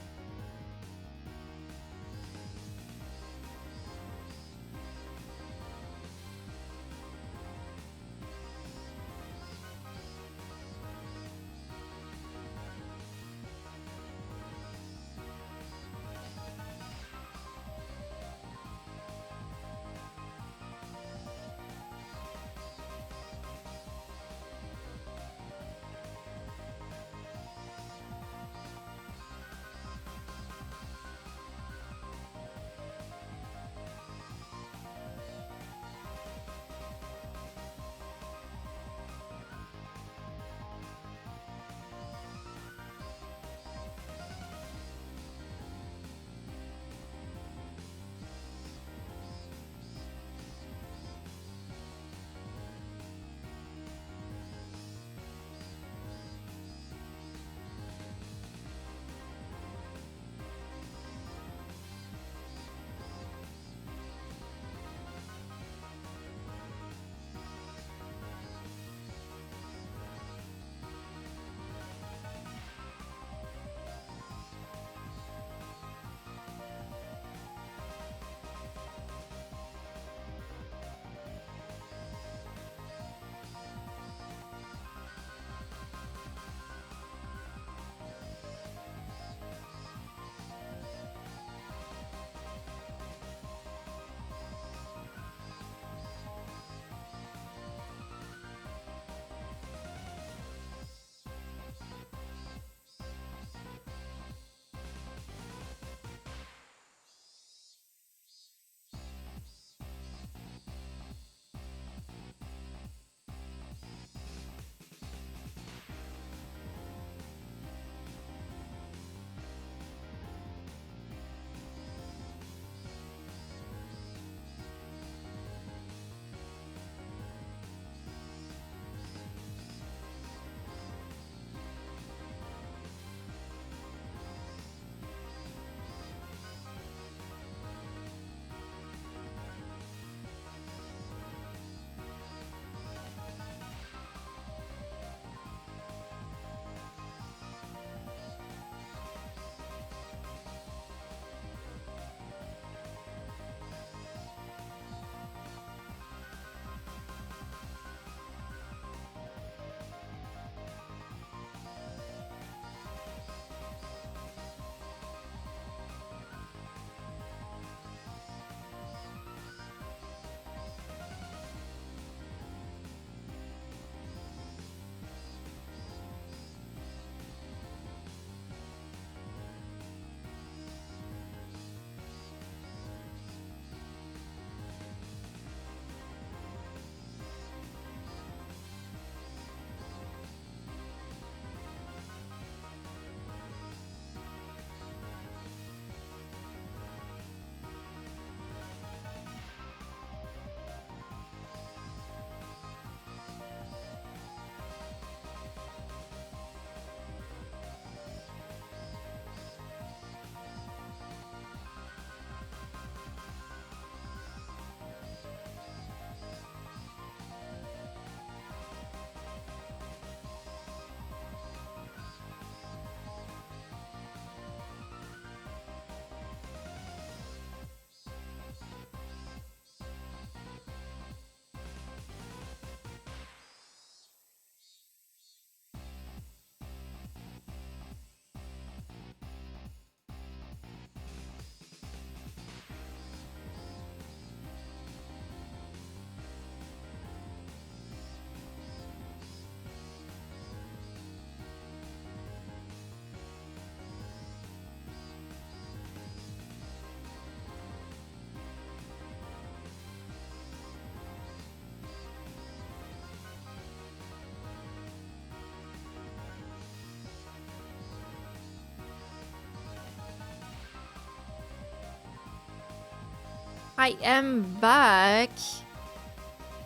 I am back.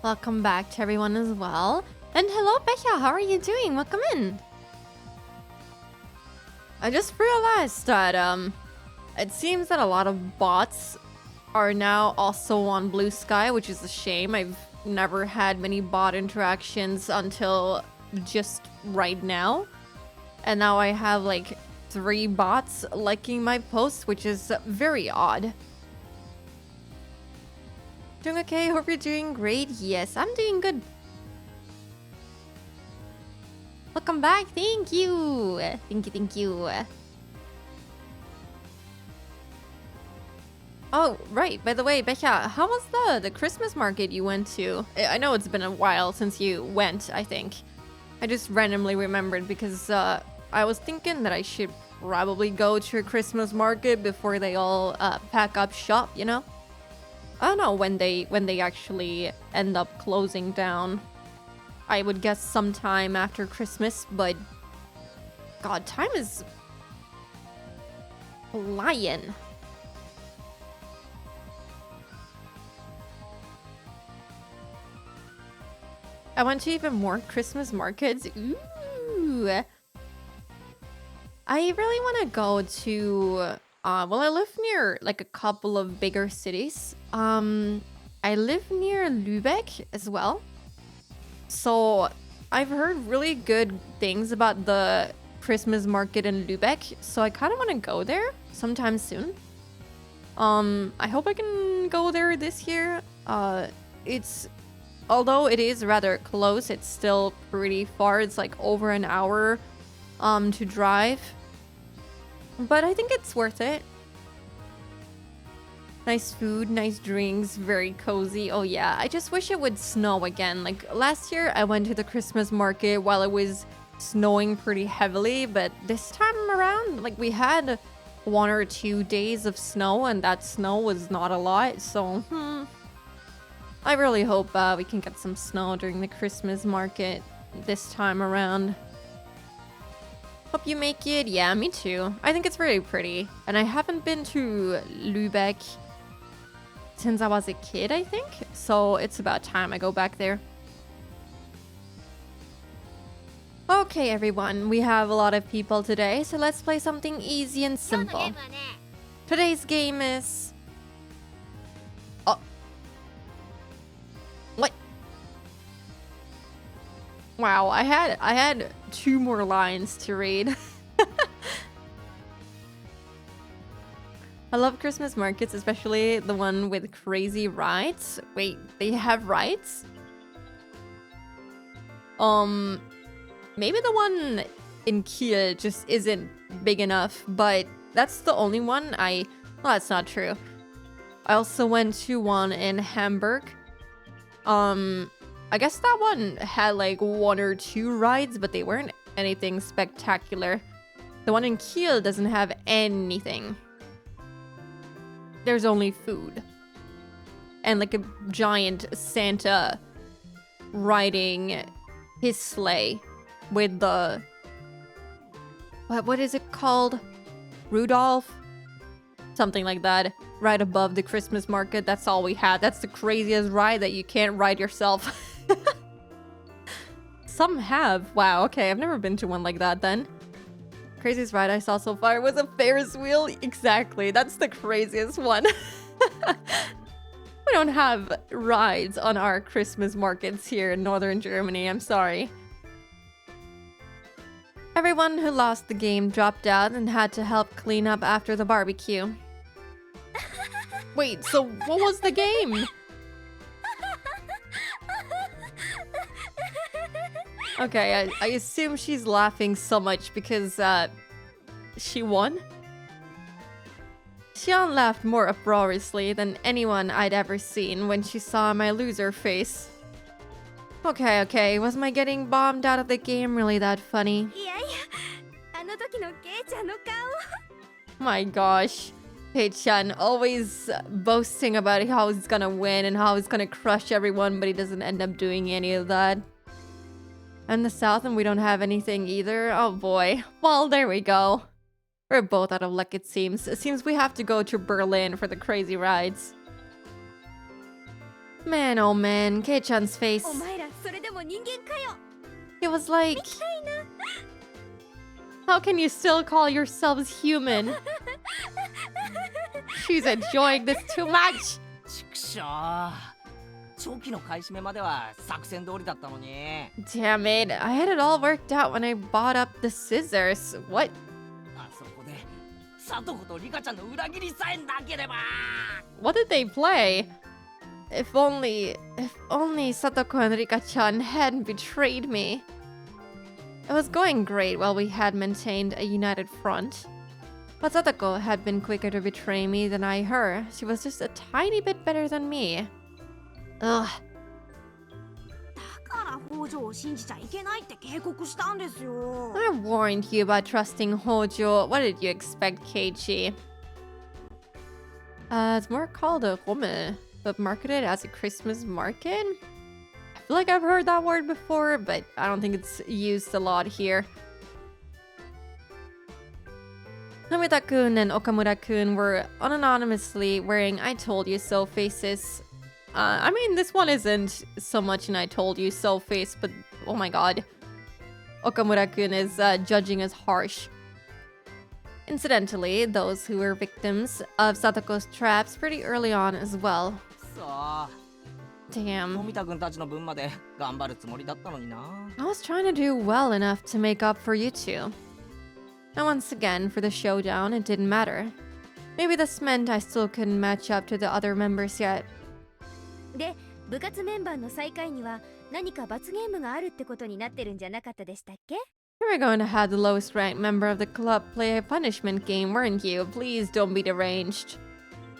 Welcome back to everyone as well. And hello, Becha. How are you doing? Welcome in. I just realized that it seems that a lot of bots are now also on Blue Sky, which is a shame. I've never had many bot interactions until just right now. And now I have like 3 bots liking my posts, which is very odd. Doing okay? Hope you're doing great. Yes, I'm doing good. Welcome back. Thank you. Thank you. Oh, right. By the way, Becha, how was the Christmas market you went to? I know it's been a while since you went, I think. I just randomly remembered because I was thinking that I should probably go to a Christmas market before they all pack up shop, you know? I don't know when they actually end up closing down. I would guess sometime after Christmas, but God, time is flying. I went to even more Christmas markets. Ooh. I really want to go to well, I live near like a couple of bigger cities. I live near Lübeck as well. So I've heard really good things about the Christmas market in Lübeck. So I kind of want to go there sometime soon. I hope I can go there this year. Although it is rather close, it's still pretty far. It's like over an hour to drive. But I think it's worth it. Nice food, nice drinks, very cozy. Oh yeah, I just wish it would snow again. Like last year I went to the Christmas market while it was snowing pretty heavily, but this time around, like we had 1 or 2 days of snow and that snow was not a lot. So, I really hope we can get some snow during the Christmas market this time around. Hope you make it. Yeah, me too. I think it's very pretty. And I haven't been to Lübeck since I was a kid, I think. So it's about time I go back there. Okay, everyone. We have a lot of people today, so let's play something easy and simple. Today's game is... Oh. What? Wow, I had 2 more lines to read. I love Christmas markets, especially the one with crazy rides. Wait, they have rides? Maybe the one in Kiel just isn't big enough, but that's the only one well, that's not true. I also went to one in Hamburg. I guess that one had like 1 or 2 rides, but they weren't anything spectacular. The one in Kiel doesn't have anything. There's only food. And like a giant Santa riding his sleigh with the... What is it called? Rudolph? Something like that. Right above the Christmas market. That's all we had. That's the craziest ride that you can't ride yourself. Some have. Wow, okay. I've never been to one like that then. Craziest ride I saw so far was a Ferris wheel. Exactly. That's the craziest one. We don't have rides on our Christmas markets here in northern Germany. I'm sorry. Everyone who lost the game dropped out and had to help clean up after the barbecue. Wait, so what was the game? Okay, I assume she's laughing so much because, she won? Xian laughed more uproariously than anyone I'd ever seen when she saw my loser face. Okay, was my getting bombed out of the game really that funny? My gosh. Pei-chan always boasting about how he's gonna win and how he's gonna crush everyone, but he doesn't end up doing any of that. I'm the South and we don't have anything either. Oh boy. Well, there we go. We're both out of luck, it seems. It seems we have to go to Berlin for the crazy rides. Man, oh man, Kei-chan's face. お前らそれでも人間かよ。 It was like, how can you still call yourselves human? She's enjoying this too much. ちくしょう。長期の買い占めまでは作戦通りだったのに。 Damn it, I had it all worked out when I bought up the scissors. What? あそこでサトコとリカちゃんの裏切りさえなければ。 What did they play? If only Satoko and Rika-chan hadn't betrayed me. It was going great while we had maintained a united front. But Satoko had been quicker to betray me than I her. She was just a tiny bit better than me. Ugh. だから北条を信じちゃいけないって警告したんですよ。 I warned you about trusting Hojo. What did you expect, Keiichi? It's more called a Rommel, but marketed as a Christmas market? I feel like I've heard that word before, but I don't think it's used a lot here. Nomita-kun and Okamura-kun were unanimously wearing I told you so faces. I mean, this one isn't so much an I told you so face, but oh my god. Okamura-kun is judging as harsh. Incidentally, those who were victims of Satoko's traps pretty early on as well. さあ、 Damn. 富田君たちの分まで頑張るつもりだったのにな。 I was trying to do well enough to make up for you two. And once again, for the showdown, it didn't matter. Maybe this meant I still couldn't match up to the other members yet. で、部活メンバーの最下位には何か罰ゲームがあるってことになってるんじゃなかったでしたっけ？ You were going to have the lowest ranked member of the club play a punishment game, weren't you? Please don't be deranged.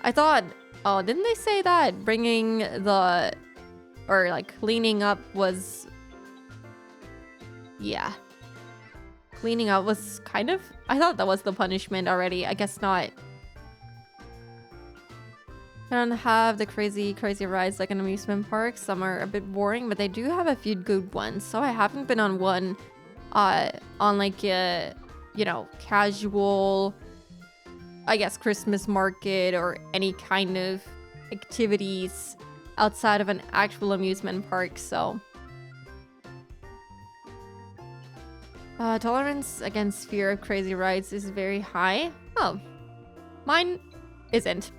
I thought, oh, didn't they say that bringing the, or like cleaning up was, yeah. Cleaning up was kind of, I thought that was the punishment already. I guess not. I don't have the crazy rides like an amusement park. Some are a bit boring, but they do have a few good ones. So I haven't been on one on like a, you know, casual, I guess, Christmas market or any kind of activities outside of an actual amusement park. So tolerance against fear of crazy rides is very high. Oh, mine isn't.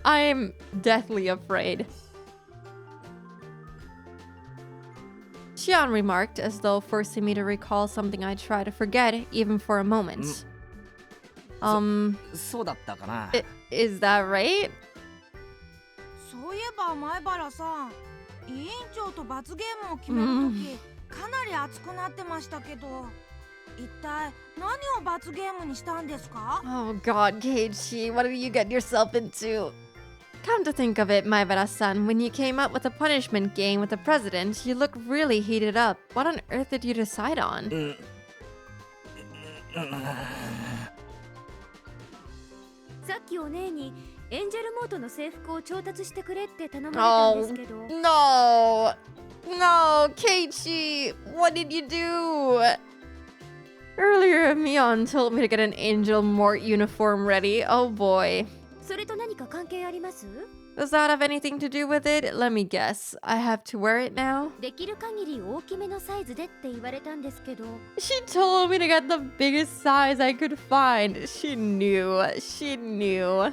I'm deathly afraid. Xian remarked, as though forcing me to recall something I try to forget, even for a moment. そうだったかな。 Is that right? そういえば前原さん、委員長と罰ゲームを決めるとき、かなり熱くなってましたけど、一体何を罰ゲームにしたんですか？ Oh god, Keiichi, what did you get yourself into? Come to think of it, Maibara-san, when you came up with a punishment game with the president, you looked really heated up. What on earth did you decide on? さっきお姉にエンジェルモートの制服を調達してくれって頼まれたんですけど、 No! No, Keiichi! What did you do? Earlier, Mion told me to get an Angel Mort uniform ready. Oh boy. それと何か関係あります？ Does that have anything to do with it? Let me guess. I have to wear it now? できる限り大きめのサイズでって言われたんですけど、 She told me to get the biggest size I could find. She knew. She knew.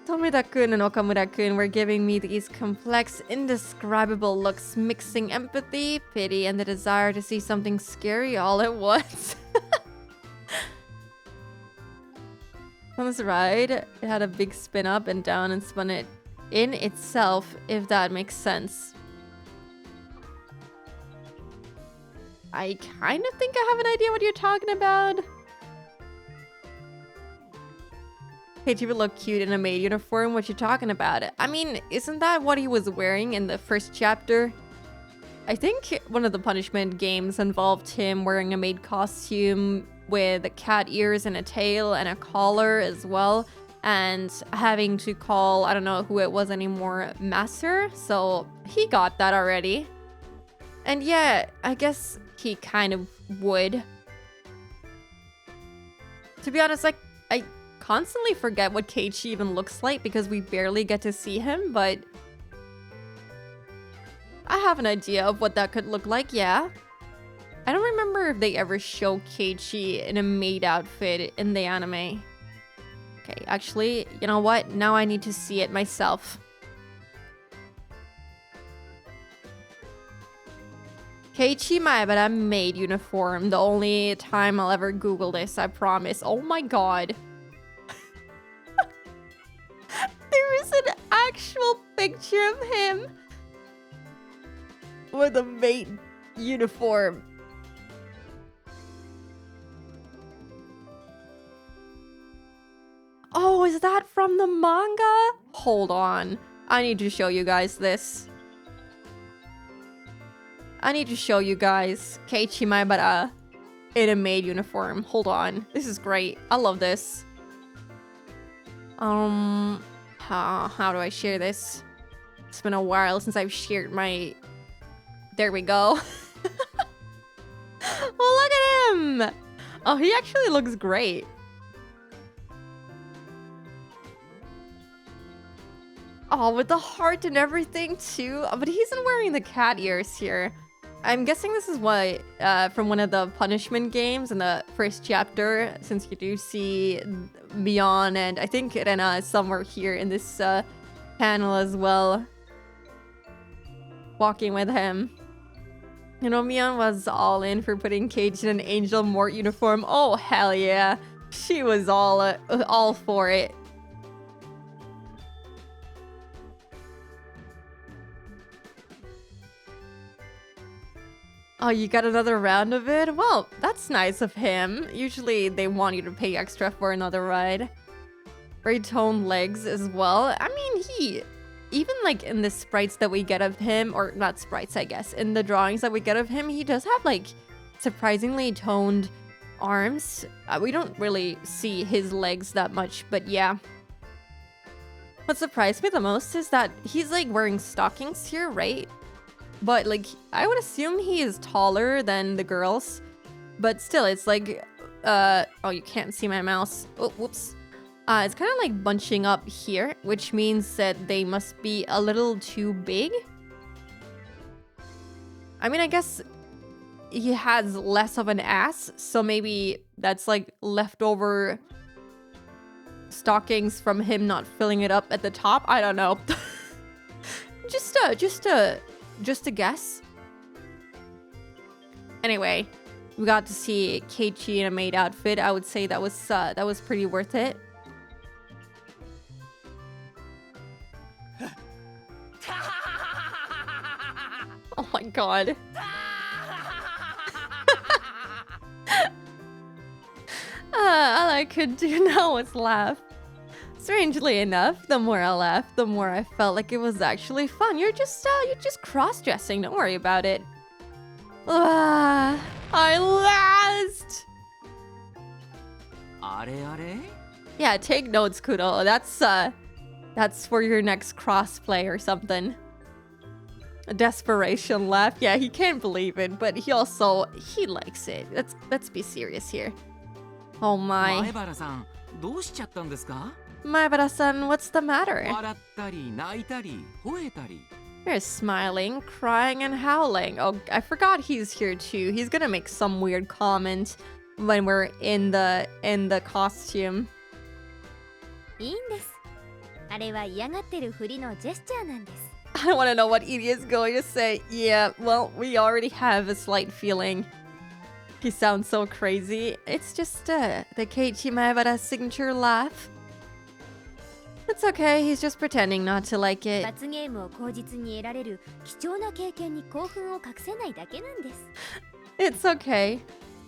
Tomita-kun and Okamura-kun were giving me these complex, indescribable looks, mixing empathy, pity, and the desire to see something scary all at once. On this ride, it had a big spin up and down and spun it in itself, if that makes sense. I kind of think I have an idea what you're talking about. Hey, you would look cute in a maid uniform. What you talking about? I mean, isn't that what he was wearing in the first chapter? I think one of the punishment games involved him wearing a maid costume with cat ears and a tail and a collar as well, and having to call, I don't know who it was anymore, master. So he got that already. And yeah, I guess he kind of would. To be honest, like, I constantly forget what Keiichi even looks like because we barely get to see him, but I have an idea of what that could look like, yeah. I don't remember if they ever show Keiichi in a maid outfit in the anime. Okay, actually, you know what? Now I need to see it myself. Keiichi Maebara maid uniform. The only time I'll ever Google this, I promise. Oh my god. There is an actual picture of him with a maid uniform. Oh, is that from the manga? Hold on. I need to show you guys this. I need to show you guys Keiichi Maebara in a maid uniform. Hold on. This is great. I love this. How do I share this? It's been a while since I've shared my... There we go. Oh, look at him! Oh, he actually looks great. Oh, with the heart and everything too. But he isn't wearing the cat ears here. I'm guessing this is what, from one of the punishment games in the first chapter, since you do see Mion and I think Rena is somewhere here in this panel as well. Walking with him. You know, Mion was all in for putting Keiichi in an Angel Mort uniform. Oh, hell yeah. She was all for it. Oh, you got another round of it? Well, that's nice of him. Usually they want you to pay extra for another ride. Very toned legs as well. I mean, even like in the sprites that we get of him, or not sprites, I guess, in the drawings that we get of him, he does have like surprisingly toned arms. We don't really see his legs that much, but yeah. What surprised me the most is that he's like wearing stockings here, right? But like, I would assume he is taller than the girls. But still, it's like, oh, you can't see my mouse. Oh, whoops. It's kind of like bunching up here, which means that they must be a little too big. I mean, I guess he has less of an ass, so maybe that's like leftover stockings from him not filling it up at the top. I don't know. Just a guess. Anyway, we got to see Keiichi in a maid outfit. I would say that was pretty worth it. Oh my god. All I could do now was laugh. Strangely enough, the more I laughed, the more I felt like it was actually fun. You're just cross-dressing. Don't worry about it. I last. Yeah, take notes, Kudo. That's for your next crossplay or something. A desperation laugh. Yeah, he can't believe it, but he likes it. Let's be serious here. Oh my. Maebara-san, what's the matter? You're smiling, crying, and howling. Oh, I forgot he's here too. He's gonna make some weird comment when we're in the costume. いいんです。あれは嫌がってるふりのジェスチャーなんです。 I don't want to know what Edie is going to say. Yeah, well, we already have a slight feeling. He sounds so crazy. It's just the Keiichi Maebara signature laugh. It's okay, he's just pretending not to like it. 罰ゲームを口実に得られる貴重な経験に興奮を隠せないだけなんです。 It's okay.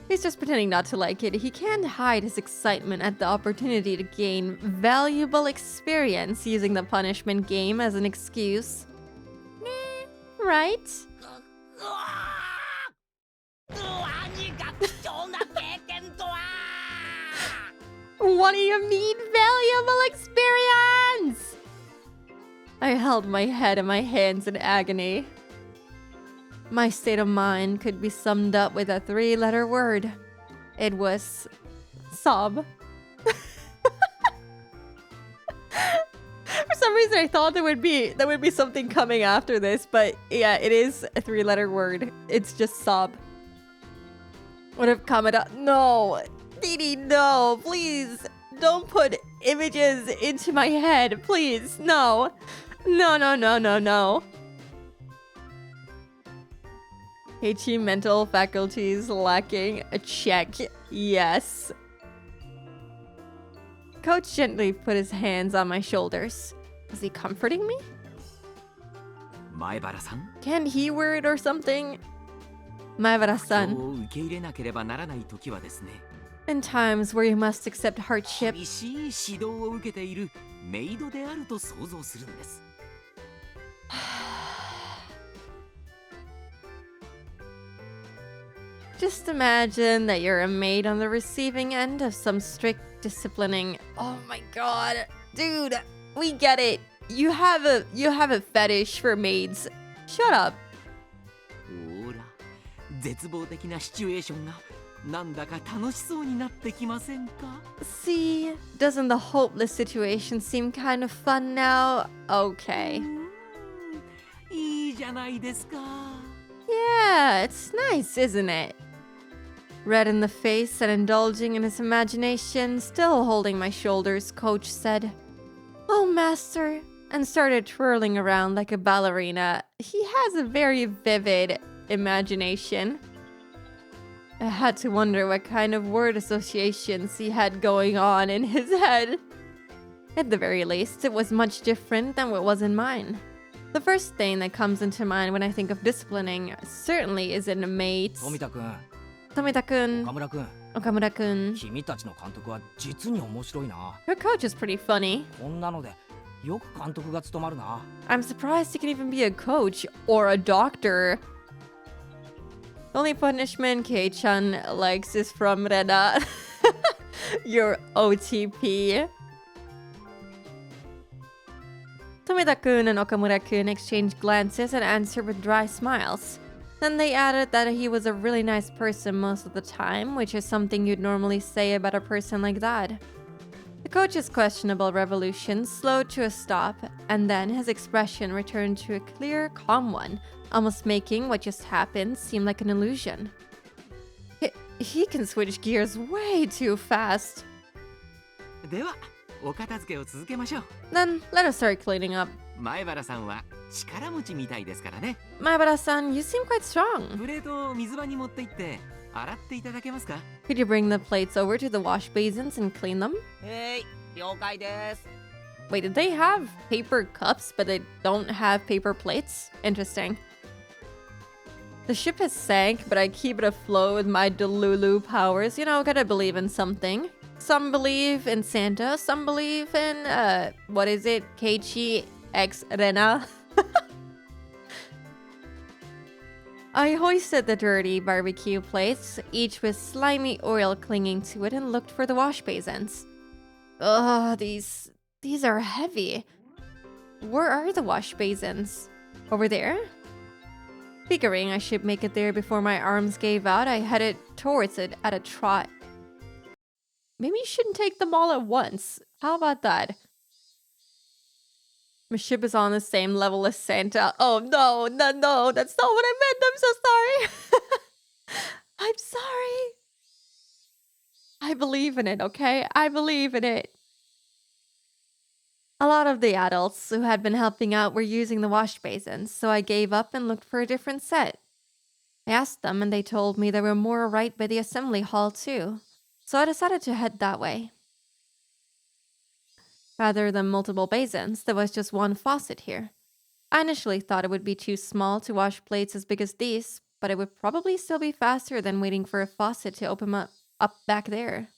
He's just pretending not to like it. He can't hide his excitement at the opportunity to gain valuable experience using the punishment game as an excuse. Right? What do you mean, valuable experience? I held my head in my hands in agony. My state of mind could be summed up with a 3-letter word. It was sob. For some reason, reason I thought there would be something coming after this, but yeah, it is a 3-letter word. It's just sob. What if Kamada? No, Didi, no, please don't put images into my head, please. No, no, no, no, no, no. Heichi mental faculties lacking. A check. Yes. Coach gently put his hands on my shoulders. Is he comforting me? 前原さん、 Can he word or something? 前原さん。人を受け入れなければならない時はですね、 In times where you must accept hardship, 厳しい指導を受けているメイドであると想像するんです。 just imagine that you're a maid on the receiving end of some strict disciplining. Oh my god. Dude, we get it. You have a fetish for maids. Shut up. ほら、絶望的なシチュエーションがなんだか楽しそうになってきませんか？ See, doesn't the hopeless situation seem kind of fun now? Okay. いいじゃないですか。 Yeah, it's nice, isn't it? Red in the face and indulging in his imagination, still holding my shoulders, Coach said, "Oh, master," and started twirling around like a ballerina. He has a very vivid imagination. I had to wonder what kind of word associations he had going on in his head. At the very least, it was much different than what was in mine. The first thing that comes into mind when I think of disciplining certainly isn't a maid's. 富田君、 Tomita-kun, 岡村君、 Okamura-kun. 君たちの監督は実に面白いな。 Her coach is pretty funny. こんなのでよく監督が務まるな。 I'm surprised he can even be a coach or a doctor. The only punishment Kei-chan likes is from Rena. Your OTP. Tomita-kun and Okamura-kun exchanged glances and answered with dry smiles. Then they added that he was a really nice person most of the time, which is something you'd normally say about a person like that. The coach's questionable revolution slowed to a stop, and then his expression returned to a clear, calm one, almost making what just happened seem like an illusion. He can switch gears way too fast. では、お片付けを続けましょう。 Then let us start cleaning up. 前原さんは力持ちみたいですからね。 Maibara-san, you seem quite strong. プレートを水場に持って行って洗っていただけますか？ Could you bring the plates over to the wash basins and clean them? 了解です。 Wait, did they have paper cups, but they don't have paper plates? Interesting. The ship has sank, but I keep it afloat with my Delulu powers. You know, gotta believe in something. Some believe in Santa, some believe in, what is it? Keiichi X Rena. I hoisted the dirty barbecue plates, each with slimy oil clinging to it, and looked for the wash basins. Ugh, these are heavy. Where are the wash basins? Over there? Figuring I should make it there before my arms gave out, I headed towards it at a trot. Maybe you shouldn't take them all at once. How about that? My ship is on the same level as Santa. Oh no, no, that's not what I meant. I'm so sorry. I'm sorry. I believe in it, okay? I believe in it. A lot of the adults who had been helping out were using the wash basins, so I gave up and looked for a different set. I asked them and they told me there were more right by the assembly hall too, so I decided to head that way. Rather than multiple basins, there was just one faucet here. I initially thought it would be too small to wash plates as big as these, but it would probably still be faster than waiting for a faucet to open up back there.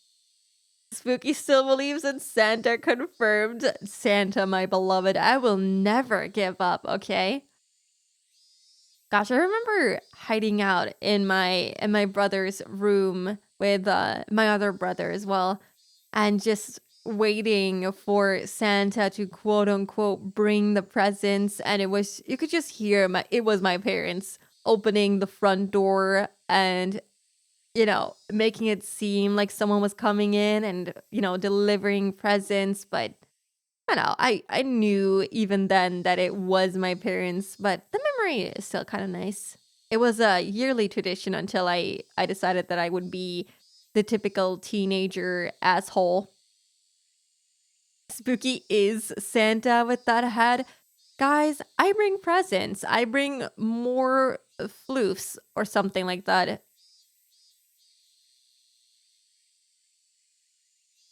Spooky still believes in Santa, confirmed. Santa, my beloved, I will never give up, okay? Gosh, I remember hiding out in my brother's room with my other brother as well, and just waiting for Santa to quote unquote bring the presents, and you could just hear it was my parents opening the front door and making it seem like someone was coming in and delivering presents, but I know, I knew even then that it was my parents, but the memory is still kind of nice. It was a yearly tradition until I decided that I would be the typical teenager asshole. Spooky is Santa with that hat. Guys, I bring presents. I bring more floofs or something like that.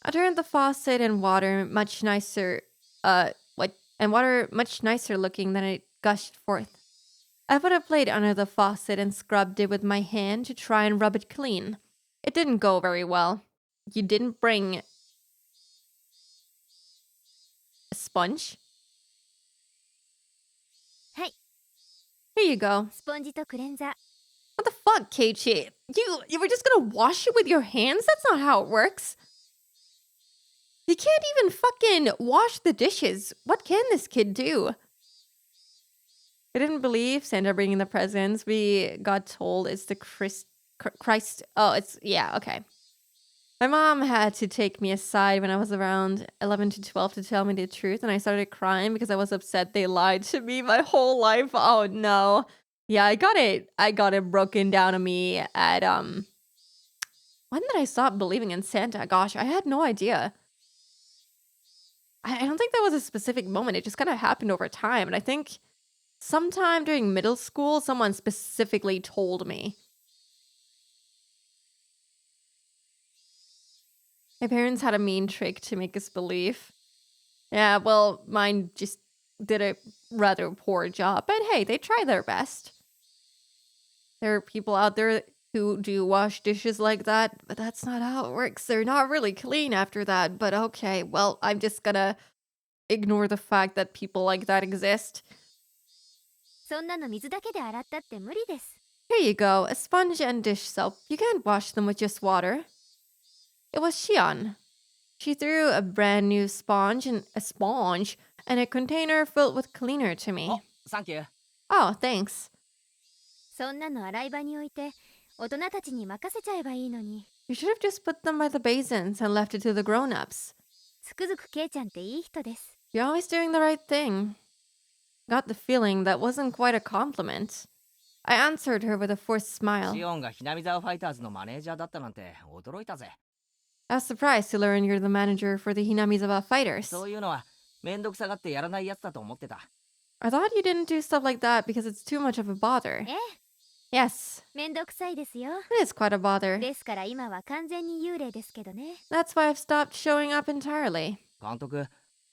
I turned the faucet and water much nicer, water much nicer looking than it gushed forth. I put a plate under the faucet and scrubbed it with my hand to try and rub it clean. It didn't go very well. You didn't bring a sponge? はい、 Here you go. スポンジとクレンザー。 What the fuck, Keiichi? You were just gonna wash it with your hands? That's not how it works. He can't even fucking wash the dishes. What can this kid do? I didn't believe Santa bringing the presents. We got told it's the Christ. Oh, it's, yeah, okay. My mom had to take me aside when I was around 11 to 12 to tell me the truth, and I started crying because I was upset they lied to me my whole life. Oh no. Yeah, I got it broken down to me at when did I stop believing in Santa? Gosh, I had no idea. I don't think that was a specific moment. It just kind of happened over time, and I think sometime during middle school someone specifically told me. My parents had a mean trick to make us believe. Yeah, well, mine just did a rather poor job. But hey, they try their best. There are people out there who do wash dishes like that, but that's not how it works. They're not really clean after that. But okay, well, I'm just gonna ignore the fact that people like that exist. そんなの水だけで洗ったって無理です。 Here you go, a sponge and dish soap. You can't wash them with just water. It was Shion. She threw a brand new sponge and a container filled with cleaner to me. お、サンキュー。 Oh, thanks. そんなの洗い場に置いて大人たちに任せちゃえばいいのに。 You should have just put them by the basins and left it to the grown-ups. つくづくケイちゃんっていい人です。 You're always doing the right thing. Got the feeling that wasn't quite a compliment. I answered her with a forced smile. シオンがひなみ沢ファイターズのマネージャーだったなんて驚いたぜ。 I was surprised to learn you're the manager for the Hinamizawa fighters. そういうのはめんどくさがってやらないやつだと思ってた。 I thought you didn't do stuff like that because it's too much of a bother. ええ、 Yes, めんどくさいですよ。 it is quite a bother. ですから今は完全に幽霊ですけどね。 That's why I've stopped showing up entirely. 監督、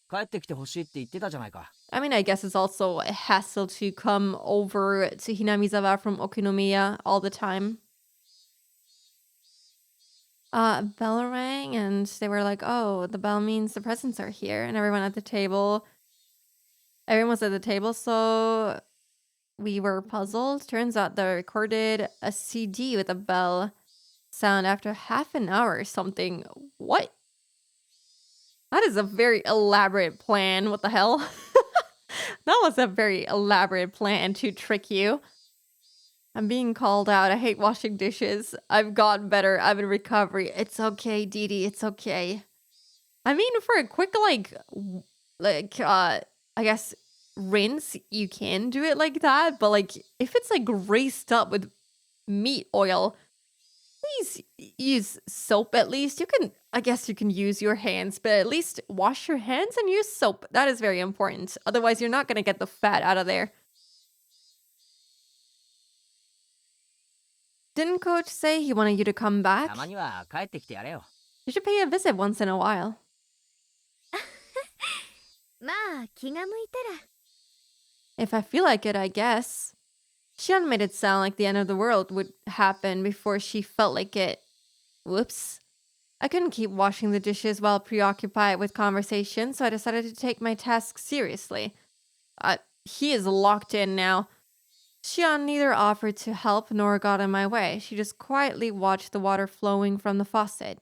帰ってきてほしいって言ってたじゃないか。 I mean, I guess it's also a hassle to come over to Hinamizawa from Okinomiya all the time. A bell rang and they were like, oh, the bell means the presents are here. And everyone was at the table, so we were puzzled. Turns out they recorded a CD with a bell sound after half an hour or something. What? That is a very elaborate plan. What the hell? That was a very elaborate plan to trick you. I'm being called out. I hate washing dishes. I've gotten better. I'm in recovery. It's okay, Dee Dee. It's okay. I mean, for a quick, I guess, rinse, you can do it like that. But, if it's, greased up with meat oil, please use soap at least. I guess you can use your hands, but at least wash your hands and use soap. That is very important. Otherwise, you're not going to get the fat out of there. Didn't Coach say he wanted you to come た back? まには帰ってきてやれよ。 You should pay a visit once in a while. まあ気が向いたら。 If I feel like it, I guess. Shion made it sound like the end of the world would happen before she felt like it. Whoops. I couldn't keep washing the dishes while preoccupied with conversation, so I decided to take my task seriously. He is locked in now. Shion neither offered to help nor got in my way. She just quietly watched the water flowing from the faucet.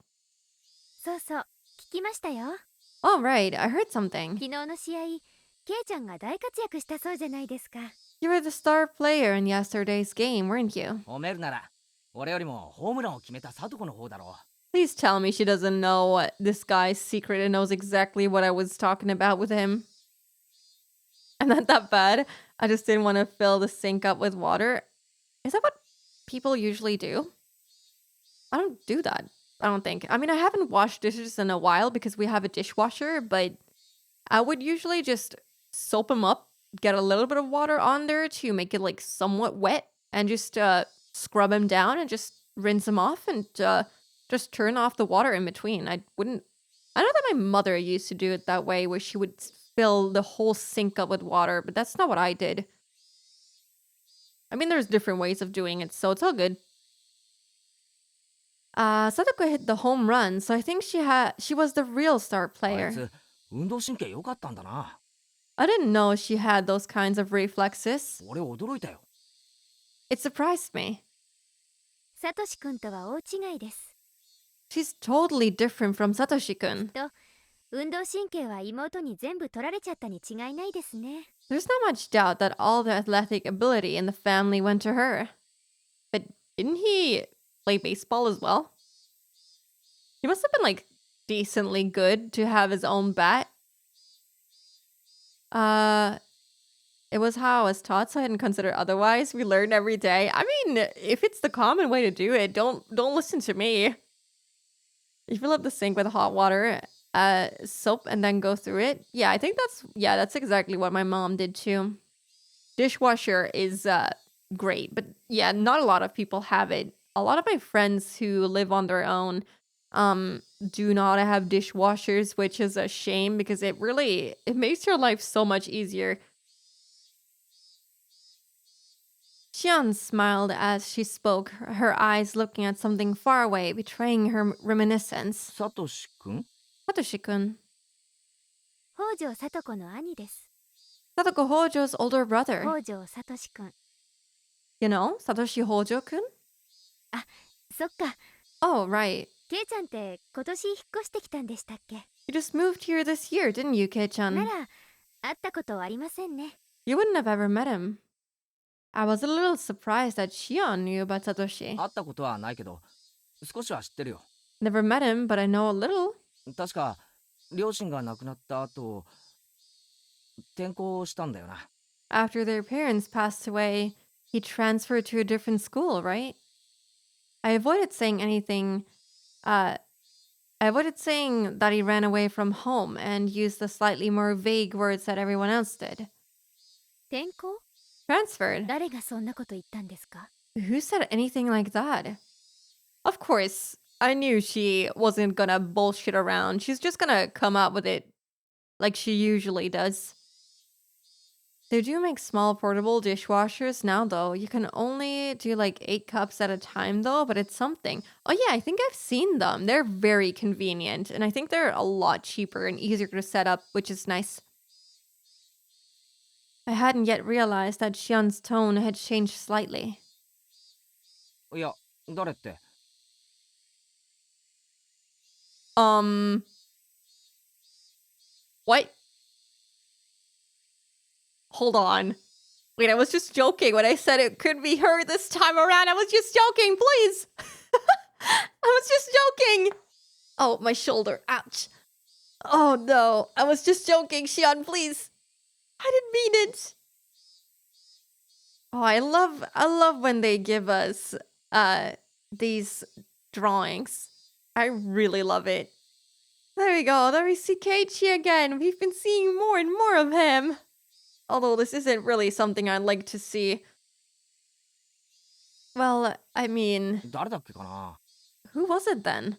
そうそう、聞きましたよ。 Oh, right. I heard something. 昨日の試合、ケイちゃんが大活躍したそうじゃないですか。 You were the star player in yesterday's game, weren't you? 褒めるなら、俺よりもホームランを決めたサトコの方だろ Please tell me she doesn't know what this guy's secret and knows exactly what I was talking about with him. I'm not that bad. I just didn't want to fill the sink up with water. Is that what people usually do? I don't do that. I don't think. I mean, I haven't washed dishes in a while because we have a dishwasher, but I would usually just soap them up, get a little bit of water on there to make it like somewhat wet, and just scrub them down and just rinse them off and just turn off the water in between. I wouldn't. I know that my mother used to do it that way, where she would fill the whole sink up with water, but that's not what I did. I mean, there's different ways of doing it, so it's all good. Sadako hit the home run, so I think she was the real star あい player. つ運動神経良かったんだな。 I didn't know she had those kinds of reflexes. 俺驚いたよ。 It surprised me. サトシくんとは大違いです。 She's totally different from Satoshi-kun. 運動神経は妹に全部取られちゃったに違いないですね。 There's not much doubt that all the athletic ability in the family went to her. But didn't he play baseball as well? He must have been like decently good to have his own bat. It was how I was taught, so I hadn't considered otherwise. We learn every day. I mean, if it's the common way to do it, don't listen to me. You fill up the sink with hot water, soap, and then go through it. Yeah, I think that's exactly what my mom did too. Dishwasher is great, but yeah, not a lot of people have it. A lot of my friends who live on their own do not have dishwashers, which is a shame because it makes your life so much easier. Xian smiled as she spoke, her eyes looking at something far away, betraying her reminiscence. サトシ君 Satoshi-kun. 北条聡子の兄です。 Satoko Hojo's older brother. 北条聡くん。 You know, Satoshi Hojo-kun? そっか。 Oh, right. ケイちゃんって今年引っ越してきたんでしたっけ？ You just moved here this year, didn't you, な Kei-chan? ら会ったことありませんね。 You wouldn't have ever met him. I was a little surprised that Shion knew about Satoshi. 会ったことはないけど少しは知ってるよ。 Never met him, but I know a little. 確か両親が亡くなった後転校したんだよな。 After their parents passed away, he transferred to a different school, right? I avoided saying that he ran away from home and used the slightly more vague words that everyone else did. 転校？ Transferred? 誰がそんなこと言ったんですか？ Who said anything like that? Of course, I knew she wasn't gonna bullshit around. She's just gonna come out with it like she usually does. They do make small portable dishwashers now, though. You can only do like 8 cups at a time, though, but it's something. Oh, yeah, I think I've seen them. They're very convenient, and I think they're a lot cheaper and easier to set up, which is nice. I hadn't yet realized that Xian's tone had changed slightly. いや誰って What? Hold on. Wait, I was just joking when I said it could be her this time around. I was just joking, please. I was just joking. Oh, my shoulder. Ouch. Oh, no. I was just joking, Xian, please. I didn't mean it. Oh, I love when they give us these drawings. I really love it. There we go. There we see Keiichi again. We've been seeing more and more of him. Although this isn't really something I'd like to see. Well, I mean, 誰だっけかな。 who was it then?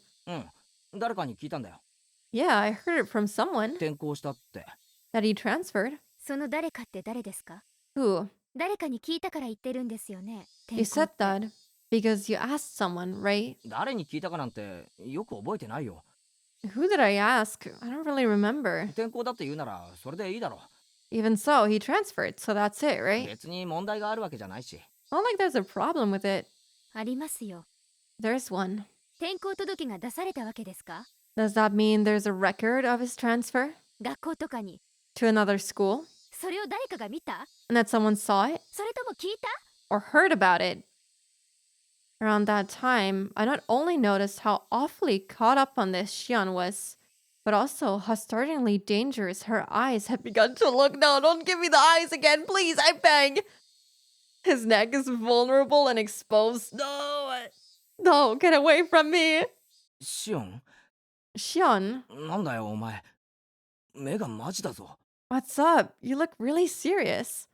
誰かに聞いたんだよ。 Yeah, I heard it from someone 転校したって。 that he transferred. その誰かって誰ですか？ Who? 誰かに聞いたから言ってるんですよね。 You 転校っ said て that because you asked someone, right? 誰に聞いたかなんてよく覚えてないよ。 Who did I ask? I don't really remember. 転校だって言うならそれでいいだろ。 Even so, he transferred, so that's it, right? 別に問題があるわけじゃないし。 Not like there's a problem with it. ありますよ。 There's one. 転校届が出されたわけですか？ Does that mean there's a record of his transfer 学校とかに。 to another school? それを誰かが見た？ And that someone saw it それとも聞いた？ or heard about it? Around that time, I not only noticed how awfully caught up on this Xian was, but also how startlingly dangerous her eyes had begun to look. No, don't give me the eyes again, please, I beg! His neck is vulnerable and exposed. No! No, get away from me! シオン Xian, なんだよお前目がマジだぞ what's up? You look really serious.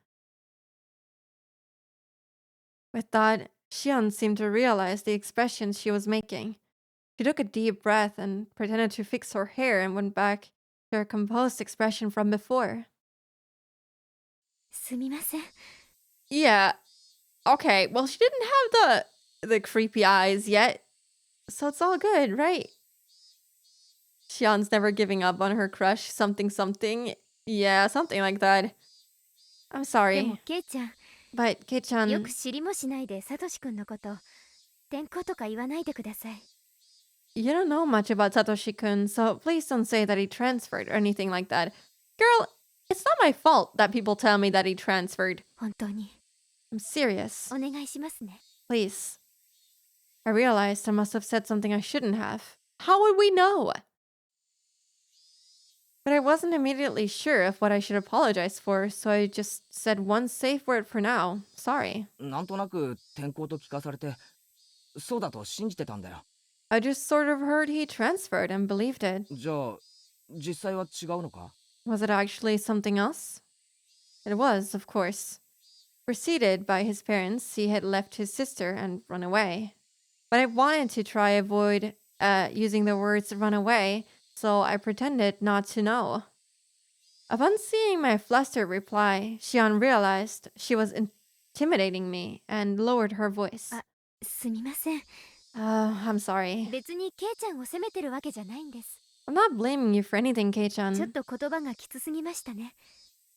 With that, Xian seemed to realize the expression she was making. She took a deep breath and pretended to fix her hair and went back to her composed expression from before. すみません。 Yeah, okay, well, she didn't have the creepy eyes yet, so it's all good, right? Xian's never giving up on her crush, something something. Yeah, something like that. I'm でも sorry, ケイちゃん、 but よ Kei-chan, く知りもしないでサトシくんのこと転校とか言わないでください。 you don't know much about Satoshi-kun, so please don't say that he transferred or anything like that. Girl, it's not my fault that people tell me that he transferred. 本当に I'm serious. お願いしますね。 Please. I realized I must have said something I shouldn't have. How would we know? But I wasn't immediately sure of what I should apologize for, so I just said one safe word for now. Sorry. なんとなく転校と聞かされてそうだと信じてたんだよ I just sort of heard he transferred and believed it. じゃあ実際は違うのか Was it actually something else? It was, of course. Preceded by his parents, he had left his sister and run away. But I wanted to try avoid using the words run away, so I pretended not to know. Upon seeing my flustered reply, Xian realized she was intimidating me and lowered her voice. すみません。 I'm sorry. 別にケイちゃんを責めてるわけじゃないんです。 I'm not blaming you for anything, ちょっ Kei-chan. と言葉がきつすぎましたね。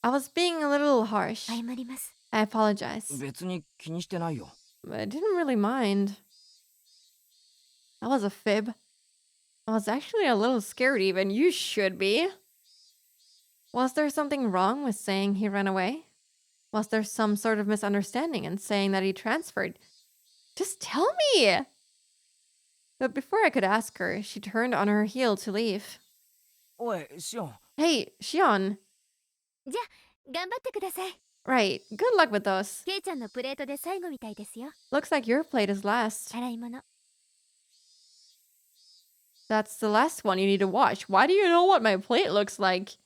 I was being a little harsh. 謝ります。 I apologize. 別に気にしてないよ I didn't really mind. That was a fib. I was actually a little scared even. You should be. Was there something wrong with saying he ran away? Was there some sort of misunderstanding in saying that he transferred? Just tell me! But before I could ask her, she turned on her heel to leave. おいシオン Hey, Xion. じゃあ頑張ってください。 Right, good luck with those. ケイちゃんのプレートで最後みたいですよ。 Looks like your plate is last. 洗い物。 That's the last one you need to watch. Why do you know what my plate looks like?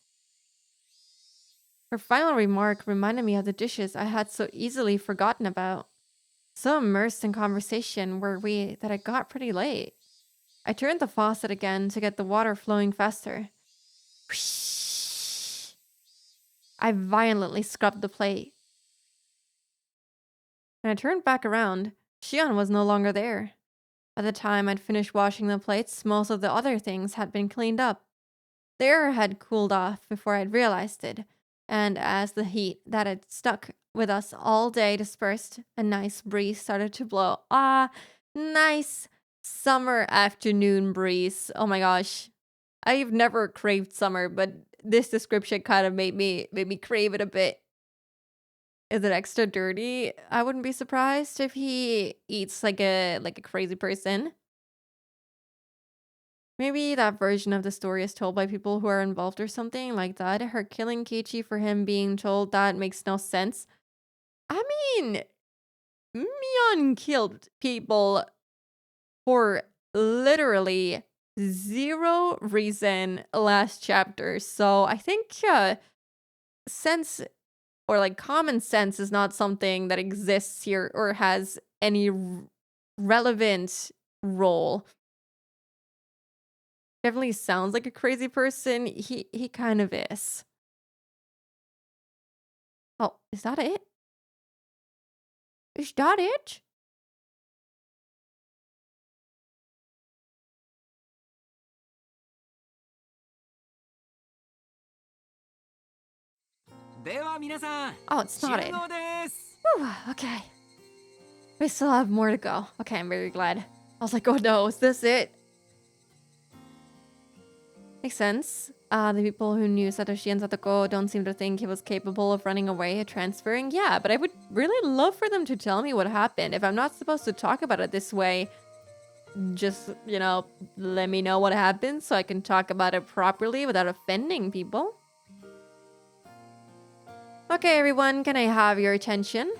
Her final remark reminded me of the dishes I had so easily forgotten about. So immersed in conversation were we that it got pretty late. I turned the faucet again to get the water flowing faster. Whoosh. I violently scrubbed the plate. When I turned back around, Xian was no longer there. By the time I'd finished washing the plates, most of the other things had been cleaned up. The air had cooled off before I'd realized it, and as the heat that had stuck with us all day dispersed, a nice breeze started to blow. Ah, nice summer afternoon breeze. Oh my gosh. I've never craved summer, but this description kind of made me crave it a bit. Is it extra dirty? I wouldn't be surprised if he eats like a crazy person. Maybe that version of the story is told by people who are involved or something like that. Her killing Kichi for him being told that makes no sense. I mean, Mion killed people for literally zero reason last chapter. So I think sense or like common sense is not something that exists here or has any relevant role. Definitely sounds like a crazy person. He kind of is. Oh, is that it? Is that it? Oh, it's not it. 集合です Whew, okay. We still have more to go. Okay, I'm very glad. I was like, oh no, is this it? Makes sense. The people who knew Satoshi and Satoko don't seem to think he was capable of running away or transferring. Yeah, but I would really love for them to tell me what happened. If I'm not supposed to talk about it this way, just, let me know what happened so I can talk about it properly without offending people. Okay, everyone, can I have your attention?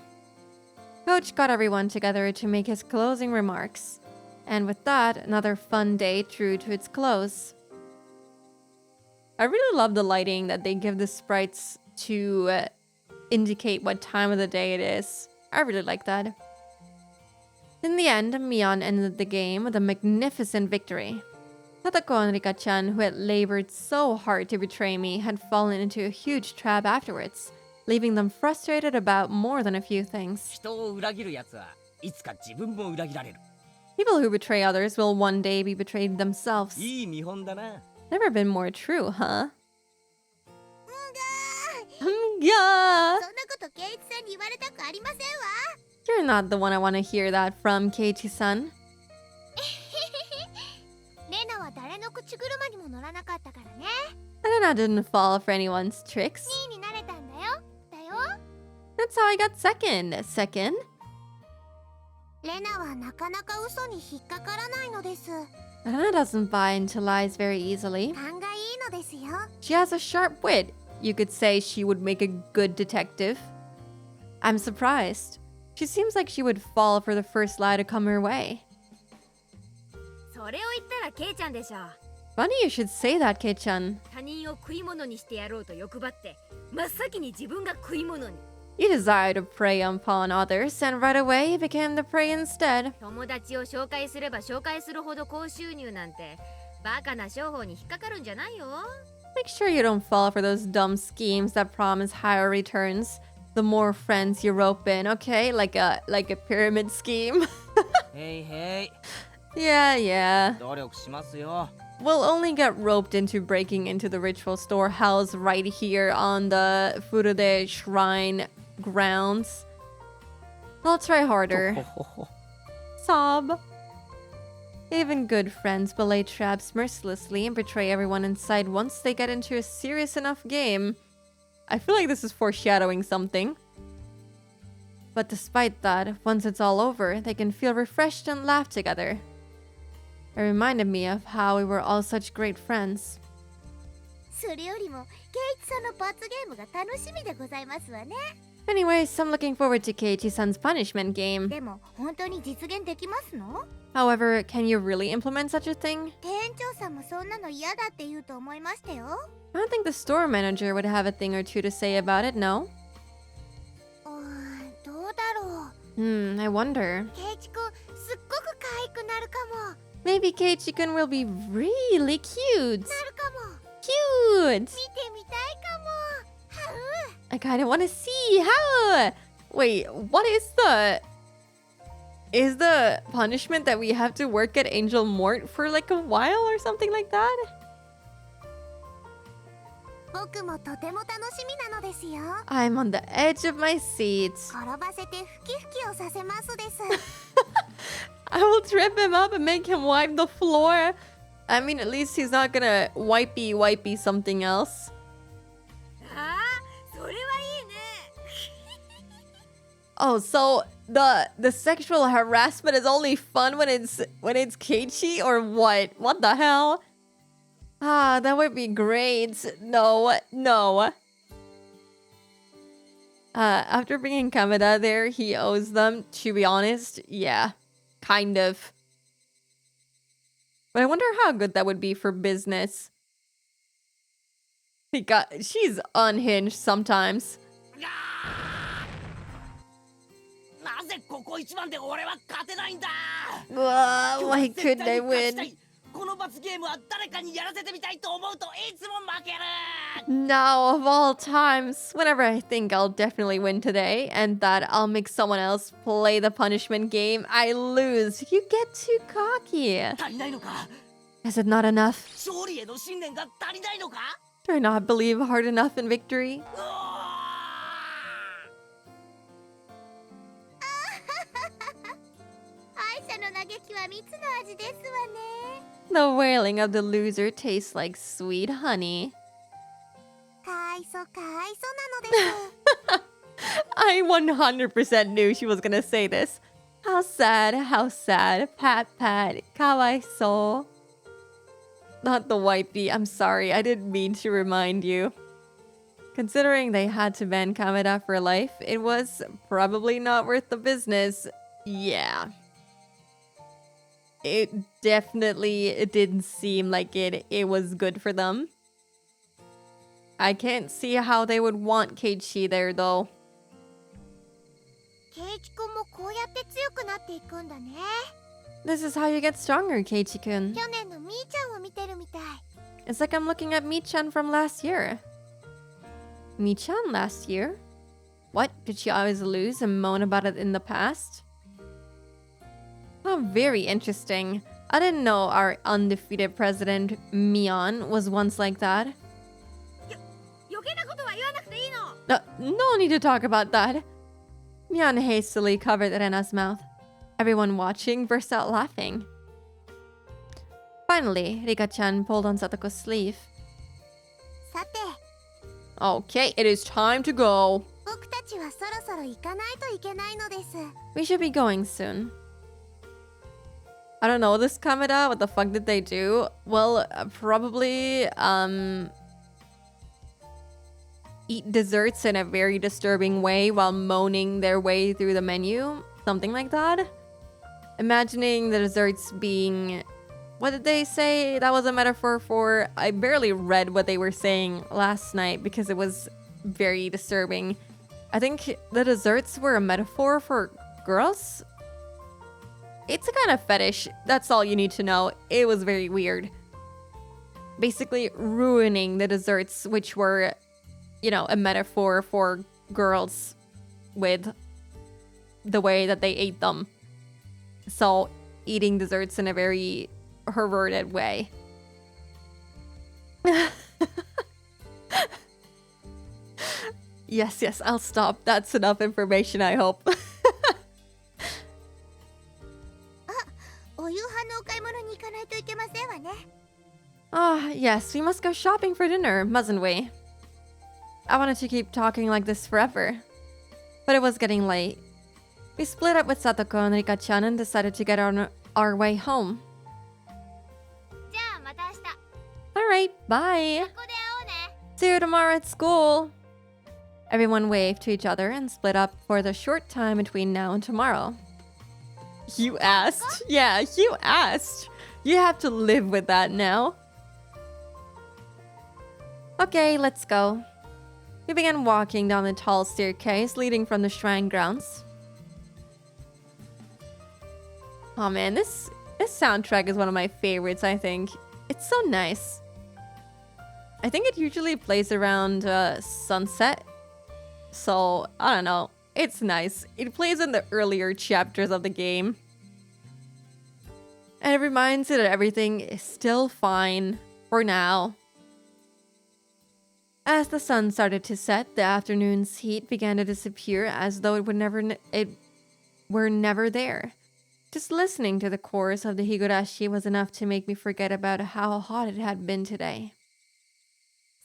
Coach got everyone together to make his closing remarks. And with that, another fun day drew to its close. I really love the lighting that they give the sprites to indicate what time of the day it is. I really like that. In the end, Mion ended the game with a magnificent victory. Satoko and Rika-chan, who had labored so hard to betray me, had fallen into a huge trap afterwards, leaving them frustrated about more than a few things. 人を裏切る奴はいつか自分も裏切られる。 People who betray others will one day be betrayed themselves. いい見本だな。 Never been more true, huh? そ Yeah. んなこと圭一さんに言われたくありませんわ。 You're not the one I want to hear that from, Keiichi-san. レナは誰の口車にも乗らなかったからね。 Elena didn't fall for anyone's tricks. 2位になれたんだよ。だよ。 That's how I got second. Second? レナはなかなか嘘に引っかからないのです。 Elena doesn't buy into lies very easily. 勘がいいのですよ。 She has a sharp wit. You could say she would make a good detective. I'm surprised. She seems like she would fall for the first lie to come her way. それを言ったらケイちゃんでしょ。 Funny you should say that, Kei-chan. 他人を食い物にしてやろうと欲張って真っ先に自分が食い物に。 You desire to prey upon others, and right away you became the prey instead. 友達を紹介すれば紹介するほど高収入なんてバカな商法に引っかかるんじゃないよ。 Make sure you don't fall for those dumb schemes that promise higher returns. The more friends you rope in, okay? Like a pyramid scheme. へいへい。 Yeah. 努力しますよ。 We'll only get roped into breaking into the ritual storehouse right here on the Furude Shrine grounds. I'll try harder. Sob. Even good friends belay traps mercilessly and betray everyone inside once they get into a serious enough game. I feel like this is foreshadowing something. But despite that, once it's all over, they can feel refreshed and laugh together. It reminded me of how we were all such great friends. それよりも圭一さんの罰ゲームが楽しみでございますわね。 Anyways, I'm looking forward to Keiichi-san's punishment game. でも本当に実現できますの？ However, can you really implement such a thing? 店長さんもそんなの嫌だって言うと思いましたよ。 I don't think the store manager would have a thing or two to say about it, no? どうだろう。 I wonder. 圭一くんすっごく可愛くなるかも。 Maybe Keiichi-kun will be really cute. なるかも。 Cute! 見てみたいかも。はう。 I kinda wanna see how. Wait, what is the... Is the punishment that we have to work at Angel Mort for like a while or something like that? 僕もとても楽しみなのですよ。 I'm on the edge of my seat. 転ばせてふきふきをさせますです。 I will trip him up and make him wipe the floor. I mean, at least he's not gonna wipey something else. ああ、それはいいね。 Oh, so the sexual harassment is only fun when it's Keiichi or what? What the hell? Ah, that would be great. No. After bringing Kameda there, he owes them. To be honest, yeah, kind of. But I wonder how good that would be for business. She's unhinged sometimes. なぜここ一番で俺は勝てないんだ。 Why 絶対 couldn't I に勝ちた win? い。この罰ゲームは誰かにやらせてみたいと思うといつも負ける。 Now, of all times, whenever I think I'll definitely win today and that I'll make someone else play the punishment game, I lose. You get too cocky. 足りないのか。 Is it not enough? 勝利への信念が足りないのか。 Do I not believe hard enough in victory? うわ敗者の嘆きはは蜜の味ですわね。 The wailing of the loser tastes like sweet honey. かわいそうかわいそうなのです。 I 100% knew she was gonna say this. How sad, how sad. Pat, pat, kawaiso. Not the wipey. I'm sorry, I didn't mean to remind you. Considering they had to ban Kameda for life, it was probably not worth the business. Yeah. It didn't seem like it was good for them. I can't see how they would want Keiichi there though. ケイチ君もこうやって強くなっていくんだね。 This is how you get stronger, Keiichi-kun. 去年のみーちゃんを見てるみたい。 It's like I'm looking at Mi-chan from last year. Mi-chan last year? What? Did she always lose and moan about it in the past? Oh, very interesting. I didn't know our undefeated president, Mion, was once like that. 余計なことは言わなくていいの。 No need to talk about that. Mion hastily covered Rena's mouth. Everyone watching burst out laughing. Finally, Rika-chan pulled on Satoko's sleeve. さて、 Okay, it is time to go. 僕たちはそろそろ行かないといけないのです。 We should be going soon. I don't know, this Kameda, what the fuck did they do? Well, probably, eat desserts in a very disturbing way while moaning their way through the menu. Something like that. Imagining the desserts being... What did they say? That was a metaphor for... I barely read what they were saying last night because it was very disturbing. I think the desserts were a metaphor for girls? It's a kind of fetish. That's all you need to know. It was very weird. Basically ruining the desserts, which were, you know, a metaphor for girls with the way that they ate them. So, eating desserts in a very perverted way. Yes, I'll stop. That's enough information, I hope. お夕飯のお買い物に行かないといけませんわね。 Ah, yes, we must go shopping for dinner, mustn't we? I wanted to keep talking like this forever, but it was getting late. We split up with Satoko and Rika-chan and decided to get on our way home. じゃあまた明日。 Alright, bye! ここで会おうね。 See you tomorrow at school! Everyone waved to each other and split up for the short time between now and tomorrow. You asked? Yeah, you asked! You have to live with that now. Okay, let's go. We began walking down the tall staircase leading from the shrine grounds. Oh man, this soundtrack is one of my favorites, I think. It's so nice. I think it usually plays around sunset. So, I don't know. It's nice. It plays in the earlier chapters of the game. And it reminds you that everything is still fine for now. As the sun started to set, the afternoon's heat began to disappear as though it were never there. Just listening to the chorus of the Higurashi was enough to make me forget about how hot it had been today.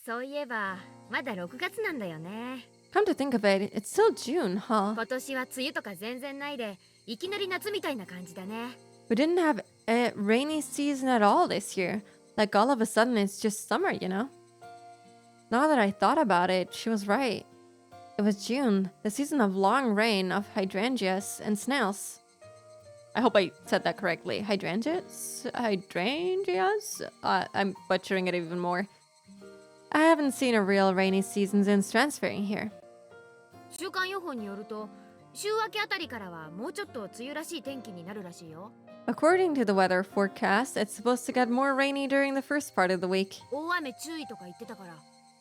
そういえばまだ6月なんだよね。 Come to think of it, it's still June, huh? 今年は梅雨とか全然ないで、いきなり夏みたいな感じだね。 We didn't have a rainy season at all this year. Like all of a sudden it's just summer, you know? Now that I thought about it, she was right. It was June, the season of long rain, of hydrangeas and snails. I hope I said that correctly. Hydrangeas? Hydrangeas? I'm butchering it even more. I haven't seen a real rainy season since transferring here. 週間予報によると、週明けあたりからはもうちょっと梅雨らしい天気になるらしいよ。 According to the weather forecast, it's supposed to get more rainy during the first part of the week. 大雨注意とか言ってたから。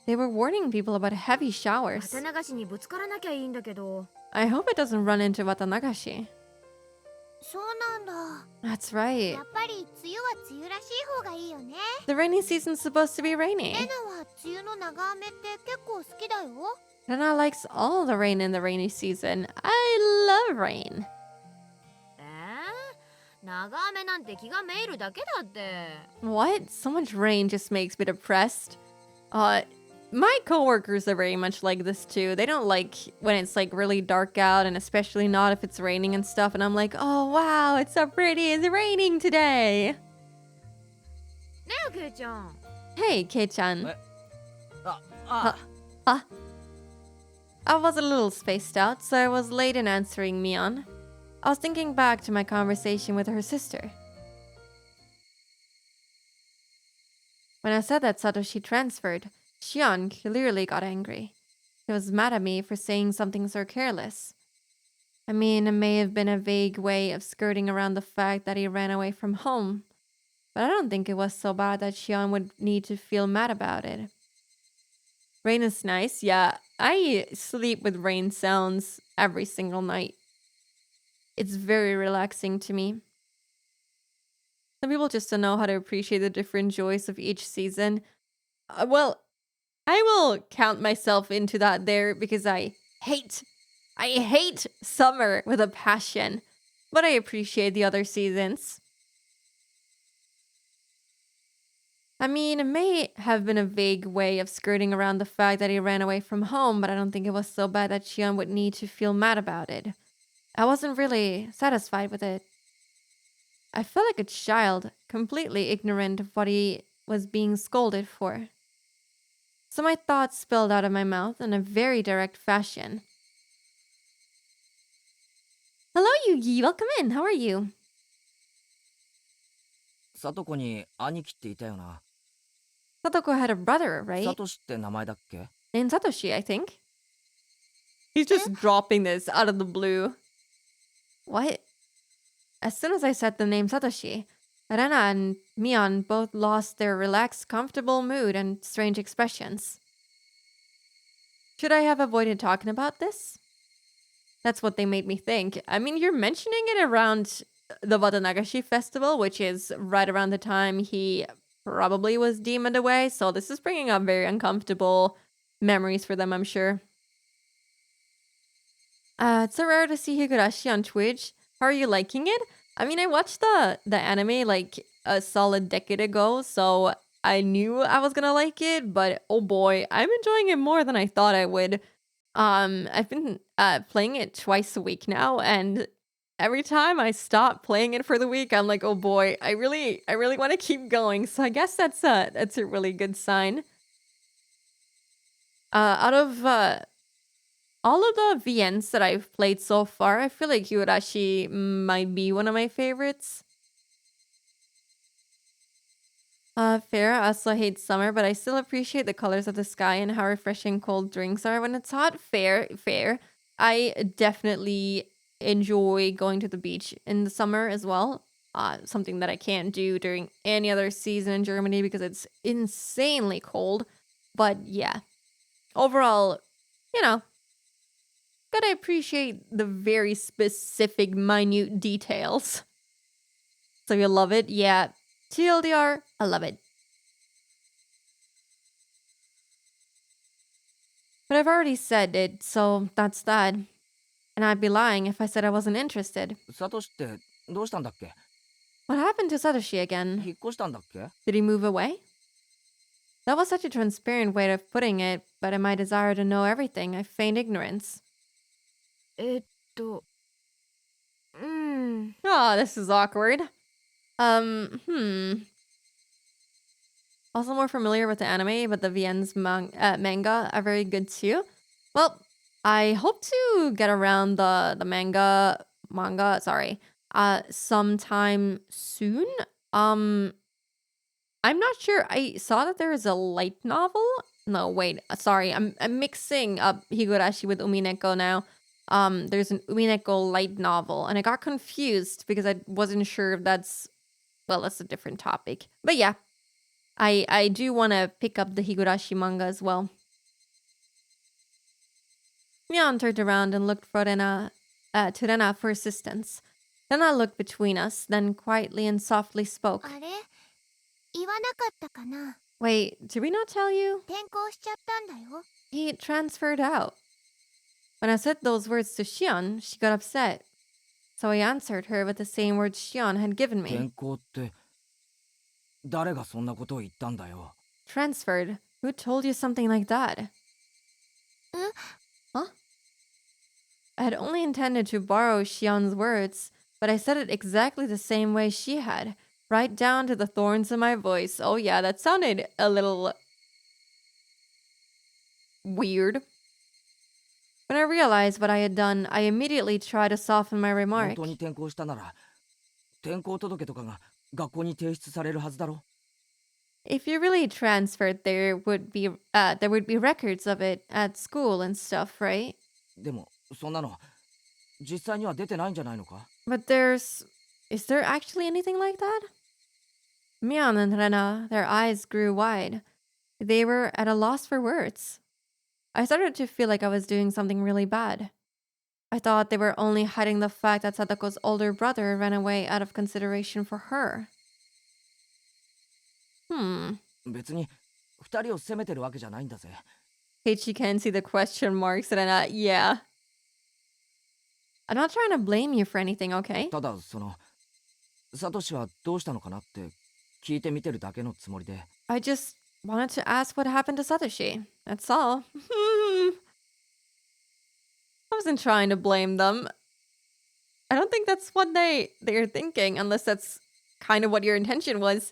They were warning people about heavy showers. 綿流しにぶつからなきゃいいんだけど。 I hope it doesn't run into Watanagashi. そうなんだ。 That's right. やっぱり梅雨は梅雨らしい方がいいよね。 The rainy season's supposed to be レ rainy. ナは梅雨の長雨って結構好きだよ。 Rena likes all the rain in the rainy season. I love rain. 長雨なんて気がめいるだけだって。 What? So much rain just makes me depressed. My coworkers are very much like this too. They don't like when it's like really dark out, and especially not if it's raining and stuff. And I'm like, oh wow, it's so pretty. It's raining today. ねえケイちゃん。 Hey, Kei-chan. あ I was a little spaced out, so I was late in answering Mion. I was thinking back to my conversation with her sister. When I said that Satoshi transferred, Shion clearly got angry. He was mad at me for saying something so careless. I mean, it may have been a vague way of skirting around the fact that he ran away from home, but I don't think it was so bad that Shion would need to feel mad about it. Rain is nice, yeah. I sleep with rain sounds every single night. It's very relaxing to me. Some people just don't know how to appreciate the different joys of each season. Well, I will count myself into that there because I hate summer with a passion, but I appreciate the other seasons. I mean, it may have been a vague way of skirting around the fact that he ran away from home, but I don't think it was so bad that Shion would need to feel mad about it. I wasn't really satisfied with it. I felt like a child, completely ignorant of what he was being scolded for. So my thoughts spilled out of my mouth in a very direct fashion. Hello, Yugi. Welcome in. How are you? サトコに兄貴っていたよな。 Satoko had a brother, サ right? トシって名前だっけ？ Named Satoshi, I think. He's just dropping this out of the blue. What? As soon as I said the name Satoshi, Arena and Mion both lost their relaxed, comfortable mood and strange expressions. Should I have avoided talking about this? That's what they made me think. I mean, you're mentioning it around the Watanagashi festival, which is right around the time he probably was demoned away, so this is bringing up very uncomfortable memories for them, I'm sure. It's so rare to see Higurashi on Twitch. How are you liking it? I mean, I watched the anime like a solid decade ago, so I knew I was gonna like it, but oh boy, I'm enjoying it more than I thought I would. I've been playing it twice a week now, and every time I stop playing it for the week, I'm like, oh boy, I really want to keep going. So I guess that's a really good sign. Out of all of the VNs that I've played so far, I feel like Higurashi might be one of my favorites. Fair. I also hate summer, but I still appreciate the colors of the sky and how refreshing cold drinks are when it's hot. Fair. I definitely enjoy going to the beach in the summer as well. Something that I can't do during any other season in Germany because it's insanely cold. But yeah, overall, you know, gotta appreciate the very specific, minute details. So you love it? Yeah. TLDR, I love it. But I've already said it, so that's that. And I'd be lying if I said I wasn't interested. サトシってどうしたんだっけ？ What happened to Satoshi again? 引っ越したんだっけ？ Did he move away? That was such a transparent way of putting it, but in my desire to know everything, I feigned ignorance. Oh, this is awkward. Also more familiar with the anime, but the VN's manga are very good too. Well, I hope to get around the manga, sometime soon. I'm not sure. I saw that there is a light novel. No, wait, sorry. I'm mixing up Higurashi with Umineko now. There's an Umineko light novel, and I got confused because I wasn't sure if that's a different topic. But yeah, I do want to pick up the Higurashi manga as well. Mion turned around and looked for to Rena for assistance. Rena looked between us, then quietly and softly spoke. あれ言わなかったかな？ Wait, did we not tell you? 転校しちゃったんだよ。 He transferred out. When I said those words to Shion, she got upset. So I answered her with the same words Shion had given 転 me. 校って誰がそんなことを言ったんだよ。 Transferred? Who told you something like that? Huh? I had only intended to borrow Shion's words, but I said it exactly the same way she had, right down to the thorns in my voice. Oh yeah, that sounded a little weird. When I realized what I had done, I immediately tried to soften my 本 remark. 当に転校したなら転校届とかが学校に提出されるはずだろ。 If you really transferred, there would be records of it at school and stuff, right? でもそんなの実際には出てないんじゃないのか。 But is there actually anything like that? Mian and Rena, their eyes grew wide. They were at a loss for words. I started to feel like I was doing something really bad. I thought they were only hiding the fact that Sadako's older brother ran away out of consideration for her. 別に2人を責めてるわけじゃないんだぜ。 Heichi can see the question marks, Rena. Yeah. I'm not trying to blame you for anything, okay? ただそのサトシはどうしたのかなって聞いてみてるだけのつもりで。 I just wanted to ask what happened to Satoshi. That's all. I wasn't trying to blame them. I don't think that's what they're thinking, unless that's kind of what your intention was.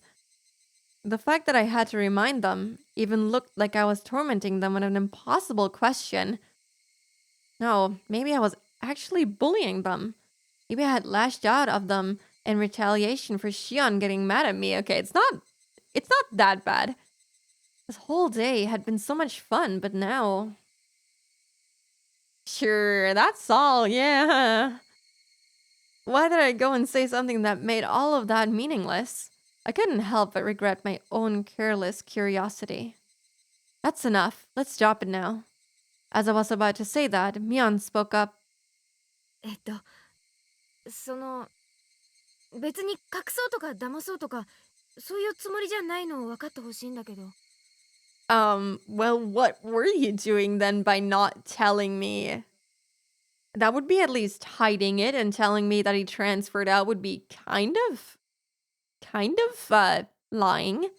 The fact that I had to remind them even looked like I was tormenting them with an impossible question. No, maybe I was actually bullying them. Maybe I had lashed out of them in retaliation for Shion getting mad at me. Okay, it's not that bad. This whole day had been so much fun, but now... Sure, that's all, yeah. Why did I go and say something that made all of that meaningless? I couldn't help but regret my own careless curiosity. That's enough. Let's drop it now. As I was about to say that, Mion spoke up. その別に隠そうとか騙そうとかそういうつもりじゃないのを分かってほしいんだけど。 Well, what were you doing then by not telling me? That would be at least hiding it, and telling me that he transferred out would be kind of lying.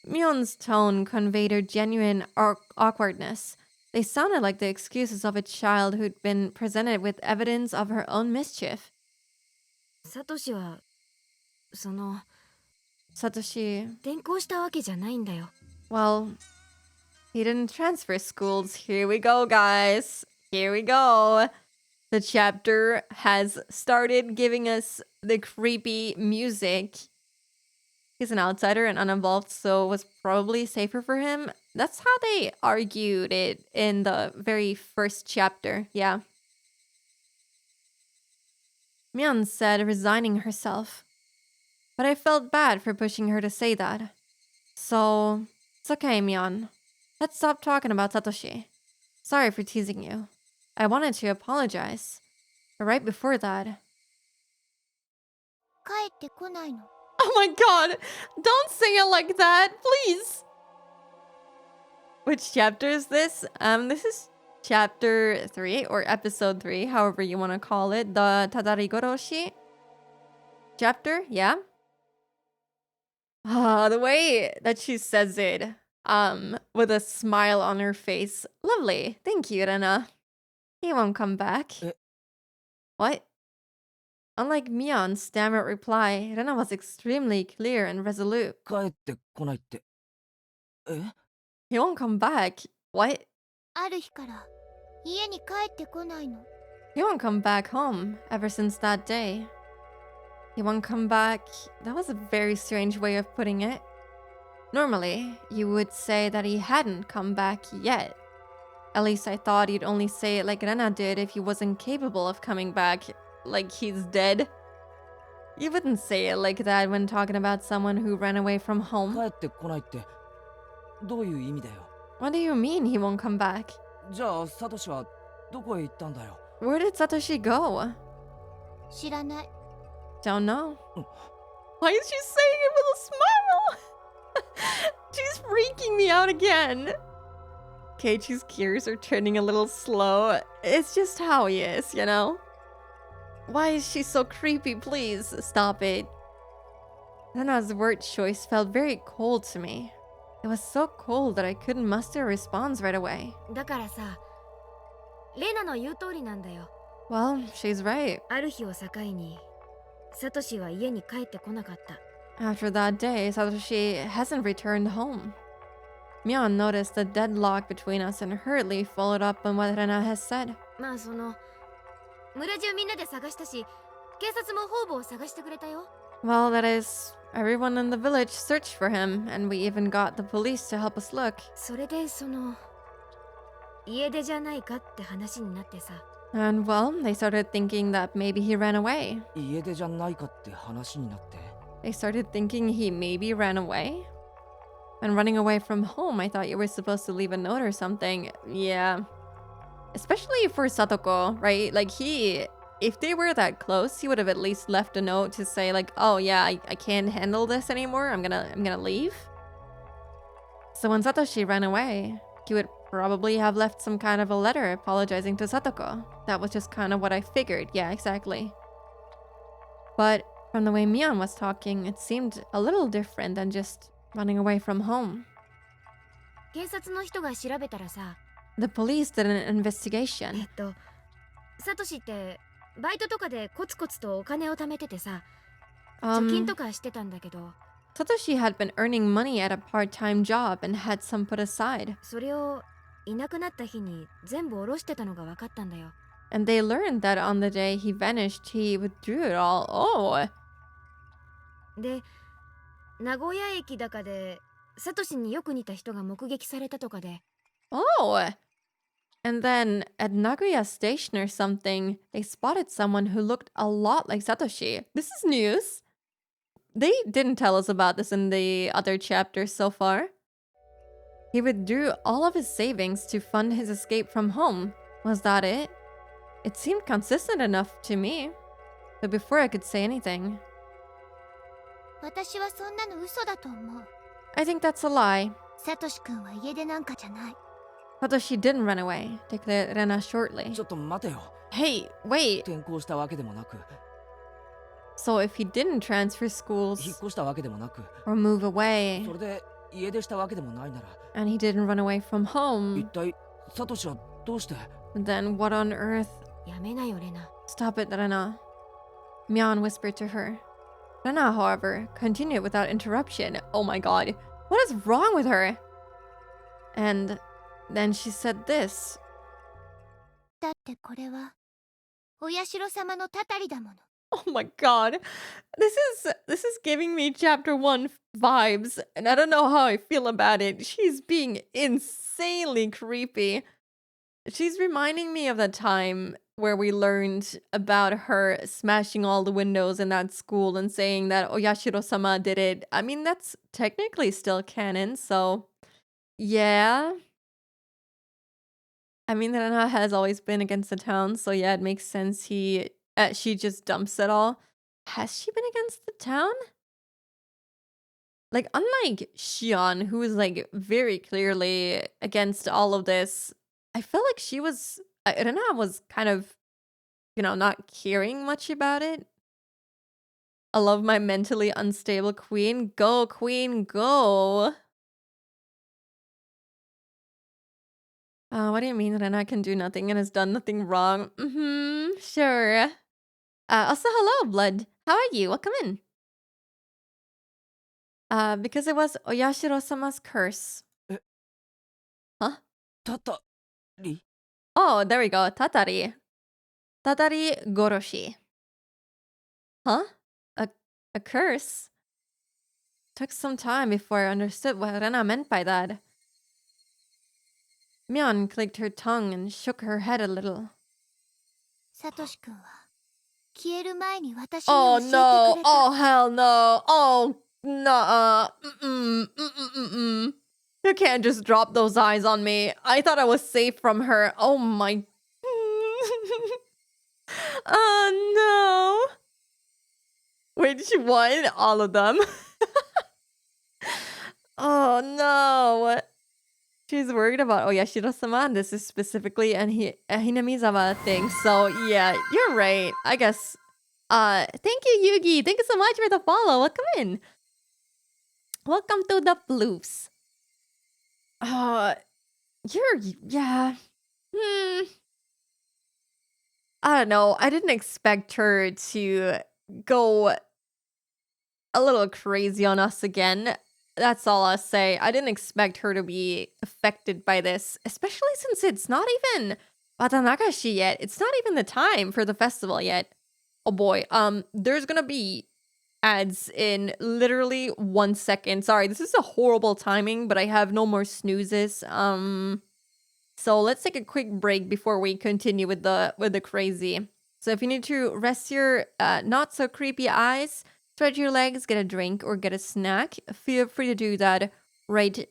Mion's tone conveyed her genuine awkwardness. They sounded like the excuses of a child who'd been presented with evidence of her own mischief. サトシはその Satoshi, 転校したわけじゃないんだよ。 well, he didn't transfer schools. Here we go, guys. Here we go. The chapter has started giving us the creepy music. He's an outsider and uninvolved, so it was probably safer for him. That's how they argued it in the very first chapter, yeah. Mion said, resigning herself. But I felt bad for pushing her to say that. So, it's okay, Mion. Let's stop talking about Satoshi. Sorry for teasing you. I wanted to apologize. But right before that... 帰ってこないの。 Oh my god! Don't say it like that, please! Which chapter is this? This is chapter 3, or episode 3, however you want to call it. The Tatarigoroshi chapter, yeah? The way that she says it, with a smile on her face. Lovely. Thank you, Rena. He won't come back. What? Unlike Mion's stammered reply, Rena was extremely clear and resolute. 帰ってこないって。え？ He won't come back. What? ある日から家に帰ってこないの。 He won't come back home ever since that day. He won't come back. That was a very strange way of putting it. Normally, you would say that he hadn't come back yet. At least I thought you'd only say it like Rena did if he wasn't capable of coming back, like he's dead. You wouldn't say it like that when talking about someone who ran away from home. 帰ってこないってどういう意味だよ。 What do you mean he won't come back? じゃあサトシはどこへ行ったんだよ。 Where did Satoshi go? 知らない。 Don't know. Why is she saying it with a smile? She's freaking me out again. Keiichi's gears are turning a little slow. It's just how he is, you know? Why is she so creepy? Please stop it. Rena's word choice felt very cold to me. It was so cold that I couldn't muster a response right away. だからさ、レナの言う通りなんだよ。 Well, she's right. ある日を境に、サトシは家に帰ってこなかった。 After that day, Satoshi hasn't returned home. Mion noticed the deadlock between us and hurriedly followed up on what Rena has said. まあその、村中みんなで探したし、警察も方々を探してくれたよ。 Well, that is, everyone in the village searched for him, and we even got the police to help us look. それでその、家出じゃないかって話になってさ。 And well, they started thinking that maybe he ran away. 家出じゃないかって話になって。 They started thinking he maybe ran away. And running away from home, I thought you were supposed to leave a note or something. Yeah. Especially for Satoko, right? Like if they were that close, he would have at least left a note to say like, oh yeah, I can't handle this anymore. I'm gonna leave. So when Satoshi ran away, he would probably have left some kind of a letter apologizing to Satoko. That was just kind of what I figured. Yeah, exactly. But from the way Mion was talking, it seemed a little different than just running away from home. 警察の人が調べたらさ、 The police did an investigation. サトシってバイトとかでコツコツとお金を貯めててさ、貯金とかしてたんだけど、 Satoshi had been earning money at a part-time job and had some put aside. それをいなくなった日に全部下ろしてたのが分かったんだよ。 And they learned that on the day he vanished, he withdrew it all. Oh. で、名古屋駅だかでサトシによく似た人が目撃されたとかで、 Oh. And then at Nagoya Station or something, they spotted someone who looked a lot like Satoshi. This is news. They didn't tell us about this in the other chapters so far. He withdrew all of his savings to fund his escape from home. Was that it? It seemed consistent enough to me. But before I could say anything, 私はそんなの嘘だと思う。 I think that's a lie. サトシ君は家出なんかじゃない。 Satoshi didn't run away, declared Rena shortly. ちょっと待てよ。 Hey, wait. 転校したわけでもなく、 So if he didn't transfer 引っ schools 越したわけでもなく、 or move away, それで家出したわけでもないなら、 and he didn't run away from 一 home, 体サトシはどうして？ then what on earth? やめなよレナ。 Stop it, Rena. Mion whispered to her. Rena, however, continued without interruption. Oh my god, what is wrong with her? And then she said this. だってこれはお社様のたたりだもの。 Oh my god. This is giving me chapter 1 vibes, and I don't know how I feel about it. She's being insanely creepy. She's reminding me of the time where we learned about her smashing all the windows in that school and saying that Oyashiro-sama did it. I mean, that's technically still canon, so yeah. I mean, Rana has always been against the town, so yeah, it makes sense she just dumps it all. Has she been against the town? Like, unlike Shion, who is like very clearly against all of this, I feel like Rena was kind of, not caring much about it. I love my mentally unstable queen. Go, queen, go. What do you mean Rena can do nothing and has done nothing wrong? Sure. Also, hello, Blood. How are you? Welcome in. Because it was Oyashiro-sama's curse. Huh? たたり？ Oh, there we go. Tatari. Tatarigoroshi. Huh? A curse? Took some time before I understood what Rena meant by that. Mion clicked her tongue and shook her head a little. サトシ君は消える前に私に Oh 教えてくれ no! た。 Oh hell no! Oh no! You can't just drop those eyes on me. I thought I was safe from her. Oh my... Oh no! Wait, she won? All of them? Oh no! She's worried about Oyashiro-sama, and this is specifically an Hinamizawa thing. So yeah, you're right. I guess. Thank you, Yugi. Thank you so much for the follow. Welcome in. Welcome to the Floofs. Uh, yeah. Hmm. I don't know. I didn't expect her to go a little crazy on us again. That's all I'll say. I didn't expect her to be affected by this, especially since it's not even Watanagashi yet. It's not even the time for the festival yet. Oh boy. There's gonna be ads in literally 1 second. Sorry, this is a horrible timing, but I have no more snoozes. So let's take a quick break before we continue with the crazy. So if you need to rest your not so creepy eyes, stretch your legs, get a drink, or get a snack, feel free to do that right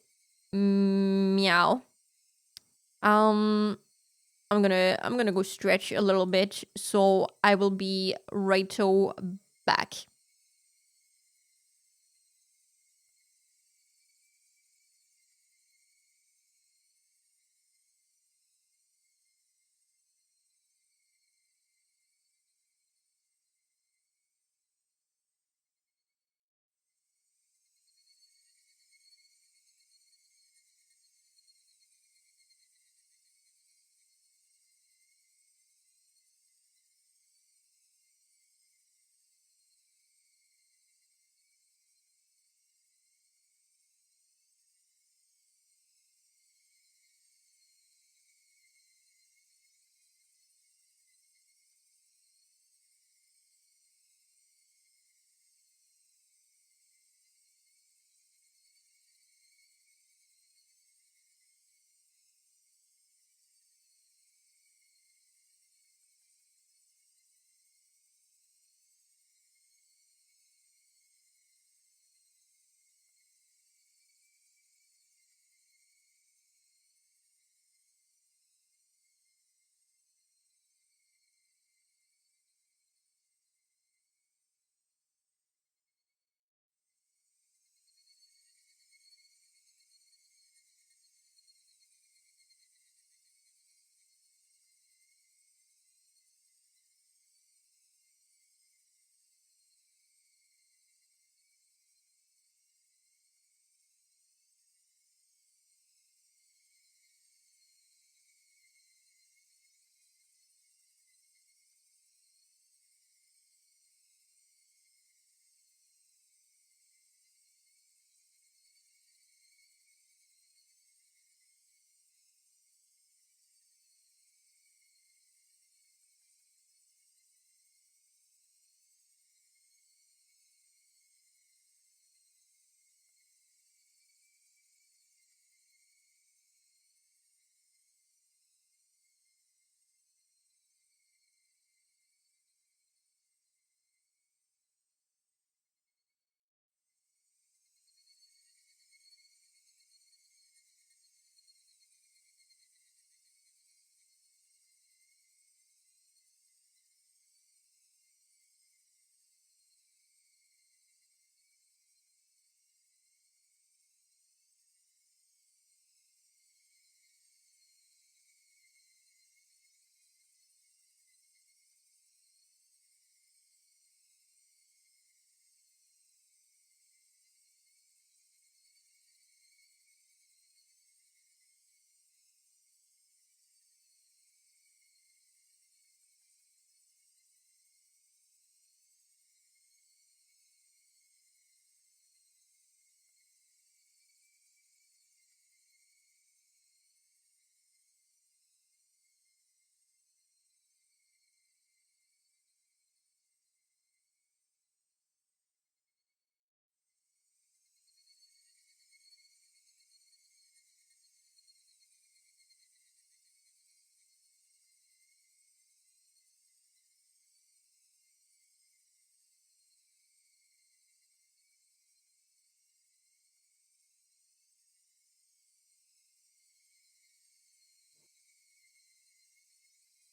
meow. I'm gonna go stretch a little bit, so I will be righto back.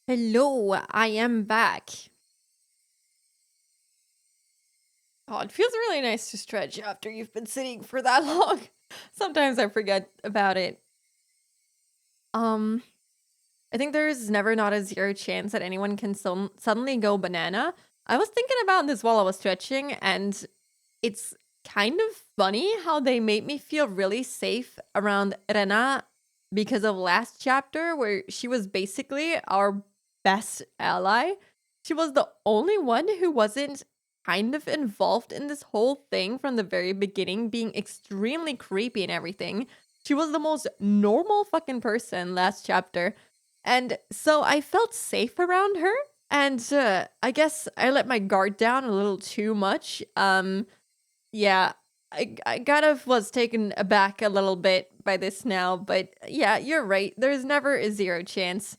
Hello, I am back. Oh, it feels really nice to stretch after you've been sitting for that long. Sometimes I forget about it. I think there's never not a zero chance that anyone can suddenly go banana. I was thinking about this while I was stretching, and it's kind of funny how they made me feel really safe around Rena because of last chapter, where she was basically our best ally. She was the only one who wasn't kind of involved in this whole thing from the very beginning, being extremely creepy and everything. She was the most normal fucking person last chapter. And so I felt safe around her. And I guess I let my guard down a little too much. Yeah, I kind of was taken aback a little bit by this now, but yeah, you're right. There's never a zero chance.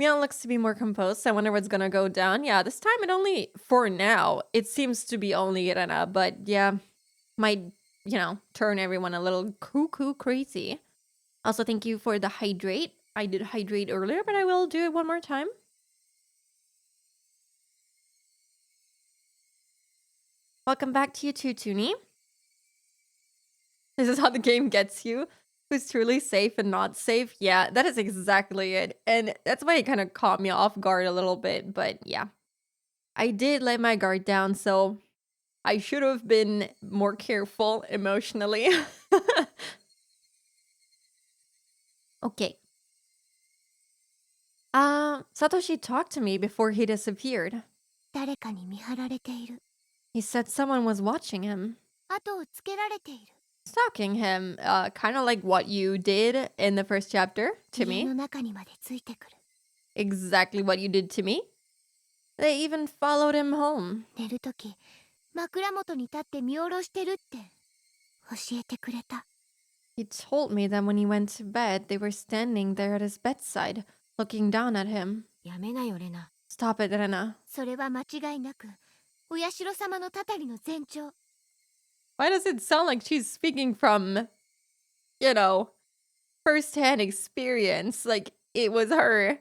Mion looks to be more composed. I wonder what's gonna go down. Yeah, this time for now, it seems to be only Irena, but yeah, might, turn everyone a little cuckoo crazy. Also, thank you for the hydrate. I did hydrate earlier, but I will do it one more time. Welcome back to you too, Toonie. This is how the game gets you. Who's truly safe and not safe? Yeah, that is exactly it. And that's why it kind of caught me off guard a little bit. But yeah, I did let my guard down, so I should have been more careful emotionally. Okay. Satoshi talked to me before he disappeared. 誰かに見張られている。 He said someone was watching him. 後をつけられている。 Stalking him, kind of like what you did in the first chapter to 家の me. 中にまでついてくる。 Exactly what you did to me. They even followed him home. 寝るとき、枕元に立って見下ろしてるって教えてくれた。 He told me that when he went to bed, they were standing there at his bedside, looking down at him. やめなよレナ。 Stop it, Rena. それは間違いなく、お社様のたたりの前兆。 Why does it sound like she's speaking from, first-hand experience? Like it was her.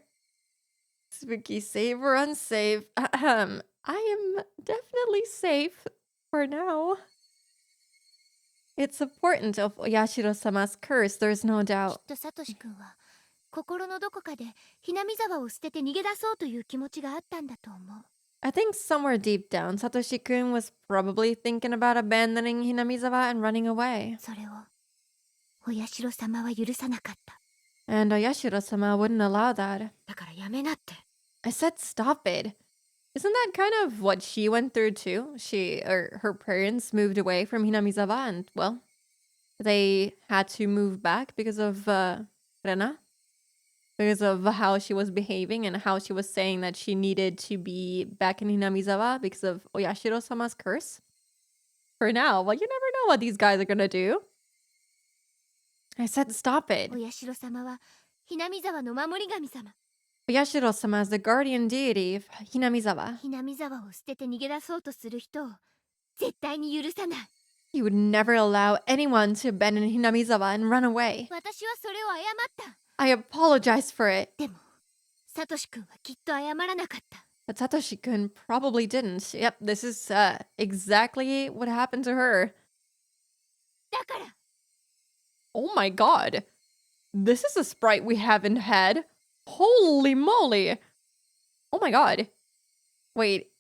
Spooky, safe or unsafe? I am definitely safe for now. It's important of Oyashiro-sama's curse, there's no きっ doubt. とサトシ君は心のどこかでひなみ沢を捨てて逃げ出そうという気持ちがあったんだと思う。 I think somewhere deep down, Satoshi-kun was probably thinking about abandoning Hinamizawa and running away. それをお社様は許さなかった。 And Oyashiro-sama wouldn't allow that. だからやめなって。 I said stop it. Isn't that kind of what she went through too? Her parents moved away from Hinamizawa and, well, they had to move back because of Rena. Because of how she was behaving and how she was saying that she needed to be back in Hinamizawa because of Oyashiro-sama's curse. For now, well, you never know what these guys are gonna do. I said stop it. お社様はひなみ沢の守り神様。 Oyashiro-sama is the guardian deity of Hinamizawa. ひなみ沢を捨てて逃げ出そうとする人を絶対に許さない。 He would never allow anyone to abandon Hinamizawa and run away. 私はそれを謝った。 I apologize for it. でも、サトシ君はきっと謝らなかった。 But Satoshi-kun probably didn't. Yep, this is exactly what happened to her. だから、 Oh my god. This is a sprite we haven't had. Holy moly. Oh my god. Wait.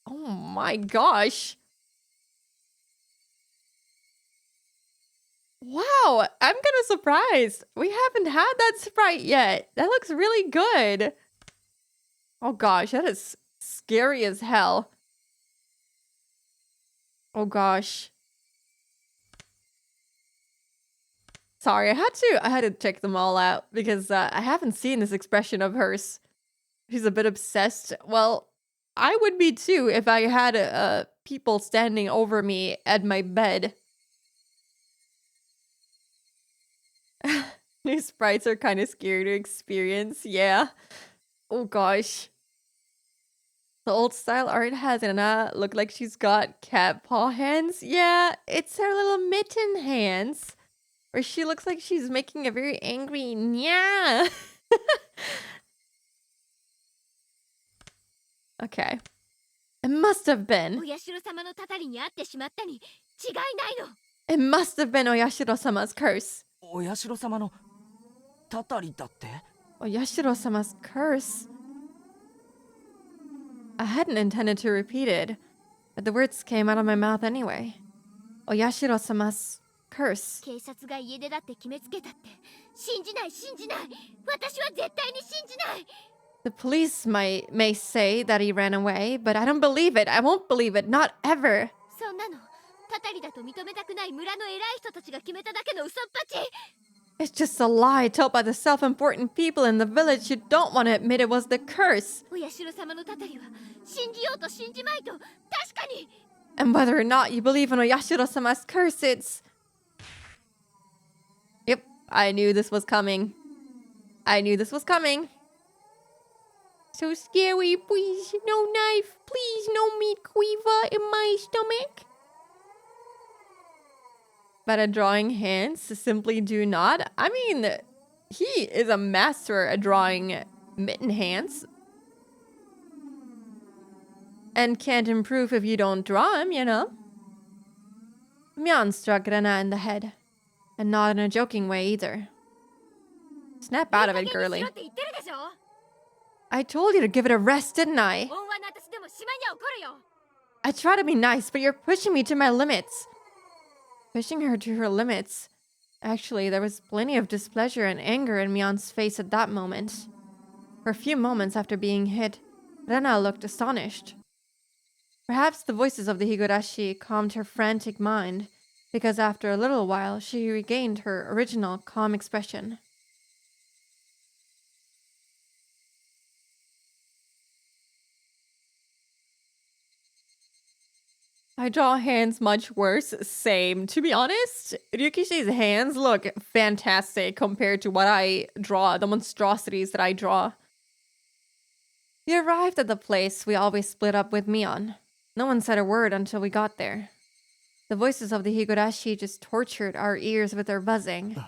Oh my gosh. Wow, I'm kind of surprised. We haven't had that sprite yet. That looks really good. Oh gosh, that is scary as hell. Oh gosh. Sorry, I had to check them all out because I haven't seen this expression of hers. She's a bit obsessed. Well, I would be too if I had people standing over me at my bed. New sprites are kind of scary to experience, yeah. Oh gosh. The old style art has Anna look like she's got cat paw hands. Yeah, it's her little mitten hands. Or she looks like she's making a very angry nya. Okay. It must have お been. 社様のたたりに遭ってしまったに違いないの。 It must have been Oyashiro-sama's curse. お社様のたたりだって？ Yashiro-sama's curse. I hadn't intended to repeat it, but the words came out of my mouth anyway. Yashiro-sama's curse. 警察が家出だって決めつけたって信じない信じない。私は絶対に信じない。 The police may say that he ran away, but I don't believe it. I won't believe it. Not ever. そんなのたたりだと認めたくない村の偉い人たちが決めただけの嘘っぱち。 It's just a lie told by the self-important people in the village who don't want to admit it was the curse. お社様のたたりは信じようと信じまいと確かに。 And whether or not you believe in Oyashiro-sama's curse, it's... Yep, I knew this was coming. I knew this was coming. So scary, please. No knife. Please, no meat quiver in my stomach. But at drawing hands, simply do not. I mean, he is a master at drawing mitten hands. And can't improve if you don't draw him, you know. Myan struck Rena in the head. And not in a joking way either. Snap out of it, いい加減にし girly. ろって言ってるでしょ。 I told you to give it a rest, didn't I? 恩和の私でも島には怒るよ。 I try to be nice, but you're pushing me to my limits. Pushing her to her limits. Actually, there was plenty of displeasure and anger in Mion's face at that moment. For a few moments after being hit, Rena looked astonished. Perhaps the voices of the Higurashi calmed her frantic mind, because after a little while she regained her original calm expression. I draw hands much worse. Same. To be honest, Ryukishi's hands look fantastic compared to what I draw, the monstrosities that I draw. We arrived at the place we always split up with Mion. No one said a word until we got there. The voices of the Higurashi just tortured our ears with their buzzing.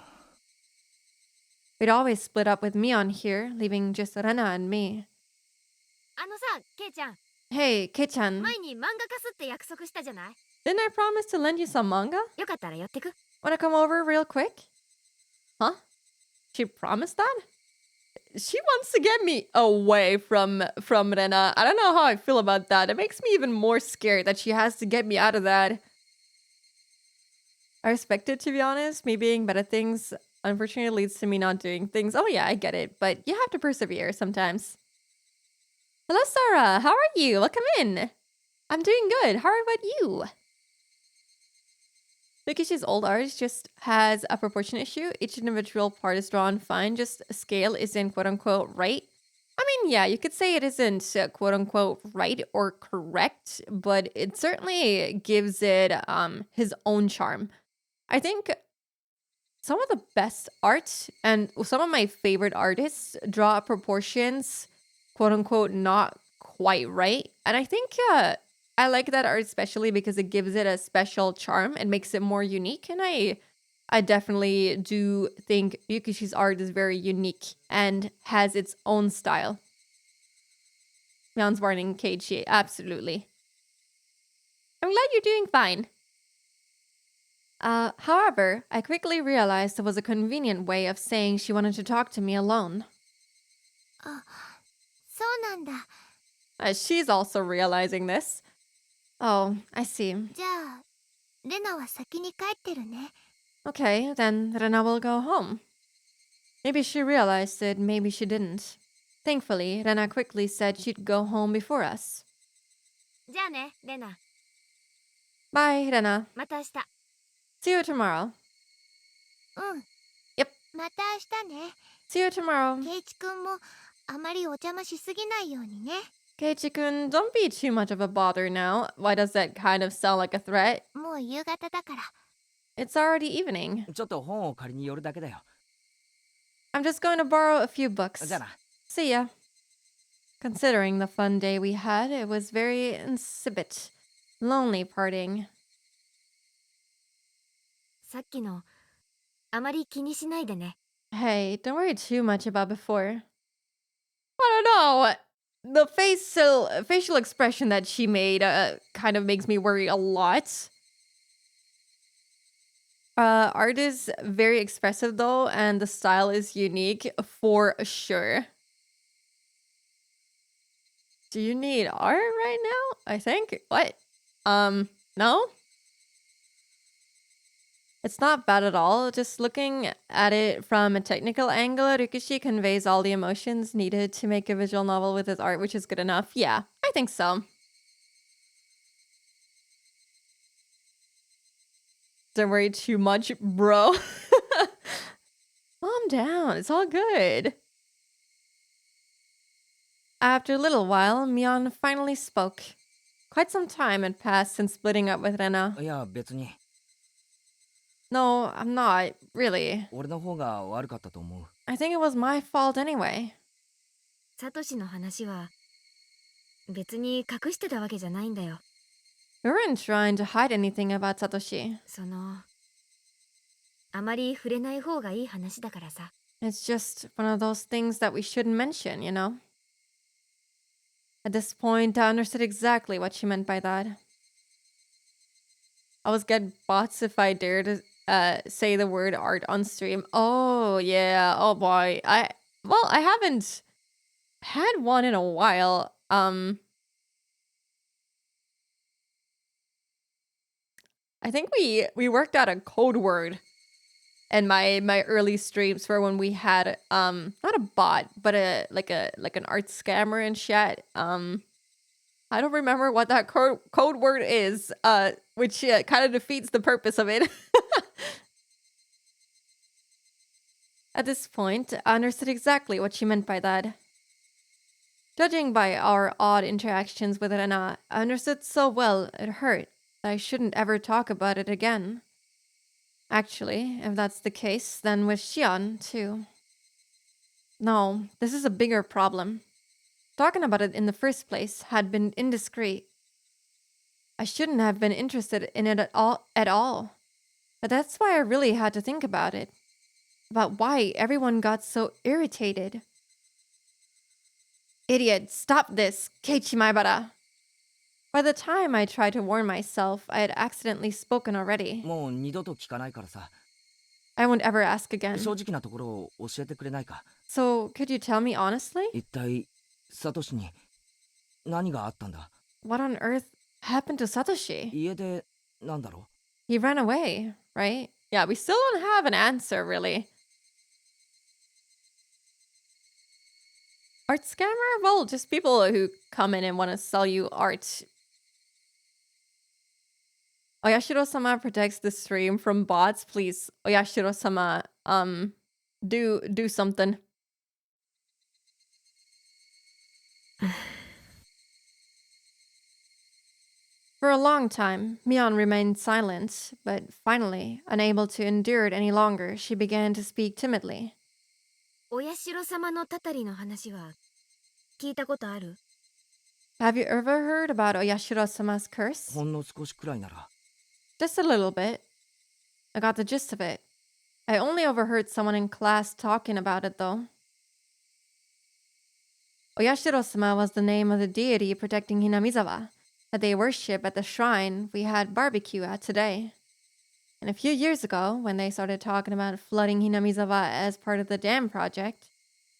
We'd always split up with Mion here, leaving just Rena and me. あのさ、ケイちゃん、 Hey, Kei-chan, 前に漫画化すって約束したじゃない。 didn't I promise to lend you some manga? よかったら寄ってく。 Wanna come over real quick? Huh? She promised that? She wants to get me away from Rena. I don't know how I feel about that. It makes me even more scared that she has to get me out of that. I respect it, to be honest. Me being bad at things unfortunately leads to me not doing things. Oh yeah, I get it. But you have to persevere sometimes. Hello, Sarah. How are you? Welcome in. I'm doing good. How about you? Rikishi's old art just has a proportion issue. Each individual part is drawn fine, just scale isn't quote-unquote right. I mean, yeah, you could say it isn't quote-unquote right or correct, but it certainly gives it his own charm. I think some of the best art and some of my favorite artists draw proportions quote-unquote not quite right. And I think I like that art especially because it gives it a special charm and makes it more unique. And I definitely do think Yukishi's art is very unique and has its own style. Mion's warning Keiichi, absolutely. I'm glad you're doing fine. However, I quickly realized there was a convenient way of saying she wanted to talk to me alone. そうなんだ。 She's also realizing this. Oh, I see. じゃあ、レナは先に帰ってるね。 Okay, then Rena will go home. Maybe she realized it, maybe she didn't. Thankfully, Rena quickly said she'd go home before us. じゃあね、レナ。 Bye, Rena. また明日。 See you tomorrow. うん。Yep. また明日ね。 See you tomorrow. ケイチくんもあまりお邪魔しすぎないようにね。 Keiichi-kun, don't be too much of a bother now. Why does that kind of sound like a threat? もう夕方だから。 It's already evening. ちょっと本を借りに寄るだけだよ。 I'm just going to borrow a few books. じゃあな。 See ya. Considering the fun day we had, it was very insipid. Lonely parting. さっきのあまり気にしないでね。 Hey, don't worry too much about before. I don't know. The facial expression that she made kind of makes me worry a lot. Art is very expressive though, and the style is unique for sure. Do you need art right now? I think. What? No? It's not bad at all. Just looking at it from a technical angle, Rikushi conveys all the emotions needed to make a visual novel with his art, which is good enough. Yeah, I think so. Don't worry too much, bro. Calm down. It's all good. After a little while, Mion finally spoke. Quite some time had passed since splitting up with Rena. いや別に No, I'm not, really. 俺の方が悪かったと思う。 I think it was my fault anyway. サトシの話は別に隠してたわけじゃないんだよ。 We weren't trying to hide anything about Satoshi. あまり触れない方がいい話だからさ。 It's just one of those things that we shouldn't mention, you know? At this point, I understood exactly what she meant by that. I always get bots if I dare to say the word art on stream. Oh, yeah. Oh, boy. I haven't had one in a while. I think we worked out a code word in my early streams for when we had not a bot but an art scammer in chat. I don't remember what that code word is, which kind of defeats the purpose of it. At this point, I understood exactly what she meant by that. Judging by our odd interactions with Rena, I understood so well it hurt that I shouldn't ever talk about it again. Actually, if that's the case, then with Xion, too. No, this is a bigger problem. Talking about it in the first place had been indiscreet. I shouldn't have been interested in it at all. But that's why I really had to think about it. About why everyone got so irritated. Idiot, stop this, Keiichi Maibara. By the time I tried to warn myself, I had accidentally spoken already. もう二度と聞かないからさ。 I won't ever ask again. 正直なところを教えてくれないか。 So, could you tell me honestly? 一体サトシに何があったんだ。 What on earth happened to Satoshi? 家でなんだろ He ran away, right? Yeah, we still don't have an answer, really. Art scammer? Well, just people who come in and want to sell you art. Oyashiro-sama protects the stream from bots. Please, Oyashiro-sama, do something. For a long time, Mion remained silent, but finally, unable to endure it any longer, she began to speak timidly. お社様のたたりの話は聞いたことある？ Have you ever heard about Oyashiro-sama's う。 curse? ほんの少しくらいなら。 Just a little bit. I got the gist of it. I only overheard someone in class talking about it, though. Oyashiro-sama was the name of the deity protecting Hinamizawa that they worship at the shrine we had barbecue at today. And a few years ago, when they started talking about flooding Hinamizawa as part of the dam project,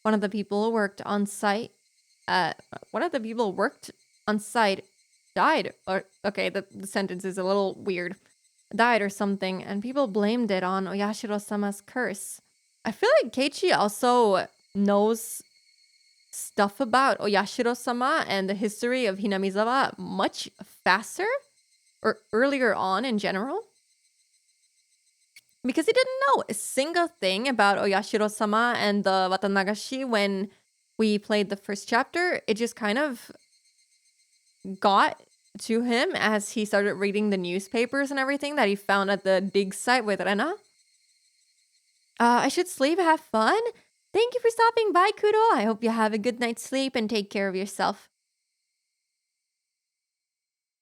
one of the people who worked on site died. Or okay, the sentence is a little weird. Died or something, and people blamed it on Oyashiro-sama's curse. I feel like Keiichi also knows stuff about Oyashiro-sama and the history of Hinamizawa much faster or earlier on in general. Because he didn't know a single thing about Oyashiro-sama and the Watanagashi when we played the first chapter. It just kind of got to him as he started reading the newspapers and everything that he found at the dig site with Rena. I should sleep, have fun. Thank you for stopping by, Kudo. I hope you have a good night's sleep and take care of yourself.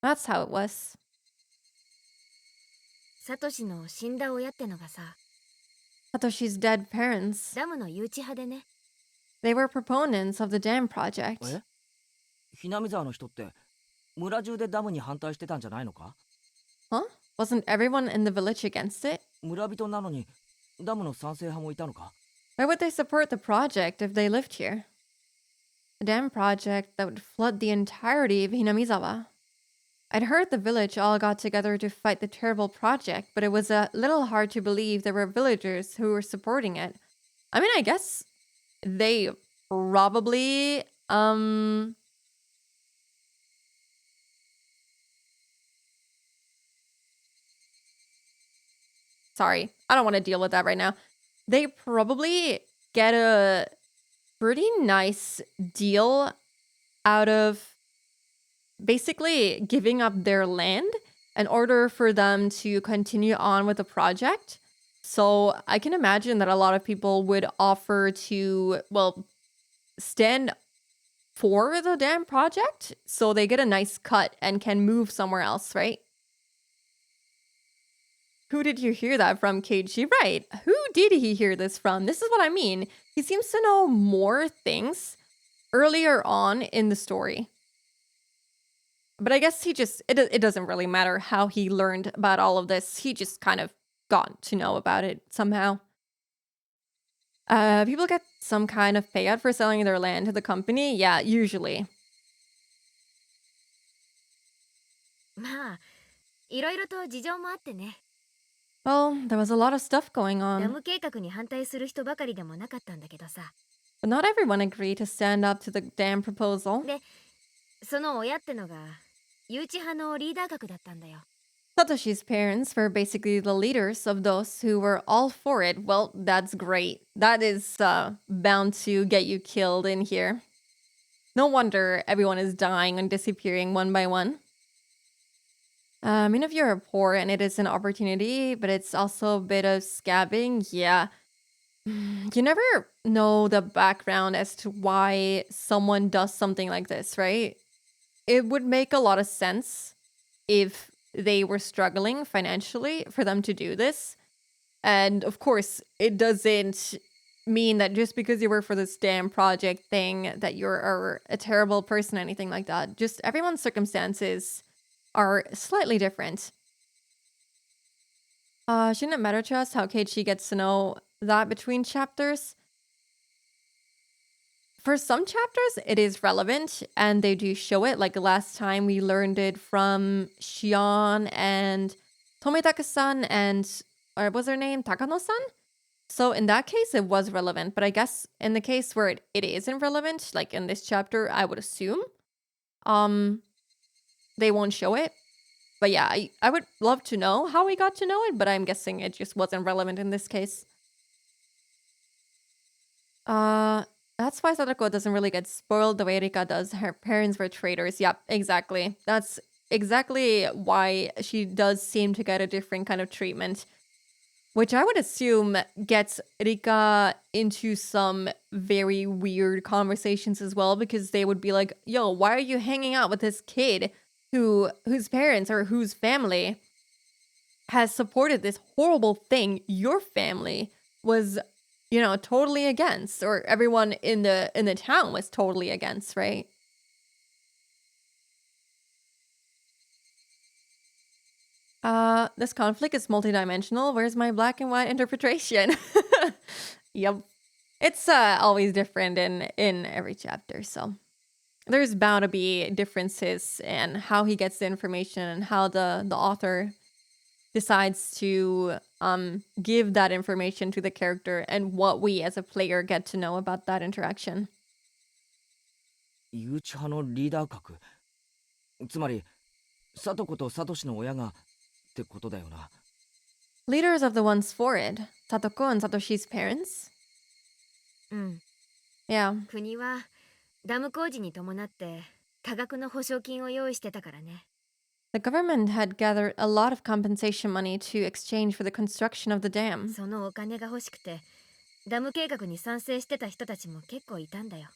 That's how it was. サトシの死んだ親ってのがさ、 Satoshi's dead parents. ダムの誘致派でね。 They were proponents of the dam project. え？ひなみ沢の人って村中でダムに反対してたんじゃないのか？ Huh? Wasn't everyone in the village against it? 村人なのにダムの賛成派もいたのか？ Why would they support the project if they lived here? A dam project that would flood the entirety of Hinamizawa. I'd heard the village all got together to fight the terrible project, but it was a little hard to believe there were villagers who were supporting it. I mean, I guess they probably, sorry, I don't want to deal with that right now. They probably get a pretty nice deal out of basically giving up their land in order for them to continue on with the project. So I can imagine that a lot of people would offer to, well, stand for the dam project so they get a nice cut and can move somewhere else, right? Who did you hear that from, Keiichi? Right. Who did he hear this from? This is what I mean. He seems to know more things earlier on in the story. But I guess it doesn't really matter how he learned about all of this. He just kind of got to know about it somehow. People get some kind of payout for selling their land to the company? Yeah, usually. まあいろいろと事情もあってね。 Well, there was a lot of stuff going ダ on. ム計画に反対する人ばかりでもなかったんだけどさ。 But not everyone agreed to stand up to the dam proposal. その親ってのが誘致派のリーダー格だったんだよ。 Satoshi's parents were basically the leaders of those who were all for it. Well, that's great. That is bound to get you killed in here. No wonder everyone is dying and disappearing one by one. I mean, if you're poor and it is an opportunity, but it's also a bit of scabbing, yeah. You never know the background as to why someone does something like this, right? It would make a lot of sense if they were struggling financially for them to do this. And of course, it doesn't mean that just because you work for this damn project thing that you're a terrible person or anything like that. Just everyone's circumstances are slightly different. Shouldn't it matter to us how Keiichi gets to know that between chapters? For some chapters, it is relevant, and they do show it. Like last time, we learned it from Shion and Tomitaka-san and, or what was her name? Takano-san? So in that case, it was relevant. But I guess in the case where it isn't relevant, like in this chapter, I would assume, they won't show it. But yeah, I would love to know how we got to know it, but I'm guessing it just wasn't relevant in this case. That's why Sadako doesn't really get spoiled the way Rika does. Her parents were traitors. Yep, exactly. That's exactly why she does seem to get a different kind of treatment. Which I would assume gets Rika into some very weird conversations as well, because they would be like, yo, why are you hanging out with this kid whose parents or whose family has supported this horrible thing your family was, you know, totally against, or everyone in the town was totally against, right? This conflict is multidimensional. Where's my black and white interpretation? Yep. It's always different in every chapter, so there's bound to be differences in how he gets the information and how the author decides to give that information to the character and what we as a player get to know about that interaction. 誘致派のリーダー格、つまりサトコとサトシの親がってことだよな。 Leaders of the ones for it, Satoko and Satoshi's parents? うん。 Yeah. 国はダム工事に伴って多額の保証金を用意してたからね。 The government had gathered a lot of compensation money to exchange for the construction of the dam. そのお金が欲しくてダム計画に賛成してた人たちも結構いたんだよ。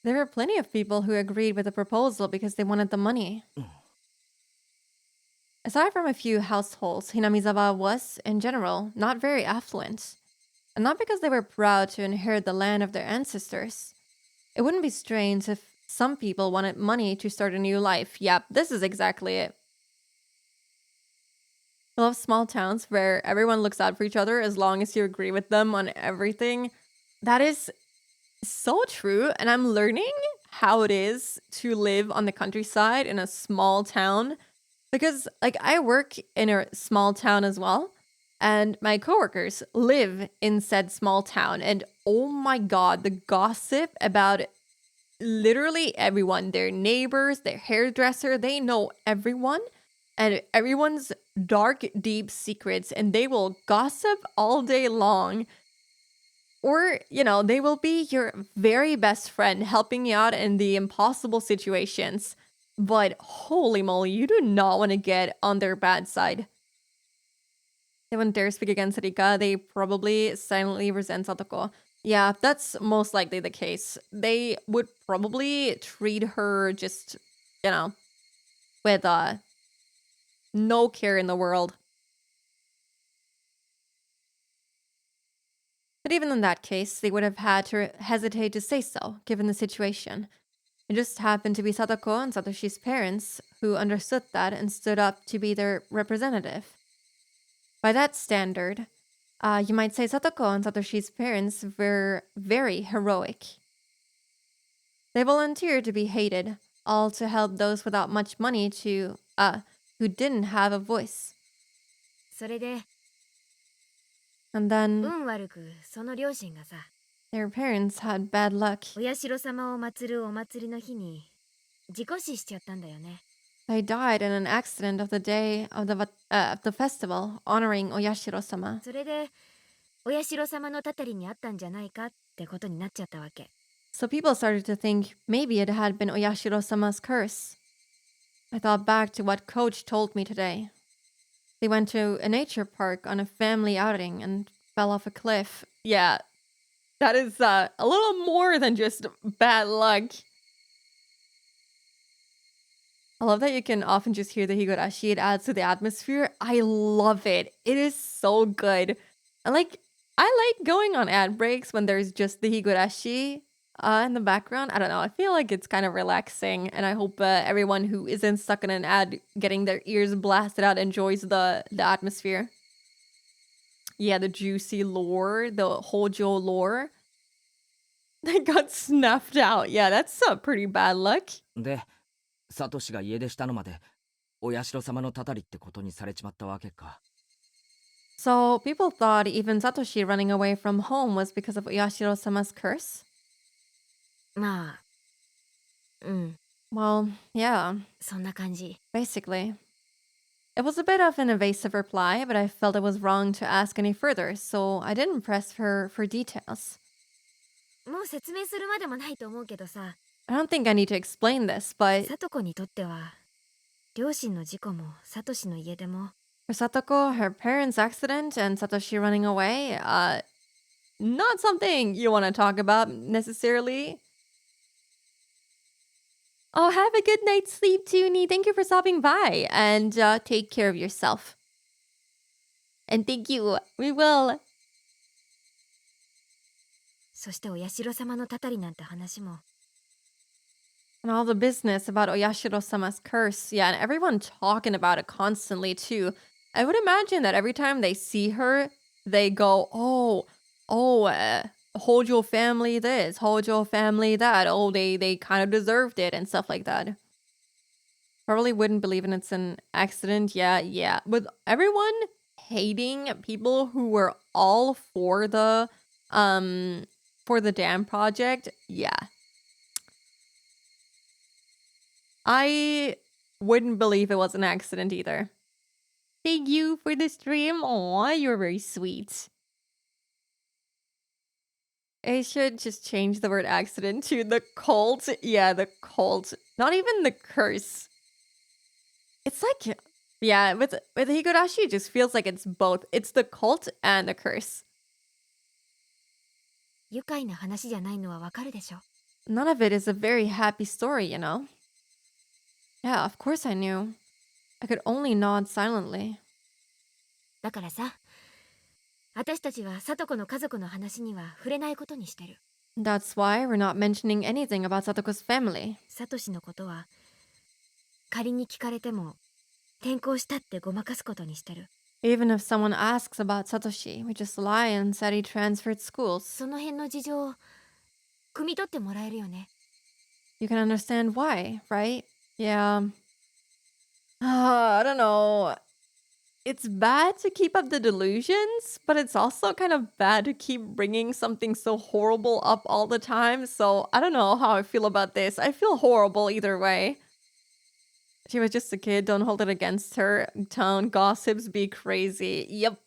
There were plenty of people who agreed with the proposal because they wanted the money. Aside from a few households, Hinamizawa was, in general, not very affluent. And not because they were proud to inherit the land of their ancestors. It wouldn't be strange if some people wanted money to start a new life. Yep, this is exactly it. I love small towns where everyone looks out for each other as long as you agree with them on everything. That is so true. And I'm learning how it is to live on the countryside in a small town because, like, I work in a small town as well. And my coworkers live in said small town. And oh my God, the gossip about literally everyone, their neighbors, their hairdresser, they know everyone and everyone's dark, deep secrets, and they will gossip all day long. Or, they will be your very best friend helping you out in the impossible situations. But holy moly, you do not want to get on their bad side. They wouldn't dare speak against Rika. They probably silently resent Satoko. Yeah, that's most likely the case. They would probably treat her just, you know, with no care in the world. But even in that case, they would have had to hesitate to say so, given the situation. It just happened to be Satoko and Satoshi's parents who understood that and stood up to be their representative. By that standard, you might say Satoko and Satoshi's parents were very heroic. They volunteered to be hated, all to help those without much money who didn't have a voice. それで And then 運悪くその両親がさ、 their parents had bad luck. お社様を祀るお祭りの日に事故死しちゃったんだよね。 They died in an accident of the day of the festival honoring Oyashiro-sama. それでお社様のたたりにあったんじゃないかってことになっちゃったわけ。 So people started to think maybe it had been Oyashiro-sama's curse. I thought back to what Coach told me today. They went to a nature park on a family outing and fell off a cliff. Yeah, that is a little more than just bad luck. I love that you can often just hear the Higurashi. It adds to the atmosphere. I love it. It is so good. I like going on ad breaks when there's just the Higurashi in the background. I don't know. I feel like it's kind of relaxing, and I hope everyone who isn't stuck in an ad getting their ears blasted out enjoys the atmosphere. Yeah, the juicy lore, the Hojo lore. They got snuffed out. Yeah, that's pretty bad luck. でサトシが家出したのまでお社様のたたりってことにされちまったわけか。 So people thought even Satoshi running away from home was because of Yashiro-sama's curse? まあ、Well, yeah, そんな感じ。 basically. It was a bit of an evasive reply, but I felt it was wrong to ask any further, so I didn't press her for details. もう説明するまでもないと思うけどさ、 I don't think I need to explain this, but サトコにとっては両親の事故もサトシの家出も for Satoko, her parents' accident and Satoshi running away, not something you want to talk about necessarily. Oh, have a good night's sleep, Toonie. Thank you for stopping by, and take care of yourself. And thank you. We will. そしてお社様のたたりなんて話も And all the business about Oyashiro-sama's curse. Yeah, and everyone talking about it constantly, too. I would imagine that every time they see her, they go, Hojo family this, Hojo family that. Oh, they kind of deserved it and stuff like that. Probably wouldn't believe in it's an accident. Yeah. With everyone hating people who were all for the dam project, yeah. I wouldn't believe it was an accident either. Thank you for the stream. Aw, you're very sweet. I should just change the word accident to the cult. Yeah, the cult. Not even the curse. It's like, yeah, with Higurashi, it just feels like it's both. It's the cult and the curse. 愉快な話じゃないのはわかるでしょ。 None of it is a very happy story, you know? Yeah, of course I knew. I could only nod silently. だからさ、私たちはサトコの家族の話には触れないことにしてる。 That's why we're not mentioning anything about Satoko's family. サトシのことは仮に聞かれても転校したってごまかすことにしてる。Even if someone asks about Satoshi, we just lie and said he transferred schools. その辺の事情を汲み取ってもらえるよね。 You can understand why, right? Yeah. I don't know. It's bad to keep up the delusions, but it's also kind of bad to keep bringing something so horrible up all the time. So I don't know how I feel about this. I feel horrible either way. She was just a kid. Don't hold it against her. Town gossips be crazy. Yep.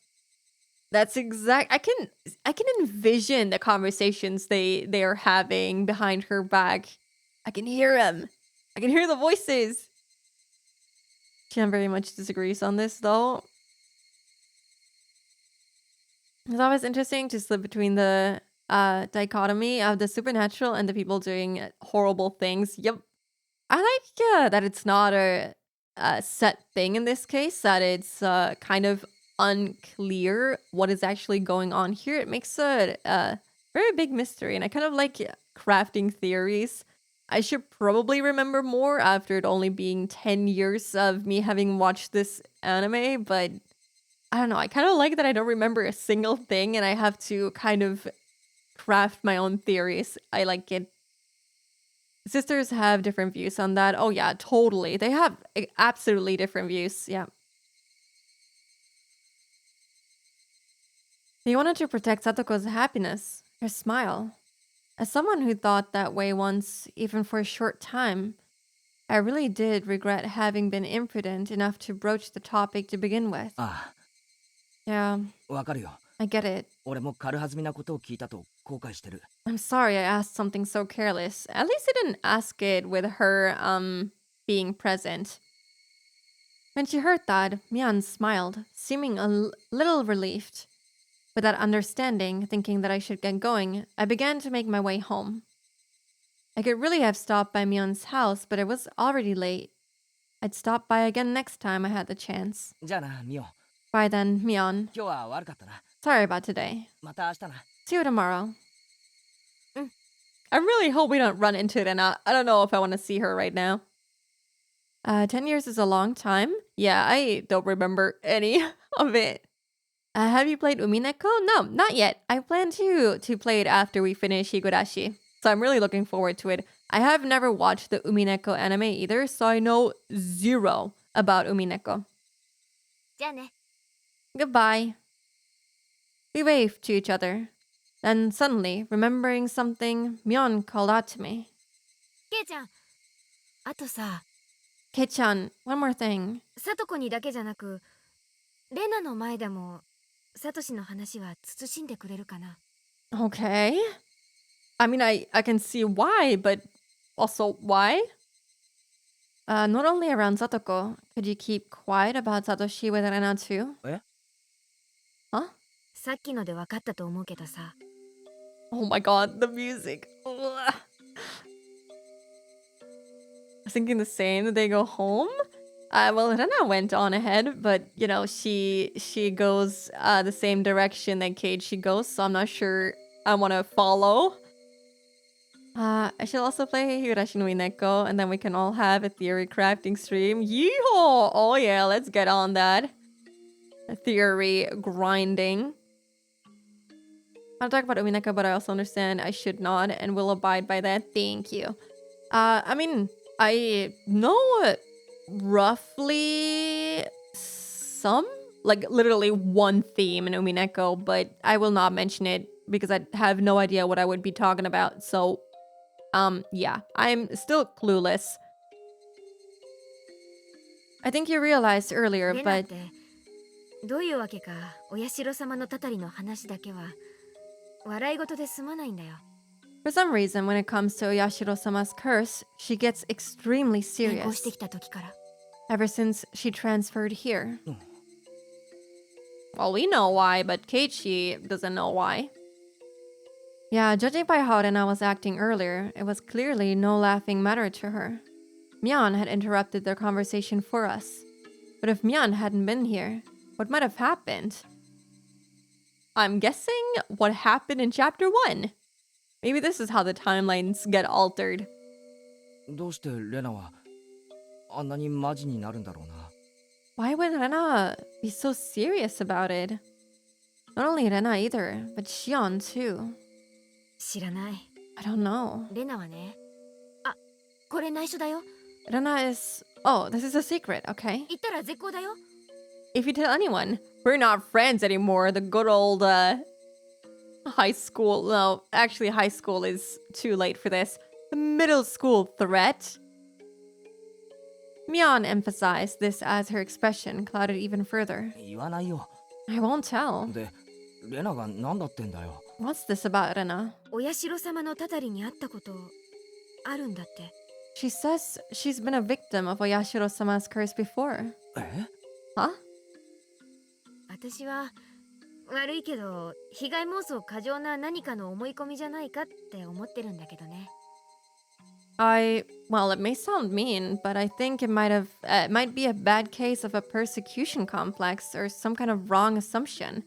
That's exact. I can envision the conversations they are having behind her back. I can hear them. I can hear the voices. Jen very much disagrees on this though. It's always interesting to slip between the dichotomy of the supernatural and the people doing horrible things. Yep. I like that it's not a set thing in this case, that it's kind of unclear what is actually going on here. It makes a very big mystery, and I kind of like crafting theories. I should probably remember more after it only being 10 years of me having watched this anime, but I don't know. I kind of like that I don't remember a single thing and I have to kind of craft my own theories. I like it. Sisters have different views on that. Oh, yeah, totally. They have absolutely different views. Yeah. He wanted to protect Satoko's happiness, her smile. As someone who thought that way once, even for a short time, I really did regret having been imprudent enough to broach the topic to begin with. あ Yeah, あ、わかるよ。 I get it. 俺も軽はずみなことを聞いたと後悔してる。 I'm sorry I asked something so careless. At least I didn't ask it with her, being present. When she heard that, Mian smiled, seeming a little relieved. With that understanding, thinking that I should get going, I began to make my way home. I could really have stopped by Mian's house, but it was already late. I'd stop by again next time I had the chance. じゃあな、ミオ。 Bye then, Mian. 今日は悪かったな。 Sorry about today. また明日な。 See you tomorrow. I really hope we don't run into it, and I don't know if I want to see her right now. 10 years is a long time. Yeah, I don't remember any of it. Have you played Umineko? No, not yet. I plan to play it after we finish Higurashi. So I'm really looking forward to it. I have never watched the Umineko anime either, so I know zero about Umineko. じゃあね。 Goodbye. We waved to each other. Then suddenly, remembering something, Myeon called out to me. ケイちゃん、あとさ、 Kei-chan, one more thing. サトコにだけじゃなく、レナの前でもサトシの話は慎んでくれるかな。 Okay. I mean, I can see why, but also why? Not only around Satoko, could you keep quiet about Satoshi with Rena too? え Huh? さっきので分かったと思うけどさ、 Oh my god, the music. Ugh. I was thinking the same. Did they go home? Well, Rena went on ahead, but you know, she goes the same direction that Keiichi goes, so I'm not sure I want to follow. I should also play Higurashi no Ineko, and then we can all have a theory crafting stream. Yeehaw! Oh yeah, let's get on that. A theory grinding. I'll talk about Umineko, but I also understand I should not and will abide by that. Thank you. I mean, I know roughly some, like literally one theme in Umineko, but I will not mention it because I have no idea what I would be talking about. So, yeah, I'm still clueless. I think you realized earlier, レナっ but てどういうわけか、お社様のたたりの話だけは笑い事で済まないんだよ。 for some reason, when it comes to Oyashiro-sama's curse, she gets extremely 転校して serious きた時から。 ever since she transferred here. Mm. Well, we know why, but Keiichi doesn't know why. Yeah, judging by how Rena was acting earlier, it was clearly no laughing matter to her. Mian had interrupted their conversation for us. But if Mian hadn't been here, what might have happened? I'm guessing what happened in chapter 1. Maybe this is how the timelines get altered. どうしてレナはあんなにマジになるんだろうな。Why would Rena be so serious about it? Not only Rena either, but Shion too. 知らない。 I don't know. レナはね。あ、これ内緒だよ。 Rena is... Oh, this is a secret, okay. 言ったら絶好だよ。 If you tell anyone, we're not friends anymore. The good old high school... No, actually high school is too late for this. The middle school threat. Mion emphasized this as her expression clouded even further. 言わないよ。 I won't tell. でレナが何だってんだよ。 What's this about Rena? お社様のたたりに会ったことあるんだって。 She says she's been a victim of Oyashiro-sama's curse before. え Huh? 私は悪いけど被害妄想過剰な何かの思い込みじゃないかって思ってるんだけどね。 Well, it may sound mean, but I think it might be a bad case of a persecution complex or some kind of wrong assumption.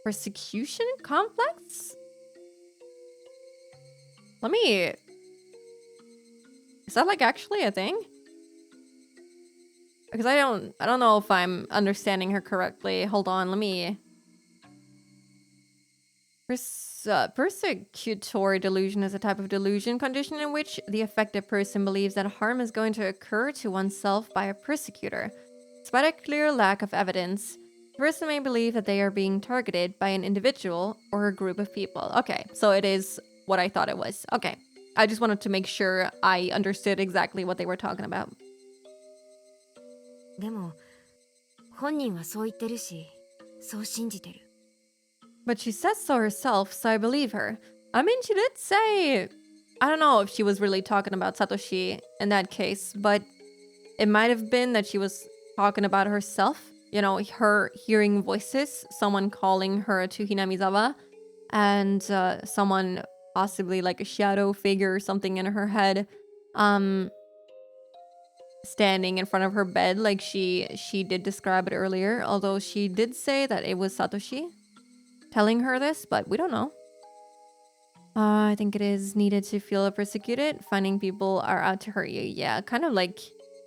Persecution complex? Is that like actually a thing? Because I don't know if I'm understanding her correctly. Hold on, let me... Persecutory delusion is a type of delusion condition in which the affected person believes that harm is going to occur to oneself by a persecutor. Despite a clear lack of evidence, the person may believe that they are being targeted by an individual or a group of people. Okay, so it is what I thought it was. Okay, I just wanted to make sure I understood exactly what they were talking about. でも本人はそう言ってるし、そう信じてる。 But she says so herself, so I believe her. I mean, she did say... I don't know if she was really talking about Satoshi in that case, but it might have been that she was talking about herself. You know, her hearing voices, someone calling her to Hinamizawa, and someone possibly like a shadow figure or something in her head, standing in front of her bed like she did describe it earlier, although she did say that it was Satoshi telling her this, but we don't know. I think it is needed to feel persecuted. Finding people are out to hurt you. Yeah, kind of like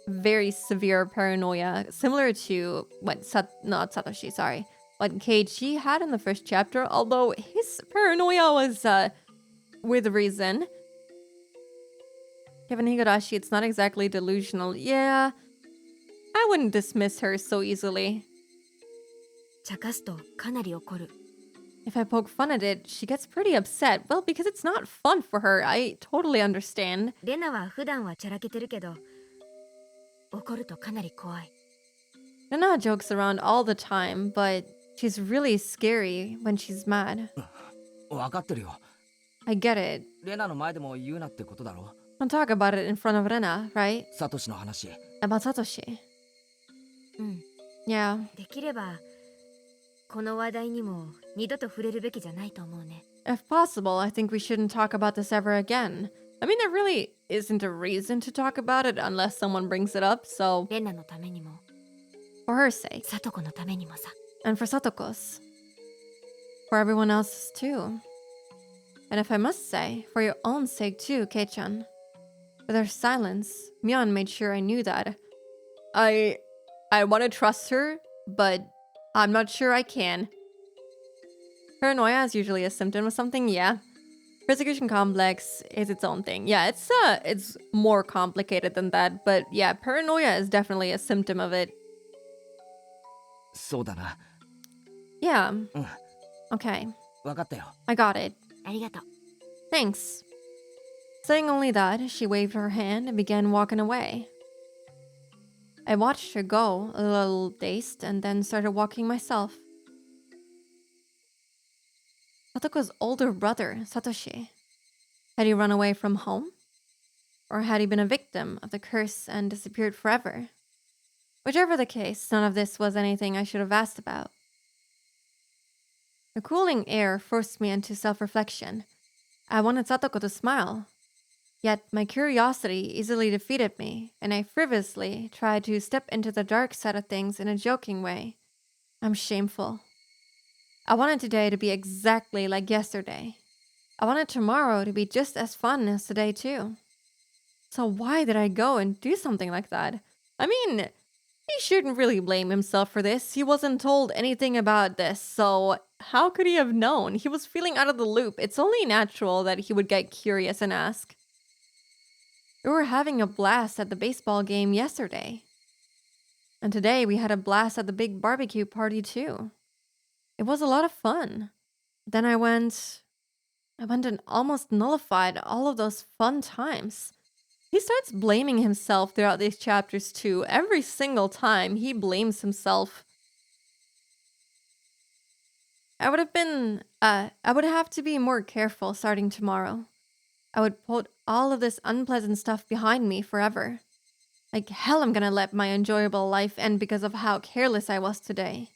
very severe paranoia, similar to what not Satoshi, sorry, what Keiichi had in the first chapter, although his paranoia was with reason. Given Higurashi, it's not exactly delusional. Yeah, I wouldn't dismiss her so easily. 茶化すとかなり怒る。 If I poke fun at it, she gets pretty upset. Well, because it's not fun for her. I totally understand. レナは普段はチャラけてるけど、怒るとかなり怖い。 Nana jokes around all the time, but she's really scary when she's mad. 分かってるよ。 I get it. レナの前でも言うなってことだろ。 Don't talk about it in front of Rena, right? サトシの話。 About Satoshi. うん。 Yeah. できればこの話題にも二度と触れるべきじゃないと思うね。 If possible, I think we shouldn't talk about this ever again. I mean, there really isn't a reason to talk about it unless someone brings it up, so... レナのためにも、 For her sake. サトコのためにもさ。 And for Satoko's. For everyone else's too. And if I must say, for your own sake too, Kei-chan. With her silence, Mion made sure I knew that. I want to trust her, but I'm not sure I can. Paranoia is usually a symptom of something, yeah. Persecution complex is its own thing. Yeah, it's more complicated than that, but yeah, paranoia is definitely a symptom of it. そうだな。 Yeah. うん。 Okay, 分かったよ。 I got it. ありがとう。 Thanks. Saying only that, she waved her hand and began walking away. I watched her go, a little dazed, and then started walking myself. Satoko's older brother, Satoshi. Had he run away from home? Or had he been a victim of the curse and disappeared forever? Whichever the case, none of this was anything I should have asked about. The cooling air forced me into self-reflection. I wanted Satoko to smile. Yet my curiosity easily defeated me, and I frivolously tried to step into the dark side of things in a joking way. I'm shameful. I wanted today to be exactly like yesterday. I wanted tomorrow to be just as fun as today too. So why did I go and do something like that? I mean, he shouldn't really blame himself for this. He wasn't told anything about this, so how could he have known? He was feeling out of the loop. It's only natural that he would get curious and ask. We were having a blast at the baseball game yesterday. And today we had a blast at the big barbecue party too. It was a lot of fun. Then I went and almost nullified all of those fun times. He starts blaming himself throughout these chapters too. Every single time he blames himself. I would have to be more careful starting tomorrow. I would put all of this unpleasant stuff behind me forever. Like hell, I'm gonna let my enjoyable life end because of how careless I was today.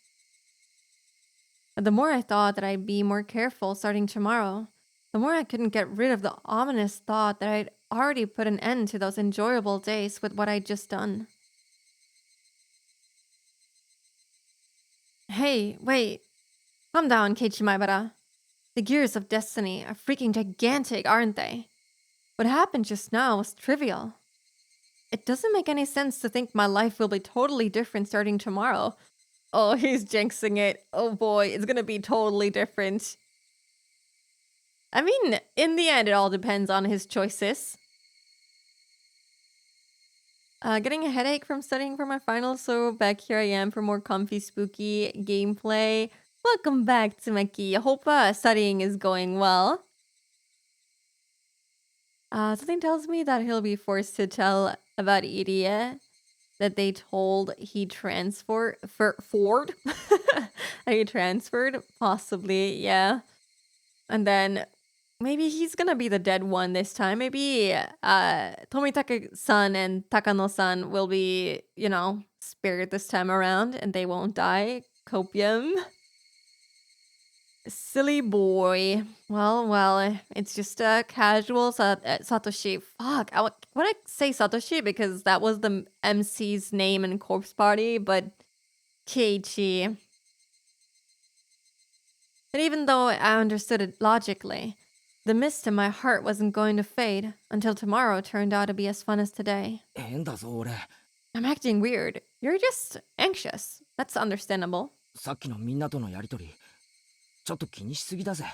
But the more I thought that I'd be more careful starting tomorrow, the more I couldn't get rid of the ominous thought that I'd already put an end to those enjoyable days with what I'd just done. Hey, wait. Calm down, Keiichi Maibara. The gears of destiny are freaking gigantic, aren't they? What happened just now was trivial. It doesn't make any sense to think my life will be totally different starting tomorrow. Oh, he's jinxing it. Oh boy, it's gonna be totally different. I mean, in the end, it all depends on his choices. Getting a headache from studying for my finals, so back here I am for more comfy, spooky gameplay. Welcome back to Maki. I hope studying is going well. Something tells me that he'll be forced to tell about Irie that they told he transferred. Ford? That he transferred? Possibly, yeah. And then maybe he's gonna be the dead one this time. Maybe Tomitaka-san and Takano-san will be, spared this time around and they won't die. Copium. Silly boy. Well, it's just a casual Satoshi. Fuck, I would say Satoshi because that was the MC's name in Corpse Party, but Keiichi. And even though I understood it logically, the mist in my heart wasn't going to fade until tomorrow turned out to be as fun as today. 変だぞ俺。 I'm acting weird. You're just anxious. That's understandable. さっきのみんなとのやりとり、ちょっと気にしすぎだぜ。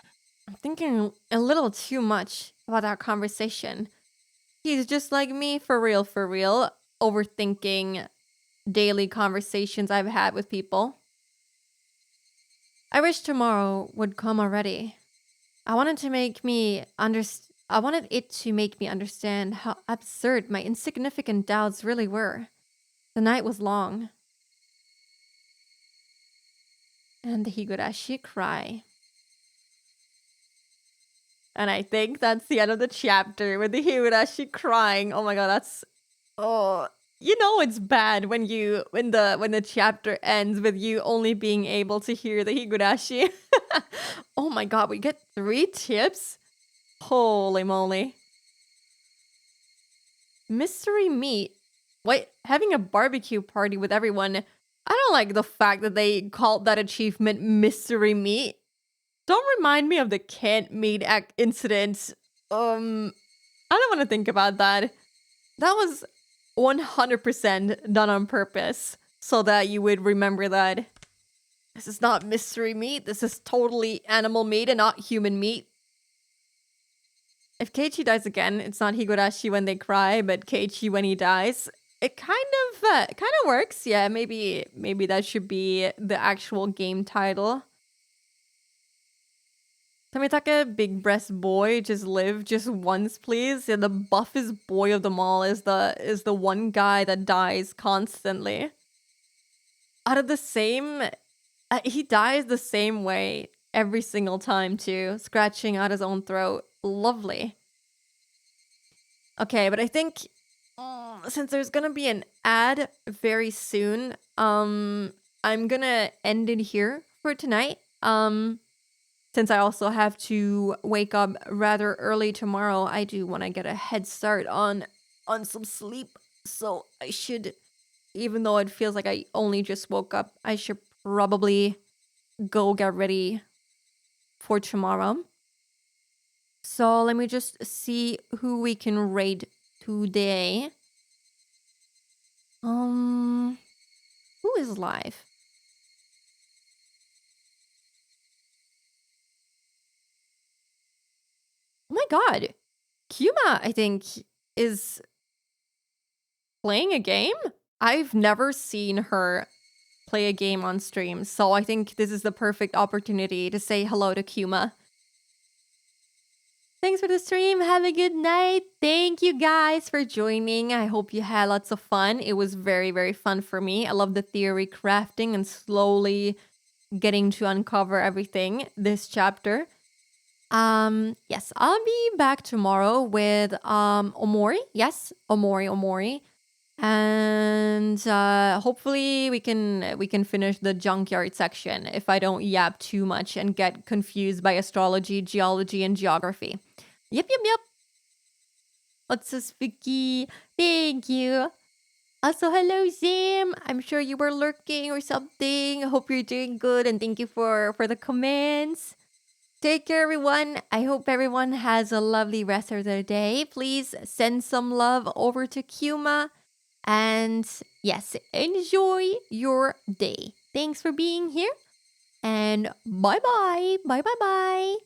I'm thinking a little too much about our conversation. He's just like me, for real, overthinking daily conversations I've had with people. I wish tomorrow would come already. I wanted it to make me understand how absurd my insignificant doubts really were. The night was long. And the Higurashi cry. And I think that's the end of the chapter with the Higurashi crying. Oh my god, that's it's bad when the chapter ends with you only being able to hear the Higurashi. Oh my god, we get 3 tips? Holy moly. Mystery meat. Wait, having a barbecue party with everyone. I don't like the fact that they called that achievement mystery meat. Don't remind me of the canned meat incident. I don't want to think about that. That was 100% done on purpose so that you would remember that this is not mystery meat. This is totally animal meat and not human meat. If Keiichi dies again, it's not Higurashi when they cry, but Keiichi when he dies. It kind of works. Yeah, maybe that should be the actual game title. Tomitaka, big breast boy, just live just once, please. Yeah, the buffest boy of them all is the one guy that dies constantly. Out of the same, he dies the same way every single time too, scratching out his own throat. Lovely. Okay, but I think since there's gonna be an ad very soon, I'm gonna end it here for tonight. Since I also have to wake up rather early tomorrow, I do want to get a head start on some sleep. So I should, even though it feels like I only just woke up, I should probably go get ready for tomorrow. So let me just see who we can raid today. Who is live? Oh my god. Kuma, I think, is playing a game? I've never seen her play a game on stream, so I think this is the perfect opportunity to say hello to Kuma. Thanks for the stream. Have a good night. Thank you guys for joining. I hope you had lots of fun. It was very, very fun for me. I love the theory crafting and slowly getting to uncover everything this chapter. Yes, I'll be back tomorrow with Omori. Yes, Omori. And hopefully we can finish the junkyard section if I don't yap too much and get confused by astrology, geology, and geography. Yep. What's so spooky? Thank you. Also, hello, Zim. I'm sure you were lurking or something. I hope you're doing good, and thank you for the comments. Take care, everyone. I hope everyone has a lovely rest of their day. Please send some love over to Kuma. And yes, enjoy your day. Thanks for being here. And bye bye. Bye.